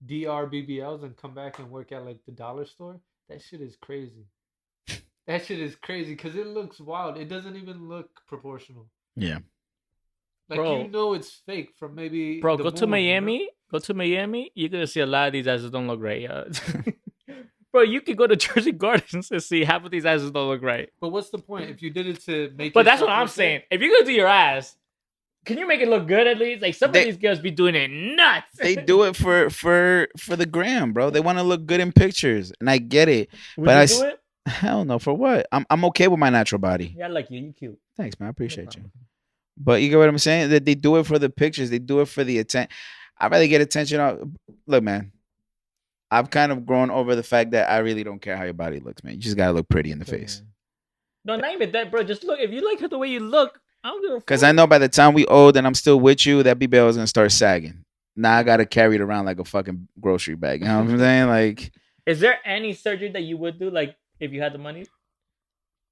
Speaker 3: DR BBLs and come back and work at like the dollar store, that shit is crazy. That shit is crazy because it looks wild. It doesn't even look proportional.
Speaker 2: Yeah.
Speaker 3: Like, it's fake from maybe.
Speaker 1: Bro, go to Miami. Go to Miami. You're going to see a lot of these asses don't look right. Bro, you can go to Jersey Gardens and see half of these asses don't look right.
Speaker 3: But what's the point if you did it to make?
Speaker 1: But that's what I'm saying. If you're going to do your ass, can you make it look good at least? Like some of these girls be doing it nuts.
Speaker 2: They do it for the gram, bro. They want to look good in pictures, and I get it.
Speaker 1: Would you do it?
Speaker 2: Hell no. For what? I'm okay with my natural body.
Speaker 1: Yeah, I like you. You cute.
Speaker 2: Thanks, man. I appreciate you. But you get what I'm saying? That they do it for the pictures. They do it for the attention. I'd rather get attention. Look, man. I've kind of grown over the fact that I really don't care how your body looks, man. You just gotta look pretty in the face.
Speaker 1: No, not even that, bro. Just look. If you like her the way you look, I don't give a fuck.
Speaker 2: Because I know by the time we old and I'm still with you, that BBL is gonna start sagging. Now I gotta carry it around like a fucking grocery bag. You know what I'm saying? Like,
Speaker 1: is there any surgery that you would do, like if you had the money?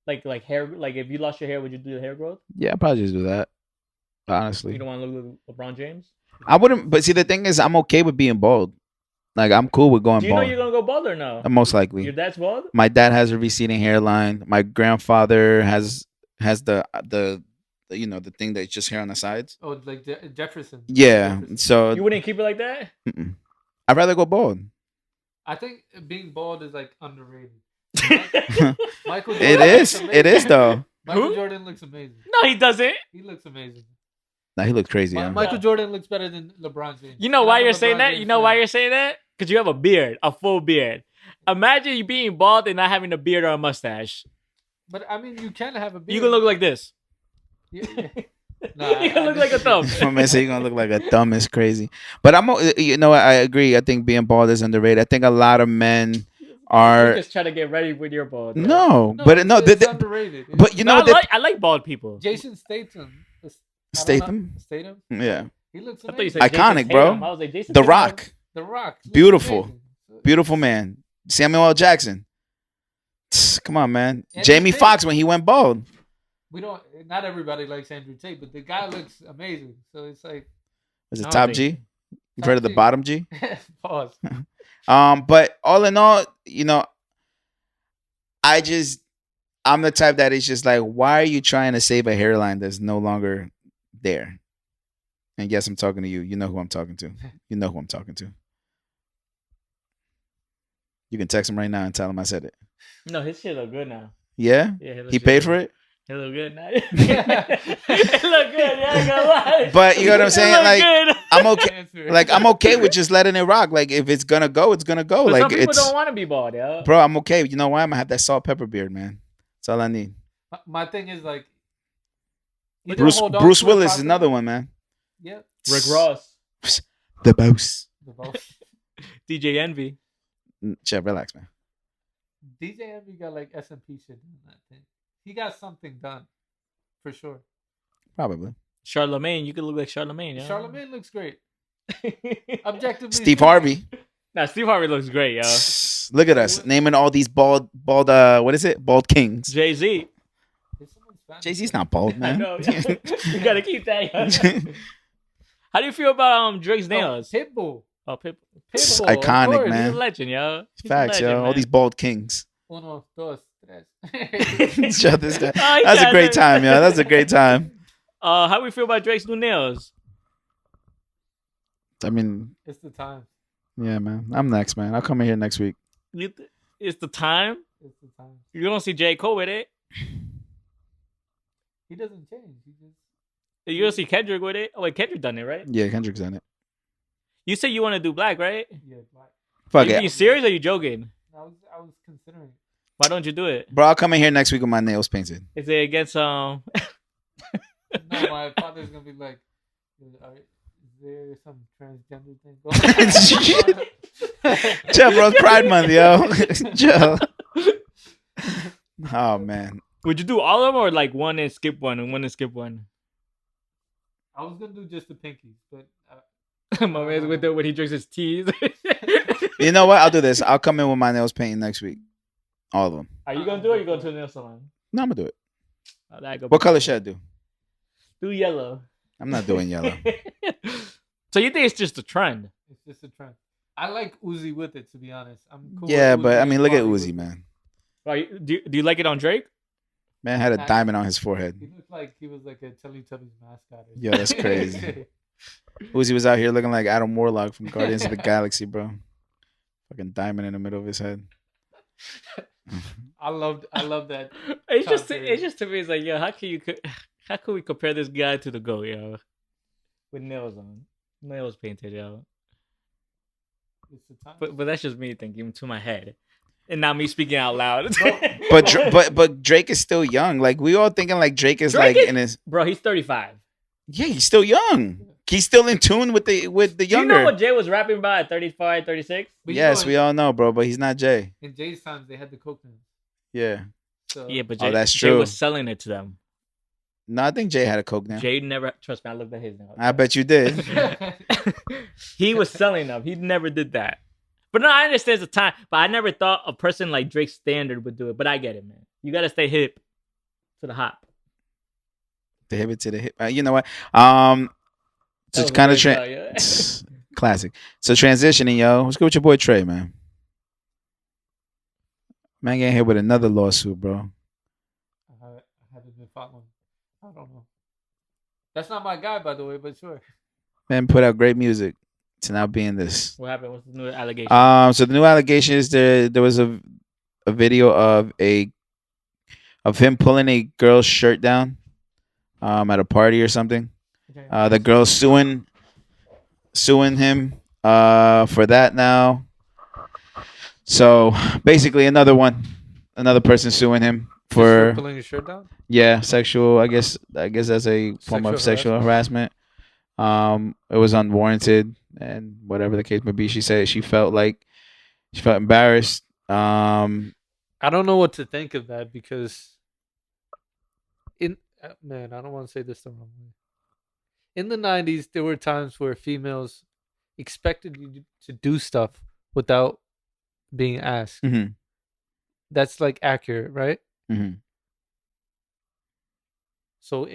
Speaker 1: Like hair, like if you lost your hair, would you do the hair growth?
Speaker 2: yeah, I'll probably just do that. Honestly,
Speaker 1: You don't want to look like LeBron James?
Speaker 2: I wouldn't. But see, the thing is, I'm okay with being bald. Like, I'm cool with going
Speaker 1: Do you know
Speaker 2: bald.
Speaker 1: you're gonna go bald or no?
Speaker 2: Most likely.
Speaker 1: Your dad's bald?
Speaker 2: My dad has a receding hairline. My grandfather has the you know, the thing that's just hair on the sides.
Speaker 3: Oh, like Jefferson.
Speaker 2: Yeah.
Speaker 3: Jefferson.
Speaker 2: So
Speaker 1: You wouldn't keep it like that?
Speaker 2: I'd rather go bald.
Speaker 3: I think being bald is like underrated.
Speaker 2: Michael Jordan it is though.
Speaker 3: Michael Jordan looks amazing.
Speaker 1: No, he doesn't.
Speaker 3: He looks amazing.
Speaker 2: Nah, he looks crazy. Yeah.
Speaker 3: Michael Jordan looks better than LeBron James.
Speaker 1: You know why you're saying that? You know why you're saying that? Because you have a beard, a full beard. Imagine you being bald and not having a beard or a mustache.
Speaker 3: But I mean, you can have a beard.
Speaker 1: You can look like this.
Speaker 3: Yeah. Nah,
Speaker 1: you can look like a thumb.
Speaker 2: My man say you're gonna look like a thumb is crazy. But you know what? I agree. I think being bald is underrated. I think a lot of men are
Speaker 1: just trying to get ready with your bald.
Speaker 2: No,
Speaker 3: it's underrated.
Speaker 2: But you know
Speaker 1: I like bald people.
Speaker 3: Jason Statham.
Speaker 2: Statham?
Speaker 3: Yeah.
Speaker 2: He
Speaker 3: looks
Speaker 2: amazing. Iconic, bro.
Speaker 1: I was like, Jason
Speaker 2: The Rock.
Speaker 3: The Rock.
Speaker 2: Beautiful. Beautiful man. Samuel L. Jackson. Come on, man. Jamie Foxx when he went bald.
Speaker 3: Not everybody likes Andrew Tate, but the guy looks amazing. So it's like.
Speaker 2: Was it Top G? You've heard of the Bottom G?
Speaker 3: Pause.
Speaker 2: But all in all, you know, I'm the type that is just like, why are you trying to save a hairline that's no longer there? And yes, I'm talking to you. You know who I'm talking to. You know who I'm talking to. You can text him right now and tell him I said it.
Speaker 1: No, his shit look good now.
Speaker 2: Yeah? He paid for it?
Speaker 1: It look good now. It look good. Yeah, I ain't gonna lie.
Speaker 2: But you know what I'm saying? Like,
Speaker 1: good.
Speaker 2: I'm okay. Like, I'm okay with just letting it rock. Like, if it's gonna go, it's gonna go.
Speaker 1: But
Speaker 2: like,
Speaker 1: some people don't want to be bald, yo.
Speaker 2: Bro, I'm okay. You know why? I'm gonna have that salt pepper beard, man. That's all I need.
Speaker 3: My thing is like,
Speaker 2: Bruce Willis is another one, man.
Speaker 3: Yeah.
Speaker 1: Rick Ross.
Speaker 2: The boss.
Speaker 1: DJ Envy.
Speaker 2: Chef, relax, man.
Speaker 3: DJ Envy got like SMP shit in that thing. He got something done, for sure.
Speaker 2: Probably.
Speaker 1: Charlemagne, you could look like Charlemagne. Yeah?
Speaker 3: Charlemagne looks great. Objectively.
Speaker 2: Steve Harvey.
Speaker 1: Nah, Steve Harvey looks great, yo.
Speaker 2: Look at us naming all these bald. What is it? Bald kings.
Speaker 1: Jay-Z.
Speaker 2: Jay-Z's not bald, man.
Speaker 1: I know, you gotta keep that. Yo. How do you feel about Drake's nails?
Speaker 3: Pitbull.
Speaker 1: Oh, Pitbull.
Speaker 2: It's iconic, man.
Speaker 1: He's a legend, yo.
Speaker 2: Facts, yo. All these bald kings.
Speaker 3: Uno, dos, tres.
Speaker 2: This guy. That's a great time, yo. That's a great time.
Speaker 1: How do we feel about Drake's new nails?
Speaker 2: I mean,
Speaker 3: it's the time.
Speaker 2: Yeah, man. I'm next, man. I'll come in here next week.
Speaker 1: It's the time.
Speaker 3: It's the time.
Speaker 1: You don't see J. Cole with it.
Speaker 3: He doesn't change.
Speaker 1: You don't see Kendrick with it. Oh wait, Kendrick done it, right?
Speaker 2: Yeah, Kendrick's done it.
Speaker 1: You say you want to do black, right?
Speaker 3: Yeah, black.
Speaker 2: Fuck
Speaker 1: it.
Speaker 2: Are
Speaker 1: you serious or are you joking?
Speaker 3: I was considering.
Speaker 1: Why don't you do it?
Speaker 2: Bro, I'll come in here next week with my nails painted.
Speaker 1: Is it against
Speaker 3: No, my father's gonna be like, is there some transgender thing going on?
Speaker 2: Chill, bro. It's Pride Month, yo. Chill. Oh man.
Speaker 1: Would you do all of them or like one and skip one and one and skip one?
Speaker 3: I was gonna do just the pinkies, but
Speaker 1: my man's with it when he drinks his teas.
Speaker 2: You know what? I'll do this. I'll come in with my nails painted next week. All of them.
Speaker 1: Are you gonna do it or you go to the nail salon?
Speaker 2: No, I'm gonna do it.
Speaker 1: Oh,
Speaker 2: what color should I do?
Speaker 1: Do yellow.
Speaker 2: I'm not doing yellow.
Speaker 1: So you think it's just a trend?
Speaker 3: It's just a trend. I like Uzi with it, to be honest. I'm cool.
Speaker 2: Yeah, but I mean, look at Uzi, man.
Speaker 1: Do you like it on Drake?
Speaker 2: Man had a diamond on his forehead.
Speaker 3: He looked like he was like a Teletubbies mascot.
Speaker 2: Yo, that's crazy. Uzi was out here looking like Adam Warlock from Guardians of the Galaxy, bro. Fucking diamond in the middle of his head.
Speaker 3: I love that.
Speaker 1: It's just to me, it's like, yo, how can we compare this guy to the GOAT, yo? With nails on, nails painted, yo.
Speaker 3: It's the time.
Speaker 1: But that's just me thinking to my head, and not me speaking out loud.
Speaker 2: but Drake is still young. Like we all thinking like Drake is in his.
Speaker 1: Bro, he's 35.
Speaker 2: Yeah, he's still young. He's still in tune with the younger.
Speaker 1: Do you know what Jay was rapping about at 35, 36?
Speaker 2: Yes, we all know, bro. But he's not Jay.
Speaker 3: In Jay's times, they had the coke nails.
Speaker 2: Yeah.
Speaker 3: So,
Speaker 1: Yeah, but
Speaker 2: that's
Speaker 1: Jay
Speaker 2: true.
Speaker 1: was selling it to them.
Speaker 2: No, I think Jay had a Coke now.
Speaker 1: Jay never. Trust me, I looked at his now.
Speaker 2: I bet you did.
Speaker 1: He was selling them. He never did that. But no, I understand it's a time. But I never thought a person like Drake Standard would do it. But I get it, man. You gotta stay hip to the hop.
Speaker 2: The hip to the hip. You know what? So
Speaker 1: That was
Speaker 2: kind
Speaker 1: a
Speaker 2: of
Speaker 1: great show, yeah.
Speaker 2: classic. So transitioning, yo. Let's go with your boy Trey, man. Man, getting hit with another lawsuit, bro.
Speaker 3: I haven't been following. I don't know. That's not my guy, by the way, but sure.
Speaker 2: Man put out great music to now be in this.
Speaker 1: What happened? What's the new allegation?
Speaker 2: So the new allegation is there was a video of him pulling a girl's shirt down at a party or something. Okay. The girl suing him for that now. So basically another person suing him for
Speaker 3: pulling his shirt down?
Speaker 2: Yeah, sexual. I guess that's a form of sexual harassment. It was unwarranted, and whatever the case may be, she said she felt embarrassed.
Speaker 3: I don't know what to think of that because I don't want to say this the wrong way. In the 90s, there were times where females expected you to do stuff without being asked.
Speaker 2: Mm-hmm.
Speaker 3: That's like accurate, right?
Speaker 2: Mm-hmm.
Speaker 3: So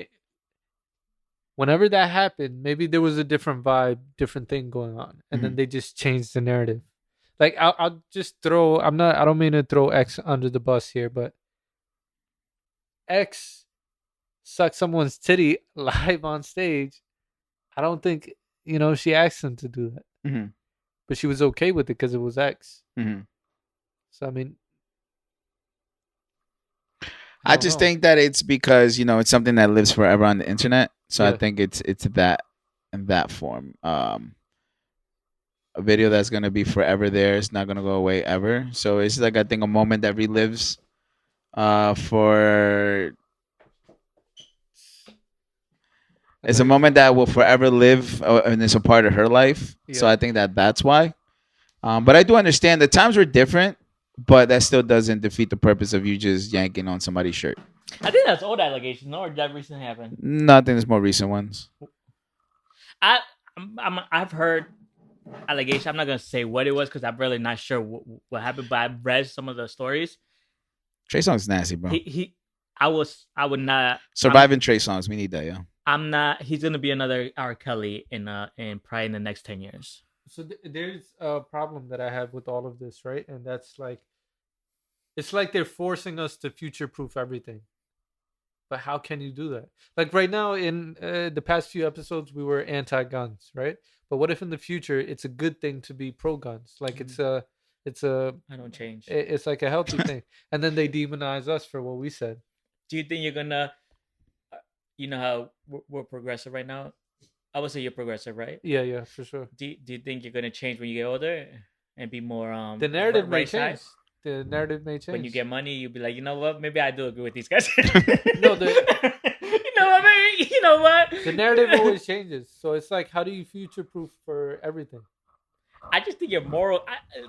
Speaker 3: whenever that happened, maybe there was a different vibe, different thing going on, and then they just changed the narrative. Like I'll just throw. I don't mean to throw X under the bus here, but X sucked someone's titty live on stage. I don't think she asked him to do that, but she was okay with it because it was X. So I mean,
Speaker 2: I just think that it's because it's something that lives forever on the internet. So I think it's that in that form. A video that's gonna be forever there. It's not gonna go away ever. So it's like I think a moment that relives for. It's a moment that will forever live, and it's a part of her life. Yeah. So I think that's why. But I do understand the times were different, but that still doesn't defeat the purpose of you just yanking on somebody's shirt.
Speaker 1: I think that's old allegations, or did that recently happen?
Speaker 2: No, I think it's more recent ones.
Speaker 1: I've heard allegations. I'm not gonna say what it was because I'm really not sure what happened, but I've read some of the stories.
Speaker 2: Trey Songz nasty, bro.
Speaker 1: I would not
Speaker 2: surviving Trey Songz. We need that, yeah.
Speaker 1: I'm not. He's gonna be another R. Kelly in probably in the next 10 years.
Speaker 3: So there's a problem that I have with all of this, right? And that's like, it's like they're forcing us to future-proof everything. But how can you do that? Like right now, in the past few episodes, we were anti-guns, right? But what if in the future it's a good thing to be pro-guns? Like it's a
Speaker 1: I don't change.
Speaker 3: It's like a healthy thing, and then they demonize us for what we said.
Speaker 1: Do you think you're gonna? You know how we're progressive right now. I would say you're progressive, right?
Speaker 3: Yeah, for sure.
Speaker 1: Do you think you're gonna change when you get older and be more
Speaker 3: the narrative may change. The narrative may change.
Speaker 1: When you get money, you'll be like, you know what? Maybe I do agree with these guys.
Speaker 3: No,
Speaker 1: you know what?
Speaker 3: The narrative always changes. So it's like, how do you future-proof for everything?
Speaker 1: I just think you're moral,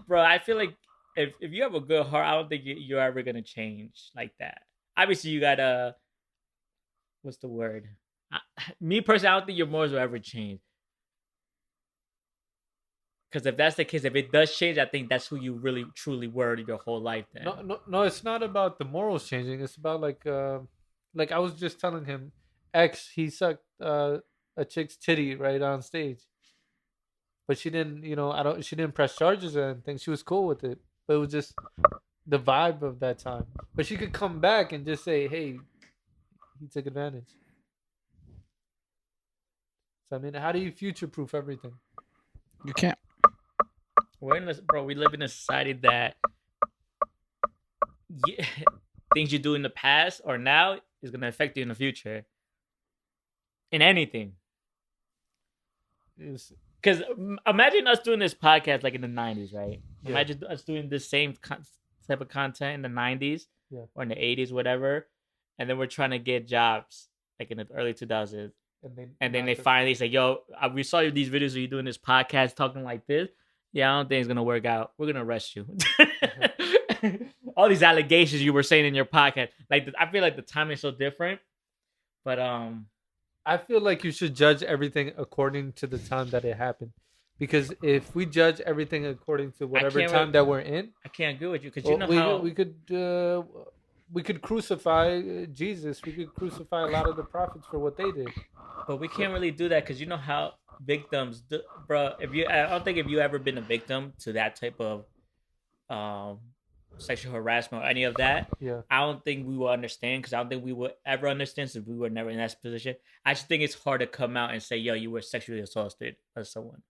Speaker 1: bro. I feel like if you have a good heart, I don't think you're ever gonna change like that. Obviously, you gotta. What's the word? Me personally, I don't think your morals will ever change. Because if that's the case, if it does change, I think that's who you really truly were your whole life. Then
Speaker 3: no, it's not about the morals changing. It's about like I was just telling him, X, he sucked a chick's titty right on stage, but she didn't. She didn't press charges or anything. She was cool with it, but it was just the vibe of that time. But she could come back and just say, hey, he took advantage. So I mean, how do you future-proof everything?
Speaker 2: You can't.
Speaker 1: We live in a society that things you do in the past or now is gonna affect you in the future. In anything. Because imagine us doing this podcast like in the 90s, right? Yeah. Imagine us doing this same type of content in the 90s or in the 80s, whatever. And then we're trying to get jobs like in the early 2000s. And then they finally say, yo, we saw these videos of you doing this podcast talking like this. Yeah, I don't think it's going to work out. We're going to arrest you. all these allegations you were saying in your podcast. Like I feel like the timing is so different. But
Speaker 3: I feel like you should judge everything according to the time that it happened. Because if we judge everything according to whatever time that we're in,
Speaker 1: I can't agree with you because you know how
Speaker 3: we could crucify Jesus. We could crucify a lot of the prophets for what they did.
Speaker 1: But we can't really do that because you know how victims, bro. I don't think if you ever been a victim to that type of sexual harassment or any of that, I don't think we will understand because I don't think we will ever understand since we were never in that position. I just think it's hard to come out and say, "Yo, you were sexually assaulted by someone."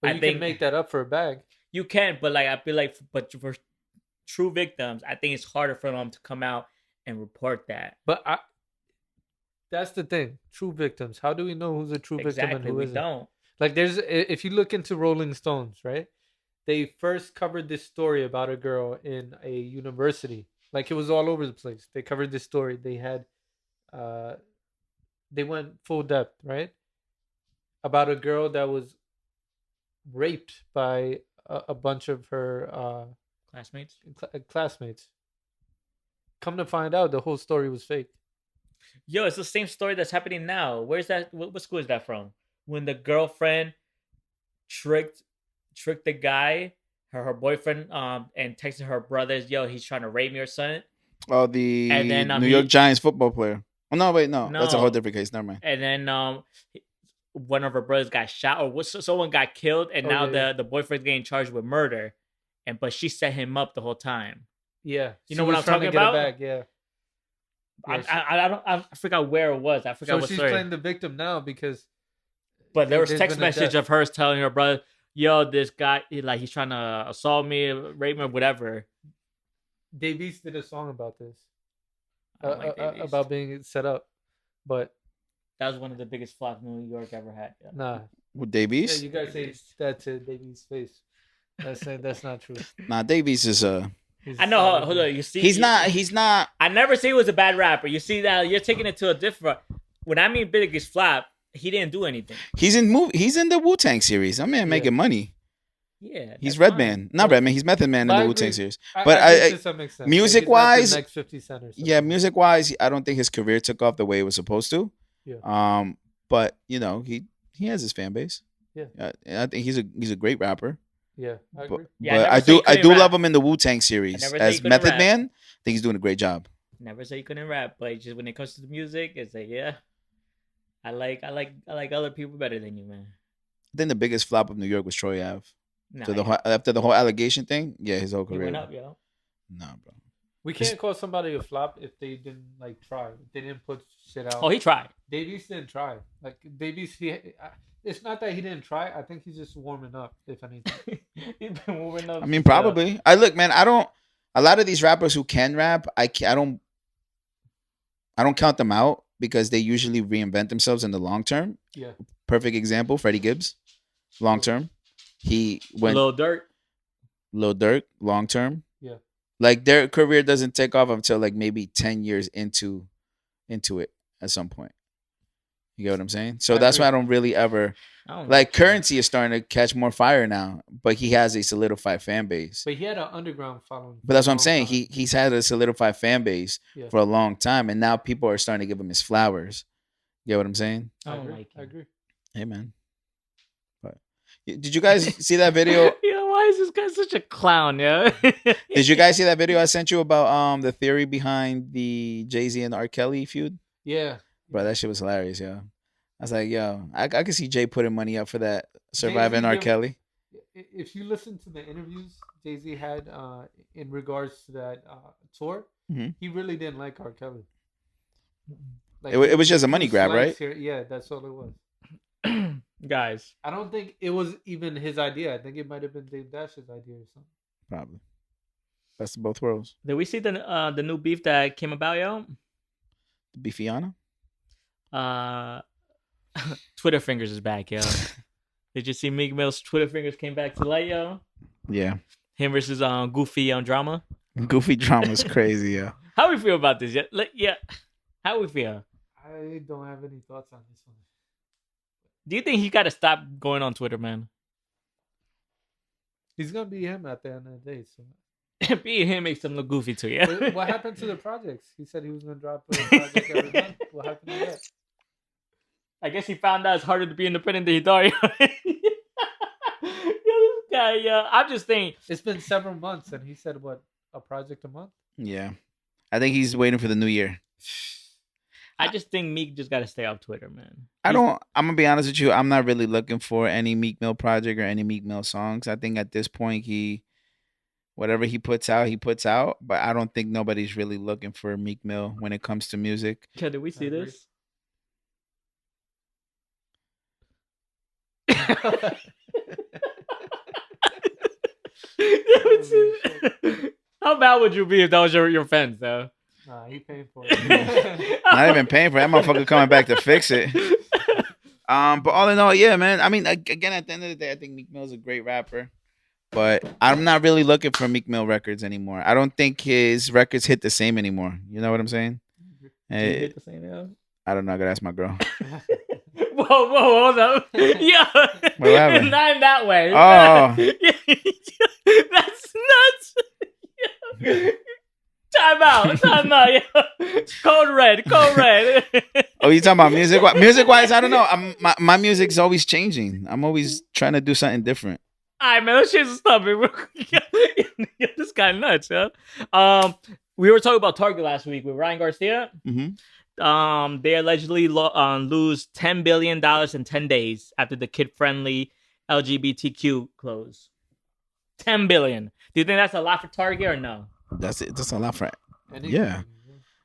Speaker 3: But you can make that up for a bag.
Speaker 1: You can, but like I feel like, but for true victims, I think it's harder for them to come out and report that.
Speaker 3: But that's the thing. True victims. How do we know who's a true victim and who isn't?
Speaker 1: Don't.
Speaker 3: Like if you look into Rolling Stones, right? They first covered this story about a girl in a university. Like it was all over the place. They covered this story. They had, they went full depth, right? About a girl that was raped by a bunch of her classmates. Come to find out, the whole story was fake.
Speaker 1: Yo, it's the same story that's happening now. Where's that? What school is that from? When the girlfriend tricked the guy, her boyfriend, and texted her brothers, "Yo, he's trying to rape me or something."
Speaker 2: Oh, and then, New York Giants football player. Oh no, wait, no, that's a whole different case. Never mind.
Speaker 1: And then one of her brothers got shot, or someone got killed, and now the boyfriend's getting charged with murder, but she set him up the whole time.
Speaker 3: Yeah,
Speaker 1: you know what I'm talking about?
Speaker 3: Back, yeah.
Speaker 1: I forgot where it was. I forgot.
Speaker 3: So she's playing the victim now because.
Speaker 1: But there was text message of hers telling her brother, "Yo, this guy, he's trying to assault me, rape me, whatever."
Speaker 3: Dave East did a song about this, about being set up, but
Speaker 1: that was one of the biggest flops New York ever had. Yeah.
Speaker 3: Nah,
Speaker 2: with Dave East?
Speaker 3: Yeah, you guys say that to Dave East's face. That's not true.
Speaker 2: Nah, Dave East is
Speaker 1: I know. Hold on. You see,
Speaker 2: he's not.
Speaker 1: I never say he was a bad rapper. You see that you're taking it to a different. When I mean biggest flop, he didn't do anything.
Speaker 2: He's in the Wu-Tang series. That man making money.
Speaker 1: Yeah,
Speaker 2: he's Redman, not Redman. He's Method Man in the Wu-Tang series.
Speaker 3: But I to some extent,
Speaker 2: music wise,
Speaker 3: next 50 Cent or
Speaker 2: yeah, music wise, I don't think his career took off the way it was supposed to.
Speaker 3: Yeah.
Speaker 2: But you know, he has his fan base.
Speaker 3: Yeah.
Speaker 2: I think he's a great rapper.
Speaker 3: Yeah, I agree.
Speaker 2: But I do love him in the Wu-Tang series as Method Man. I think he's doing a great job.
Speaker 1: Never say you couldn't rap, but just when it comes to the music, it's like I like other people better than you, man.
Speaker 2: I think the biggest flop of New York was Troy Ave. Nah, after the whole allegation thing, his whole career.
Speaker 1: He went up, yo.
Speaker 2: Nah, bro.
Speaker 3: We can't call somebody a flop if they didn't try. If they didn't put shit out.
Speaker 1: Oh, he tried.
Speaker 3: Davies didn't try. Like Davies, it's not that he didn't try. I think he's just warming up. If anything,
Speaker 1: he's been warming up.
Speaker 2: I mean, probably. I look, man. I don't. A lot of these rappers who can rap, I don't count them out because they usually reinvent themselves in the long term.
Speaker 3: Yeah.
Speaker 2: Perfect example, Freddie Gibbs, long term. He went
Speaker 1: Lil Durk,
Speaker 2: long term.
Speaker 3: Yeah.
Speaker 2: Like their career doesn't take off until like maybe 10 years into it at some point. You get what I'm saying? So that's why I don't really ever like Currency is starting to catch more fire now, but he has a solidified fan base.
Speaker 3: But he had an underground following.
Speaker 2: But that's what I'm saying. He's had a solidified fan base for a long time, and now people are starting to give him his flowers. You get what I'm saying?
Speaker 3: I agree.
Speaker 2: Hey man. But did you guys see that video?
Speaker 1: Yo, why is this guy such a clown, yo?
Speaker 2: Did you guys see that video I sent you about the theory behind the Jay-Z and R. Kelly feud?
Speaker 3: Yeah.
Speaker 2: Bro, that shit was hilarious, yo. I was like, yo, I could see Jay putting money up for that surviving R. Kelly.
Speaker 3: If you listen to the interviews Jay-Z had in regards to that tour, he really didn't like R. Kelly.
Speaker 2: Like, it was just a money grab, right?
Speaker 3: Yeah, that's all it was.
Speaker 1: Guys,
Speaker 3: I don't think it was even his idea. I think it might have been Dave Dash's idea or something.
Speaker 2: Probably. Best of both worlds.
Speaker 1: Did we see the new beef that came about, yo?
Speaker 2: Beefiana?
Speaker 1: Twitter fingers is back, yo. Did you see Meek Mill's Twitter fingers came back to light, yo?
Speaker 2: Yeah.
Speaker 1: Him versus Goofy on Drama.
Speaker 2: Goofy Drama is crazy, yo.
Speaker 1: How we feel about this? Yeah. How we feel?
Speaker 3: I don't have any thoughts on this one.
Speaker 1: Do you think he got to stop going on Twitter, man?
Speaker 3: He's gonna be him at the end of the day. So
Speaker 1: Being him makes him look goofy too, yeah.
Speaker 3: What happened to the projects? He said he was gonna drop a project every month. What happened to that?
Speaker 1: I guess he found out it's harder to be independent than he thought. Yo, this guy, yeah. I'm just saying.
Speaker 3: It's been several months, and he said what, a project a month?
Speaker 2: Yeah, I think he's waiting for the new year.
Speaker 1: I just think Meek just gotta stay off Twitter, man.
Speaker 2: I'm gonna be honest with you. I'm not really looking for any Meek Mill project or any Meek Mill songs. I think at this point whatever he puts out, he puts out. But I don't think nobody's really looking for Meek Mill when it comes to music.
Speaker 1: Yeah, did we see this? How bad would you be if that was your fence, though?
Speaker 3: Nah, he paying for it.
Speaker 2: Not even paying for it. That motherfucker coming back to fix it. But all in all, yeah, man. I mean, again, at the end of the day, I think Meek Mill's a great rapper. But I'm not really looking for Meek Mill records anymore. I don't think his records hit the same anymore. You know what I'm saying?
Speaker 1: Hit the same, yeah.
Speaker 2: I don't know. I gotta ask my girl.
Speaker 1: Whoa, hold up. Yeah.
Speaker 2: What happened?
Speaker 1: Not in that way.
Speaker 2: Oh.
Speaker 1: That's nuts. Time out. Yeah. Code red.
Speaker 2: Oh, you talking about music? Music-wise, I don't know. My music's always changing. I'm always trying to do something different.
Speaker 1: All right, man. Let's change the topic. This guy nuts, yeah. We were talking about Target last week with Ryan Garcia.
Speaker 2: Mm-hmm.
Speaker 1: They allegedly lose $10 billion in 10 days after the kid-friendly LGBTQ close. $10 billion. Do you think that's a lot for Target or no?
Speaker 2: That's it. That's a lot for
Speaker 3: Anything.
Speaker 2: yeah.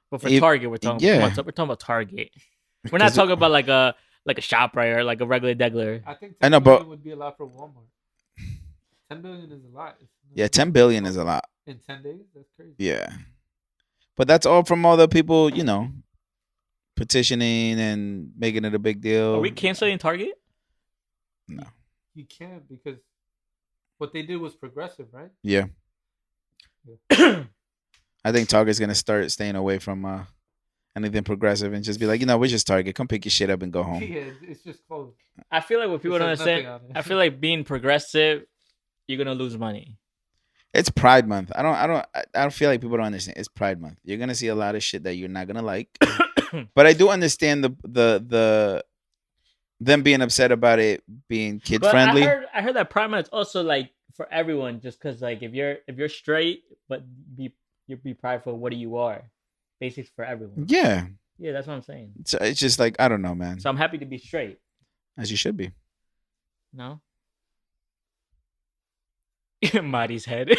Speaker 1: But for Target, we're talking.
Speaker 2: Yeah.
Speaker 1: We're talking about Target. We're not talking about like a ShopRite or like a regular degler.
Speaker 3: I think
Speaker 2: I know,
Speaker 3: 10
Speaker 2: but
Speaker 3: billion would be a lot for Walmart. 10 billion is a lot.
Speaker 2: yeah, 10 billion is a lot.
Speaker 3: In 10 days? That's crazy.
Speaker 2: Yeah. But that's all from all the people, petitioning and making it a big deal.
Speaker 1: Are we canceling Target?
Speaker 2: No.
Speaker 3: You can't, because what they did was progressive, right?
Speaker 2: Yeah. I think Target's gonna start staying away from anything progressive and just be like, we're just Target. Come pick your shit up and go home.
Speaker 3: Yeah, it's just closed.
Speaker 1: I feel like what people don't understand, I feel like being progressive, you're gonna lose money.
Speaker 2: It's Pride Month. I don't feel like people don't understand. It's Pride Month. You're gonna see a lot of shit that you're not gonna like. But I do understand the them being upset about it being kid friendly.
Speaker 1: I heard that Pride Month is also like for everyone, just because like if you're straight but you be prideful what you are, basically for everyone.
Speaker 2: Yeah,
Speaker 1: that's what I'm saying.
Speaker 2: It's just like, I don't know, man.
Speaker 1: So I'm happy to be straight,
Speaker 2: as you should be.
Speaker 1: No. Mahdi's head.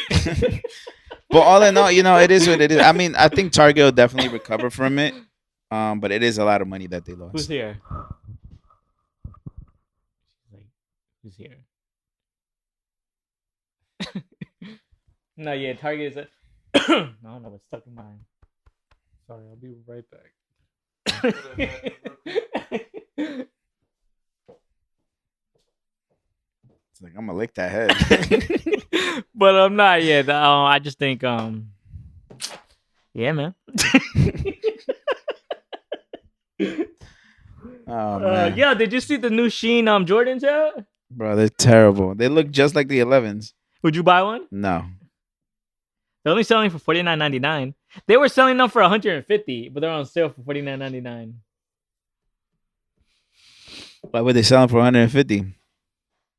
Speaker 2: But all in all, it is what it is. I mean, I think Target will definitely recover from it. But it is a lot of money that they lost.
Speaker 1: Who's here? Who's here? No, yeah, Target is a... No, it's stuck in mine.
Speaker 3: Sorry, I'll be right back.
Speaker 2: It's like, I'm gonna lick that head.
Speaker 1: But I'm not yet. I just think, yeah, man.
Speaker 2: Oh man.
Speaker 1: Yeah, did you see the new Sheen Jordans out?
Speaker 2: Bro, they're terrible. They look just like the 11s.
Speaker 1: Would you buy one?
Speaker 2: No.
Speaker 1: They're only selling for $49.99. They were selling them for $150, but they're on sale for $49.99.
Speaker 2: Why were they selling for $150?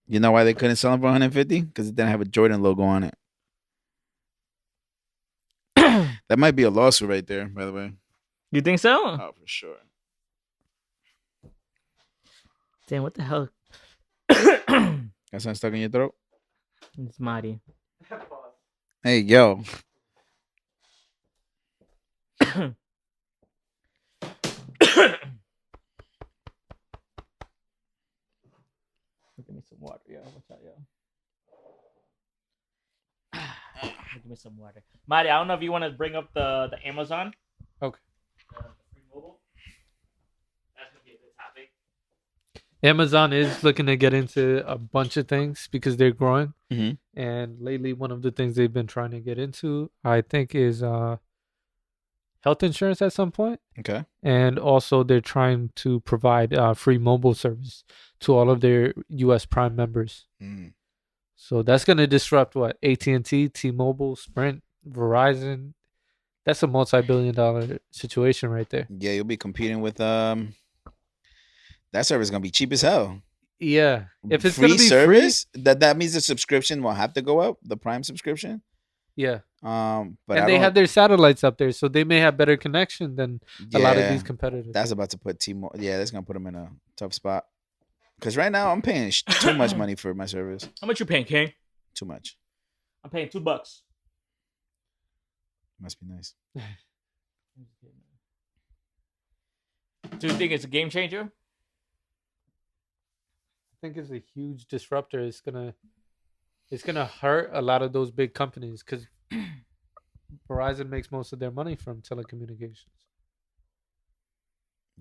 Speaker 2: You know why they couldn't sell them for $150? Because it didn't have a Jordan logo on it. That might be a lawsuit right there, by the way.
Speaker 1: You think so?
Speaker 2: Oh, for sure.
Speaker 1: Damn, what the hell?
Speaker 2: Got something stuck in your throat?
Speaker 1: It's Mahdi.
Speaker 2: Hey, yo.
Speaker 1: Give me some water, yo. What's up, yo? Give me some water. Mahdi, I don't know if you want to bring up the Amazon.
Speaker 3: Okay.
Speaker 1: Free mobile. That's going to be a good topic.
Speaker 3: Amazon is looking to get into a bunch of things because they're growing.
Speaker 2: Mm-hmm.
Speaker 3: And lately, one of the things they've been trying to get into, I think, is health insurance at some point.
Speaker 2: Okay. And
Speaker 3: also, they're trying to provide free mobile service to all of their U.S. Prime members.
Speaker 2: Mm.
Speaker 3: So that's going to disrupt what? AT&T, T-Mobile, Sprint, Verizon. That's a multi-billion-dollar situation right there.
Speaker 2: Yeah, you'll be competing with that service is gonna be cheap as hell.
Speaker 3: Yeah, if it's
Speaker 2: Free
Speaker 3: gonna be
Speaker 2: service, that means the subscription will have to go up, the Prime subscription.
Speaker 3: yeah.
Speaker 2: But
Speaker 3: And
Speaker 2: I
Speaker 3: they
Speaker 2: don't.
Speaker 3: have their satellites up there, so they may have better connection than a lot of these
Speaker 2: Yeah,
Speaker 3: competitors.
Speaker 2: that's about to put T-Mobile. Yeah, that's gonna put them in a tough spot. Because right now I'm paying too much money for my service.
Speaker 1: How much you paying, King?
Speaker 2: Too much.
Speaker 1: I'm paying $2.
Speaker 2: Must be nice.
Speaker 1: Do you think it's a game changer?
Speaker 3: I think it's a huge disruptor. It's gonna hurt a lot of those big companies because Verizon makes most of their money from telecommunications.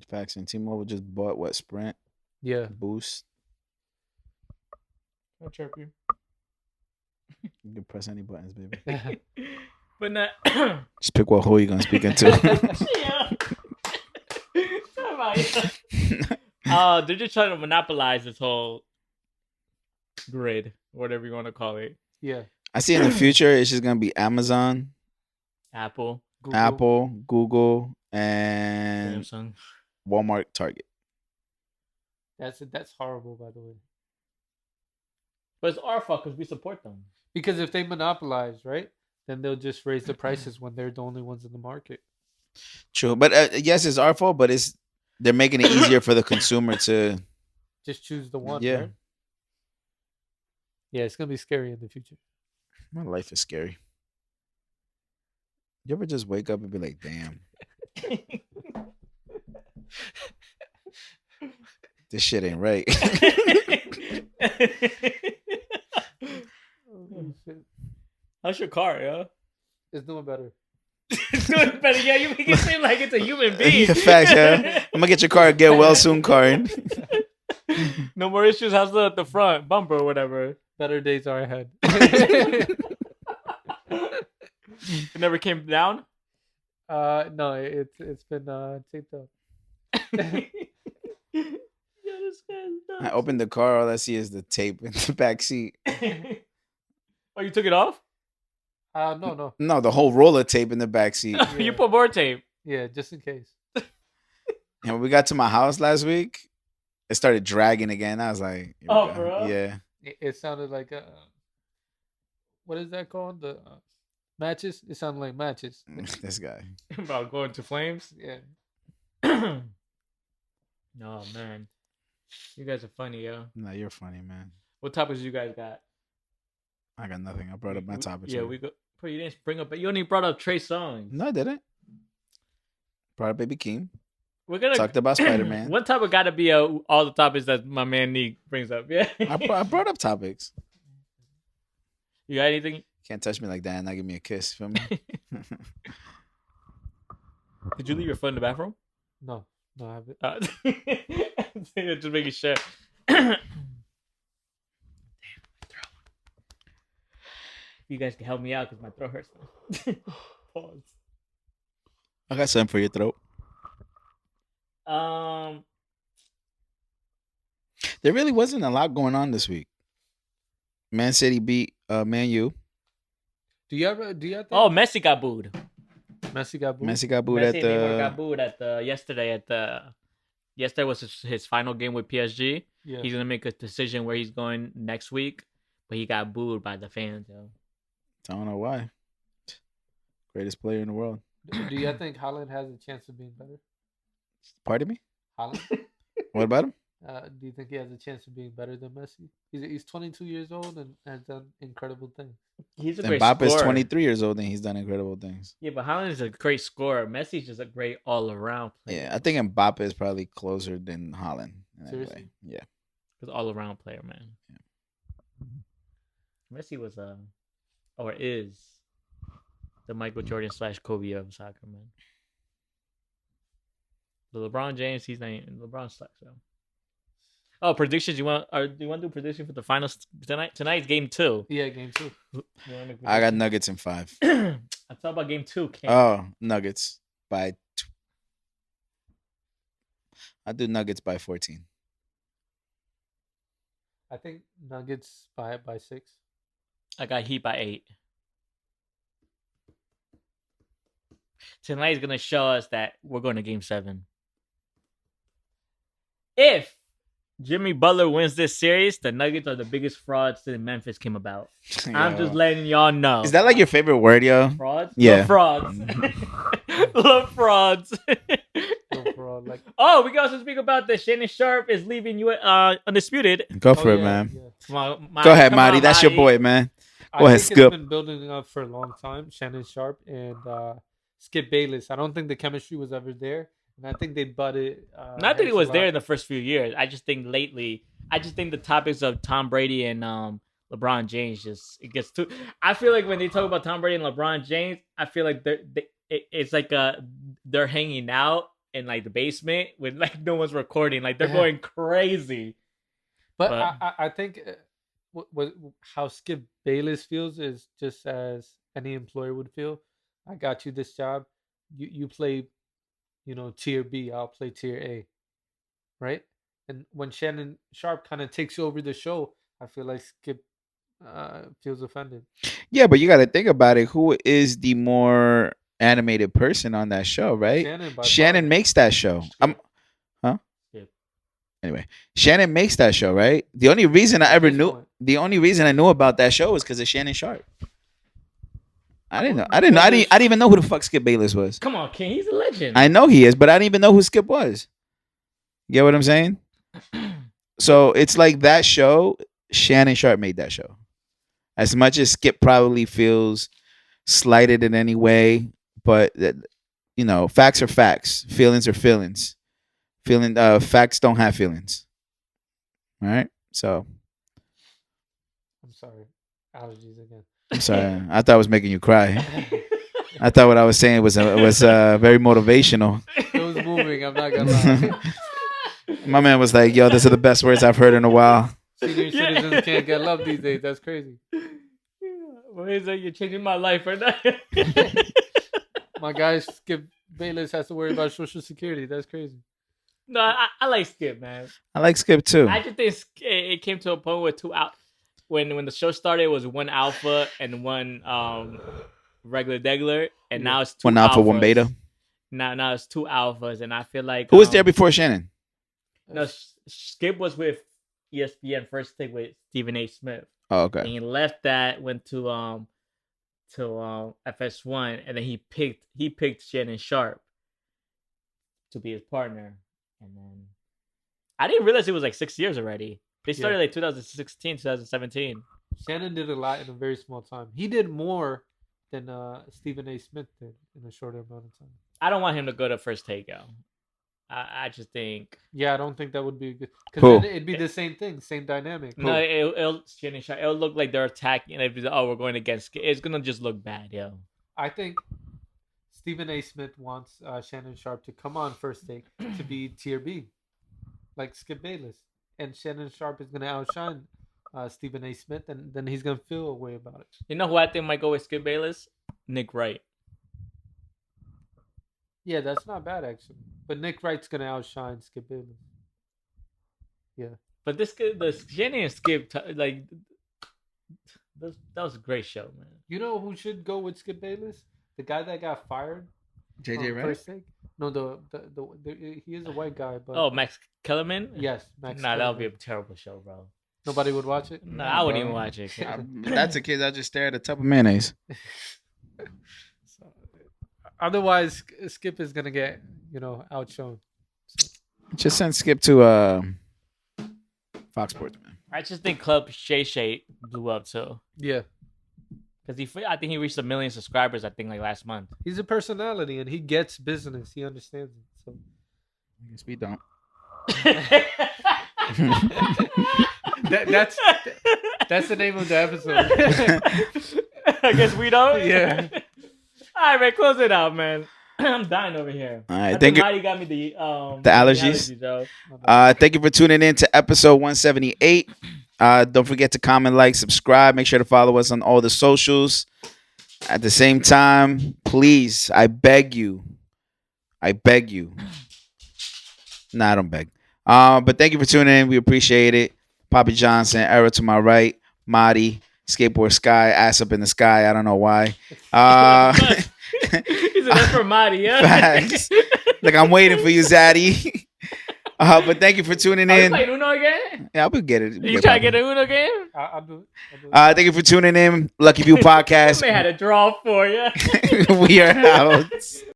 Speaker 2: Facts. And T-Mobile just bought what, Sprint,
Speaker 3: Yeah,
Speaker 2: Boost.
Speaker 1: I'll chirp you.
Speaker 2: You can press any buttons, baby.
Speaker 1: But not.
Speaker 2: Just pick what hole you're gonna speak into.
Speaker 1: They're just trying to monopolize this whole grid, whatever you want to call it.
Speaker 3: yeah.
Speaker 2: I see in the future it's just gonna be Amazon,
Speaker 1: Apple,
Speaker 3: Google.
Speaker 2: Apple, Google, and
Speaker 1: Samsung.
Speaker 2: Walmart, Target.
Speaker 3: That's horrible, by the way.
Speaker 1: But it's our fault because we support them.
Speaker 3: Because if they monopolize, right, then they'll just raise the prices when they're the only ones in the market.
Speaker 2: True, but yes, it's our fault, but they're making it easier for the consumer to
Speaker 3: Just choose the one.
Speaker 2: Yeah.
Speaker 3: Right? Yeah, it's gonna be scary in the future.
Speaker 2: My life is scary. You ever just wake up and be like, damn, this shit ain't right.
Speaker 3: Oh, shit.
Speaker 1: How's your car, yo?
Speaker 3: It's doing better.
Speaker 1: It's doing better. Yeah, you make it seem like it's a human being.
Speaker 2: Yeah, facts, yeah. I'm gonna get your car, get well soon card.
Speaker 1: No more issues. How's the front bumper or whatever?
Speaker 3: Better days are ahead.
Speaker 1: It never came down.
Speaker 3: No, it's been taped up.
Speaker 1: Yeah, this guy's nuts.
Speaker 2: I opened the car, all I see is the tape in the back seat.
Speaker 1: Oh, you took it off?
Speaker 3: No.
Speaker 2: No, the whole roll of tape in the back seat.
Speaker 3: Yeah.
Speaker 1: You put more tape.
Speaker 3: Yeah, just in case.
Speaker 2: And when we got to my house last week, it started dragging again. I was like, here we
Speaker 1: Oh,
Speaker 2: go.
Speaker 1: bro.
Speaker 2: Yeah.
Speaker 3: It sounded like what is that called? The matches. It sounded like matches.
Speaker 2: This guy.
Speaker 1: About going to flames.
Speaker 3: Yeah.
Speaker 1: No, man. You guys are funny, yo.
Speaker 2: No, you're funny, man.
Speaker 1: What topics you guys got?
Speaker 2: I got nothing. I brought up my topic.
Speaker 1: Yeah, we go. Bro, you didn't bring up. You only brought up Trey Songz.
Speaker 2: No, I didn't. Brought up Baby Keem.
Speaker 1: We're gonna
Speaker 2: Talked about Spider-Man.
Speaker 1: One topic got to be all the topics that my man Neek brings up. Yeah.
Speaker 2: I brought up topics.
Speaker 1: You got anything?
Speaker 2: Can't touch me like that and not give me a kiss. Feel me?
Speaker 1: Did you leave your phone in the bathroom?
Speaker 3: No, I haven't.
Speaker 1: Just making sure. You guys can help me out because my throat hurts now. Pause.
Speaker 2: I got something for your throat. There really wasn't a lot going on this week. Man City beat Man U.
Speaker 3: Do you think
Speaker 1: Messi got booed.
Speaker 3: Messi got booed?
Speaker 2: Messi got booed
Speaker 1: Messi
Speaker 2: at
Speaker 1: and Neymar got
Speaker 2: the.
Speaker 1: booed at yesterday yesterday was his final game with PSG.
Speaker 3: Yeah.
Speaker 1: He's gonna make a decision where he's going next week, but he got booed by the fans. Yo.
Speaker 2: I don't know why. Greatest player in the world.
Speaker 3: Do you think Haaland has a chance of being better?
Speaker 2: Pardon me?
Speaker 3: Haaland?
Speaker 2: What about him?
Speaker 3: Do you think he has a chance of being better than Messi? He's 22 years old and has done incredible things.
Speaker 1: He's a great
Speaker 2: Mbappe's
Speaker 1: scorer.
Speaker 2: 23 years old and he's done incredible things.
Speaker 1: Yeah, but Haaland is a great scorer. Messi's just a great all-around player.
Speaker 2: Yeah, I think Mbappe is probably closer than Haaland. In that
Speaker 3: Seriously?
Speaker 2: way. Yeah.
Speaker 1: He's an all-around player, man.
Speaker 2: Yeah.
Speaker 1: Messi was or is the Michael Jordan / Kobe of soccer, man. The LeBron James, he's not. LeBron sucks, though. Oh, predictions! Do you want to do prediction for the finals tonight? Tonight's game 2.
Speaker 3: Yeah, game 2.
Speaker 2: I got Nuggets in 5.
Speaker 1: I'm talking about game 2. King.
Speaker 2: Oh, Nuggets by 2. I do Nuggets by 14.
Speaker 3: I think Nuggets by 6.
Speaker 1: I got Heat by 8. Tonight is gonna show us that we're going to Game 7. If Jimmy Butler wins this series, the Nuggets are the biggest frauds since Memphis came about. I'm just letting y'all know.
Speaker 2: Is that like your favorite word, yo?
Speaker 1: Frauds?
Speaker 2: Yeah.
Speaker 1: Love frauds. Love frauds.
Speaker 3: Like,
Speaker 1: oh, we can also speak about the Shannon Sharp is leaving you undisputed.
Speaker 2: Go for it, man.
Speaker 3: Yeah.
Speaker 2: Go ahead, Mahdi. That's your boy, man. Go ahead, Skip.
Speaker 3: It's been building up for a long time. Shannon Sharp and Skip Bayless. I don't think the chemistry was ever there, and I think they butted.
Speaker 1: Not that it was there in the first few years. I just think lately, the topics of Tom Brady and LeBron James it gets too. I feel like when they talk about Tom Brady and LeBron James, I feel like it's like they're hanging out in like the basement with like no one's recording. Like they're going crazy.
Speaker 3: But I think how Skip Bayless feels is just as any employer would feel. I got you this job. You play, tier B. I'll play tier A, right? And when Shannon Sharp kind of takes over the show, I feel like Skip feels offended.
Speaker 2: Yeah, but you got to think about it. Who is the more animated person on that show, right? Shannon makes that show. Anyway, Shannon makes that show, right? The only reason I knew about that show was because of Shannon Sharp. I didn't even know who the fuck Skip Bayless was.
Speaker 1: Come on, King, he's a legend.
Speaker 2: I know he is, but I didn't even know who Skip was. You get what I'm saying? So it's like that show, Shannon Sharp made that show. As much as Skip probably feels slighted in any way, but facts are facts. Feelings are feelings. Facts don't have feelings. All right? So.
Speaker 3: I'm sorry. Allergies again.
Speaker 2: I'm sorry. I thought I was making you cry. I thought what I was saying was very motivational.
Speaker 3: It was moving. I'm not gonna lie.
Speaker 2: My man was like, "Yo, these are the best words I've heard in a while."
Speaker 3: Senior citizens can't get love these days. That's crazy.
Speaker 1: Well, he's like, you're changing my life right now.
Speaker 3: My guy Skip Bayless has to worry about Social Security. That's crazy.
Speaker 1: No, I like Skip, man.
Speaker 2: I like Skip too.
Speaker 1: I just think it came to a point where when the show started, it was one alpha and one regular degler, and now it's two
Speaker 2: one alpha, one beta.
Speaker 1: Now it's two alphas, and I feel like
Speaker 2: who was there before Shannon?
Speaker 1: No, Skip was with ESPN first take with Stephen A. Smith.
Speaker 2: Oh, okay.
Speaker 1: And he left that, went to FS1, and then he picked Shannon Sharp to be his partner, and then I didn't realize it was like 6 years already. They started like 2016, 2017.
Speaker 3: Shannon did a lot in a very small time. He did more than Stephen A. Smith did in a shorter amount of time.
Speaker 1: I don't want him to go to first take out. I just think.
Speaker 3: Yeah, I don't think that would be good. Because it'd be the same thing, same dynamic.
Speaker 1: No, it'll look like they're attacking. And we're going against. It's gonna just look bad, yo.
Speaker 3: I think Stephen A. Smith wants Shannon Sharp to come on first take to be tier B, like Skip Bayless, and Shannon Sharp is gonna outshine Stephen A. Smith, and then he's gonna feel a way about it.
Speaker 1: You know who I think might go with Skip Bayless? Nick Wright.
Speaker 3: Yeah, that's not bad actually. But Nick Wright's gonna outshine Skip Bayless. Yeah.
Speaker 1: But the Shannon and Skip, that was a great show, man.
Speaker 3: You know who should go with Skip Bayless? The guy that got fired.
Speaker 2: JJ Redick?
Speaker 3: No, he is a white guy, but
Speaker 1: Max Kellerman.
Speaker 3: Yes, Max.
Speaker 1: Nah, that would be a terrible show, bro.
Speaker 3: Nobody would watch it.
Speaker 1: No, I wouldn't even watch it.
Speaker 2: That's a kid that just stare at a tub of mayonnaise.
Speaker 3: Otherwise, Skip is gonna get outshone. So.
Speaker 2: Just send Skip to Fox Sports, man.
Speaker 1: I just think Club Shay Shay blew up too.
Speaker 3: Yeah,
Speaker 1: because I think he reached 1 million subscribers. I think like last month.
Speaker 3: He's a personality and he gets business. He understands it. So
Speaker 2: I guess we don't.
Speaker 3: That's the name of the episode.
Speaker 1: I guess we don't.
Speaker 3: Yeah.
Speaker 1: All right, man, close it out, man. I'm dying over here.
Speaker 2: All right,
Speaker 1: thank you. Mahdi got me the
Speaker 2: allergies. Thank you for tuning in to episode 178. Don't forget to comment, like, subscribe. Make sure to follow us on all the socials. At the same time, please, I beg you. Nah, I don't beg. But thank you for tuning in. We appreciate it. Papijohnson, Era to my right, Mahdi, Skateboard Sky, ass up in the sky. I don't know why.
Speaker 1: He said that's for Mahdi, yeah.
Speaker 2: Facts. Like, I'm waiting for you, Zaddy. But thank you for tuning
Speaker 1: Are we
Speaker 2: in.
Speaker 1: playing Uno again?
Speaker 2: Yeah, I'll get it.
Speaker 1: You trying to get an Uno game?
Speaker 3: I'll do it.
Speaker 2: Thank you for tuning in. Lucky View Podcast.
Speaker 1: They had a draw for you.
Speaker 2: We are out.